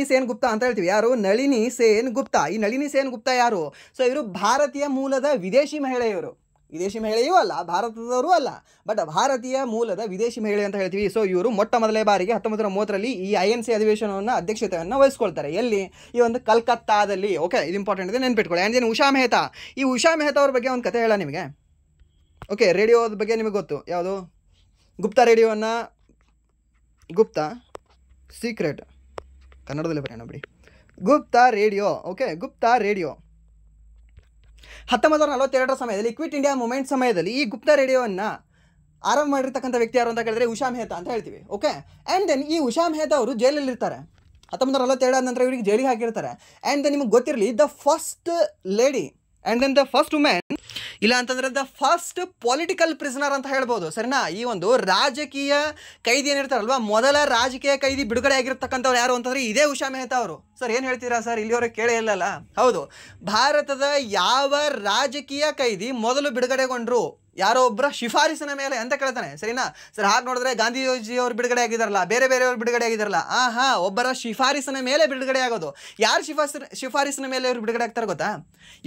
ಸೇನ್ ಗುಪ್ತಾ ಅಂತ ಹೇಳ್ತೀವಿ. ಯಾರು? ನಳಿನಿ ಸೇನ್ ಗುಪ್ತಾ. ಈ ನಳಿನಿ ಸೇನ್ ಗುಪ್ತಾ ಯಾರು? ಸೊ ಇವರು ಭಾರತೀಯ ಮೂಲದ ವಿದೇಶಿ ಮಹಿಳೆಯವರು. ವಿದೇಶಿ ಮಹಿಳೆಯೂ ಅಲ್ಲ, ಭಾರತದವರು ಅಲ್ಲ, ಬಟ್ ಭಾರತೀಯ ಮೂಲದ ವಿದೇಶಿ ಮಹಿಳೆ ಅಂತ ಹೇಳ್ತೀವಿ. ಸೊ ಇವರು ಮೊಟ್ಟ ಮೊದಲೇ ಬಾರಿಗೆ 1930ರಲ್ಲಿ ಈ INC ಅಧಿವೇಶನವನ್ನು ಅಧ್ಯಕ್ಷತೆಯನ್ನು ವಹಿಸ್ಕೊಳ್ತಾರೆ. ಎಲ್ಲಿ? ಈ ಒಂದು ಕಲ್ಕತ್ತಾದಲ್ಲಿ. ಓಕೆ, ಇದು ಇಂಪಾರ್ಟೆಂಟ್ ಇದೆ, ನೆನ್ಪಿಟ್ಕೊಳ್ಳಿ. And then Usha Mehta. ಈ ಉಷಾ ಮೆಹ್ತಾ ಅವ್ರ ಬಗ್ಗೆ ಒಂದು ಕತೆ ಹೇಳ ನಿಮಗೆ. ಓಕೆ, ರೇಡಿಯೋದ ಬಗ್ಗೆ ನಿಮಗೆ ಗೊತ್ತು. ಯಾವುದು? ಗುಪ್ತಾ ರೇಡಿಯೋವನ್ನು, ಗುಪ್ತಾ ಸೀಕ್ರೆಟ್ ಕನ್ನಡದಲ್ಲಿ ಬರೆಯೋಣ ಬಿಡಿ. ಗುಪ್ತಾ ರೇಡಿಯೋ. ಓಕೆ, ಗುಪ್ತಾ ರೇಡಿಯೋ 1942ರ ಸಮಯದಲ್ಲಿ ಕ್ವಿಟ್ ಇಂಡಿಯಾ ಮೂವ್ಮೆಂಟ್ ಸಮಯದಲ್ಲಿ ಈ ಗುಪ್ತಾ ರೇಡಿಯೋವನ್ನು ಆರಂಭ ಮಾಡಿರ್ತಕ್ಕಂಥ ವ್ಯಕ್ತಿ ಯಾರು ಅಂತ ಕೇಳಿದ್ರೆ ಉಷಾ ಮೆಹ್ತಾ ಅಂತ ಹೇಳ್ತೀವಿ. ಓಕೆ, ಆ್ಯಂಡ್ ದೆನ್ ಈ ಉಷಾ ಮೆಹ್ತಾ ಅವರು ಜೈಲಲ್ಲಿರ್ತಾರೆ. 1942 ಆದ ನಂತರ ಇವರಿಗೆ ಜೈಲಿಗೆ ಹಾಕಿರ್ತಾರೆ. ಆ್ಯಂಡ್ ದೆನ್ ನಿಮಗೆ ಗೊತ್ತಿರಲಿ, the first lady and then the first women, ಇಲ್ಲ ಅಂತಂದರೆ ದ ಫಸ್ಟ್ ಪೊಲಿಟಿಕಲ್ ಪ್ರಿಸನರ್ ಅಂತ ಹೇಳ್ಬೋದು ಸರಿನಾ. ಈ ಒಂದು ರಾಜಕೀಯ ಕೈದಿ ಏನಿರ್ತಾರಲ್ವ, ಮೊದಲ ರಾಜಕೀಯ ಕೈದಿ ಬಿಡುಗಡೆ ಆಗಿರ್ತಕ್ಕಂಥವ್ರು ಯಾರು ಅಂತಂದರೆ ಇದೇ ಉಷಾ ಮೆಹ್ತಾ ಅವರು. ಸರ್ ಏನು ಹೇಳ್ತೀರಾ ಸರ್, ಇಲ್ಲಿವರೆಗೆ ಕೇಳೇ ಇಲ್ಲಲ್ಲ? ಹೌದು, ಭಾರತದ ಯಾವ ರಾಜಕೀಯ ಕೈದಿ ಮೊದಲು ಬಿಡುಗಡೆಗೊಂಡ್ರು? ಯಾರೋ ಒಬ್ಬರ ಶಿಫಾರಸಿನ ಮೇಲೆ ಅಂತ ಕೇಳ್ತಾನೆ ಸರಿನಾ. ಸರ್ ಹಾಗೆ ನೋಡಿದ್ರೆ ಗಾಂಧೀಜಿಯವರು ಬಿಡುಗಡೆ ಆಗಿದ್ದಾರಲ್ಲ, ಬೇರೆಯವರು ಬಿಡುಗಡೆ ಆಗಿದ್ದಾರಲ್ಲ. ಒಬ್ಬರ ಶಿಫಾರಸಿನ ಮೇಲೆ ಬಿಡುಗಡೆ ಆಗೋದು. ಯಾರು ಶಿಫಾರಸಿನ ಮೇಲೆ ಇವರು ಬಿಡುಗಡೆ ಆಗ್ತಾರೆ ಗೊತ್ತಾ?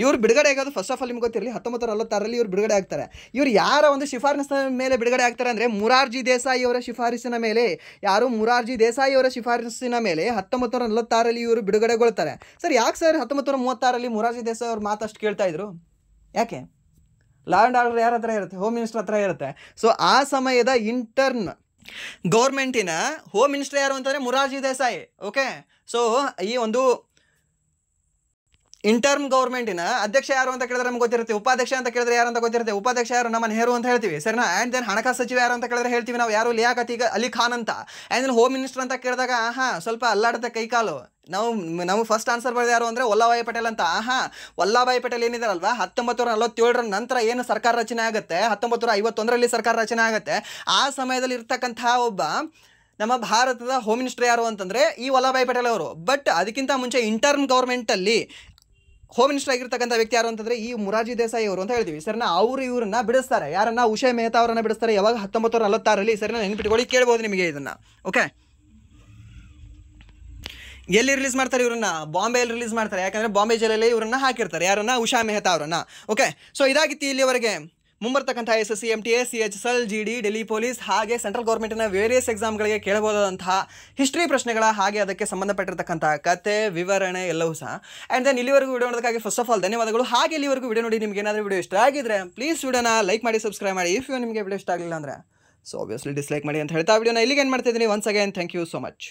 ಇವ್ರು ಬಿಡುಗಡೆ ಆಗೋದು ಫಸ್ಟ್ ಆಫ್ ಆಲ್ ನಿಮ್ಗೆ ಗೊತ್ತಿರಲಿ 1946ರಲ್ಲಿ ಇವ್ರು ಬಿಡುಗಡೆ ಆಗ್ತಾರೆ. ಇವ್ರು ಯಾರ ಒಂದು ಶಿಫಾರಸಿನ ಮೇಲೆ ಬಿಡುಗಡೆ ಆಗ್ತಾರೆ ಅಂದರೆ ಮೊರಾರ್ಜಿ ದೇಸಾಯಿ ಅವರ ಶಿಫಾರಸಿನ ಮೇಲೆ. ಯಾರು? ಮೊರಾರ್ಜಿ ದೇಸಾಯಿ ಅವರ ಶಿಫಾರಸಿನ ಮೇಲೆ 1946ರಲ್ಲಿ ಇವರು ಬಿಡುಗಡೆಗೊಳ್ತಾರೆ. ಸರ್ ಯಾಕೆ ಸರ್ 1936ರಲ್ಲಿ ಮೊರಾರ್ಜಿ ದೇಸಾಯಿ ಅವ್ರ ಮಾತಷ್ಟು ಕೇಳ್ತಾ ಇದ್ರು? ಯಾಕೆ? ಲಾ ಆ್ಯಂಡ್ ಆರ್ಡರ್ ಯಾರ ಹತ್ರ ಇರುತ್ತೆ? ಹೋಮ್ ಮಿನಿಸ್ಟರ್ ಹತ್ರ ಇರುತ್ತೆ. ಸೊ ಆ ಸಮಯದ ಇಂಟರ್ನ್ ಗೌರ್ಮೆಂಟಿನ ಹೋಮ್ ಮಿನಿಸ್ಟರ್ ಯಾರು ಅಂತಂದರೆ ಮೊರಾರ್ಜಿ ದೇಸಾಯಿ. ಓಕೆ, ಸೊ ಈ ಒಂದು ಇಂಟರ್ಮ್ ಗೌರ್ಮೆಂಟಿನ ಅಧ್ಯಕ್ಷ ಯಾರು ಅಂತ ಕೇಳಿದ್ರೆ ನಮ್ಗೆ ಗೊತ್ತಿರುತ್ತೆ. ಉಪಾಧ್ಯಕ್ಷ ಅಂತ ಕೇಳಿದ್ರೆ ಯಾರು ಅಂತ ಗೊತ್ತಿರುತ್ತೆ. ಉಪಾಧ್ಯಕ್ಷ ಯಾರು? ನಮ್ಮ ನೆಹರು ಅಂತ ಹೇಳ್ತೀವಿ ಸರಿನಾ. ಆ್ಯಂಡ್ ದೆನ್ ಹಣಕಾಸು ಸಚಿವ ಯಾರು ಅಂತ ಕೇಳಿದ್ರೆ ಹೇಳ್ತೀವಿ ನಾವು ಯಾರು? ಲಿಯಾಕತ್ ಅಲಿ ಖಾನ್ ಅಂತ. ಆ್ಯಂಡ್ ದೆನ್ ಹೋಮ್ ಮಿನಿಸ್ಟರ್ ಅಂತ ಕೇಳಿದಾಗ ಸ್ವಲ್ಪ ಅಲ್ಲಾಡುತ್ತೆ ಕೈಕಾಲು. ನಾವು ಫಸ್ಟ್ ಆನ್ಸರ್ ಬರೆದ ಯಾರು ಅಂದರೆ ವಲ್ಲಭಾಯಿ ಪಟೇಲ್ ಅಂತ. ವಲ್ಲಭಾಯಿ ಪಟೇಲ್ ಏನಿದಾರಲ್ವಾ 1947ರ ನಂತರ ಏನು ಸರ್ಕಾರ ರಚನೆ ಆಗುತ್ತೆ, 1951ರಲ್ಲಿ ಸರ್ಕಾರ ರಚನೆ ಆಗುತ್ತೆ. ಆ ಸಮಯದಲ್ಲಿ ಇರ್ತಕ್ಕಂಥ ಒಬ್ಬ ನಮ್ಮ ಭಾರತದ ಹೋಮ್ ಮಿನಿಸ್ಟರ್ ಯಾರು ಅಂತಂದರೆ ಈ ವಲ್ಲಭಾಯಿ ಪಟೇಲ್ ಅವರು. ಬಟ್ ಅದಕ್ಕಿಂತ ಮುಂಚೆ ಇಂಟರ್ಮ್ ಗೌರ್ಮೆಂಟಲ್ಲಿ ಹೋಮ್ ಮಿನಿಸ್ಟರ್ ಆಗಿರ್ತಕ್ಕಂಥ ವ್ಯಕ್ತಿ ಯಾರು ಅಂತಂದರೆ ಈ ಮೊರಾರ್ಜಿ ದೇಸಾಯಿ ಅವರು ಅಂತ ಹೇಳ್ತೀವಿ ಸರಿನಾ. ಅವರು ಇವ್ರನ್ನ ಬಿಡಿಸ್ತಾರೆ. ಯಾರನ್ನ? ಉಷಾ ಮೆಹ್ತಾ ಅವರನ್ನು ಬಿಡಿಸ್ತಾರೆ. ಯಾವಾಗ? 1946ರಲ್ಲಿ ಸರಿನಾ. ನೆನ್ಪಿಟ್ಕೊಳ್ಳಿ, ಕೇಳ್ಬೋದು ನಿಮಗೆ ಇದನ್ನು. ಓಕೆ, ಎಲ್ಲಿ ರಿಲೀಸ್ ಮಾಡ್ತಾರೆ ಇವ್ರನ್ನ? ಬಾಂಬೆಯಲ್ಲಿ ರಿಲೀಸ್ ಮಾಡ್ತಾರೆ. ಯಾಕಂದರೆ ಬಾಂಬೆ ಜೈಲಲ್ಲಿ ಇವ್ರನ್ನ ಹಾಕಿರ್ತಾರೆ. ಯಾರನ್ನ? ಉಷಾ ಮೆಹ್ತಾ ಅವರನ್ನ. ಓಕೆ, ಸೊ ಇದಾಗಿತ್ತು ಇಲ್ಲಿವರೆಗೆ ಮುಂಬರ್ತಕ್ಕಂಥ SSC, MTA, CHSL, GD, Delhi police ಹಾಗೆ ಸೆಂಟ್ರಲ್ ಗೌರ್ಮೆಂಟಿನ ವೇರಿಯಸ್ ಎಕ್ಸಾಮ್ಗಳಿಗೆ ಕೇಳಬಹುದಾದಂತಹ ಹಿಸ್ಟ್ರಿ ಪ್ರಶ್ನೆಗಳ ಹಾಗೆ ಅದಕ್ಕೆ ಸಂಬಂಧಪಟ್ಟಿರ್ತಕ್ಕಂಥ ಕತೆ ವಿವರಣೆ ಎಲ್ಲವೂ ಸಹ. ಆ್ಯಂಡ್ ದೆನ್ ಇಲ್ಲಿವರೆಗೂ ವಿಡಿಯೋ ನೋಡೋದಕ್ಕಾಗಿ ಫಸ್ಟ್ ಆಫ್ ಆಲ್ ಧನ್ಯವಾದಗಳು. ಹಾಗೆ ಇಲ್ಲಿವರೆಗೂ ವಿಡಿಯೋ ನೋಡಿ ನಿಮ್ಗೆ ಏನಾದರೂ ವಿಡಿಯೋ ಇಷ್ಟ ಆಗಿದ್ರೆ ಪ್ಲೀಸ್ ವಿಡಿಯೋನ ಲೈಕ್ ಮಾಡಿ, ಸಬ್ಸ್ಕ್ರೈಬ್ ಮಾಡಿ. ಇಫ್ ನಿಮಗೆ ವಿಡಿಯೋ ಇಷ್ಟ ಆಗಲಿಲ್ಲ ಅಂದರೆ ಸೊ ಆಬ್ವಿಯಸ್ಲಿ ಡಿಸ್ಲೈಕ್ ಮಾಡಿ ಅಂತ ಹೇಳ್ತಾ ವಿಡಿಯೋನ ಇಲ್ಲಿಗೆ ಏನು ಮಾಡ್ತಿದ್ದೀನಿ. Once again thank you so much.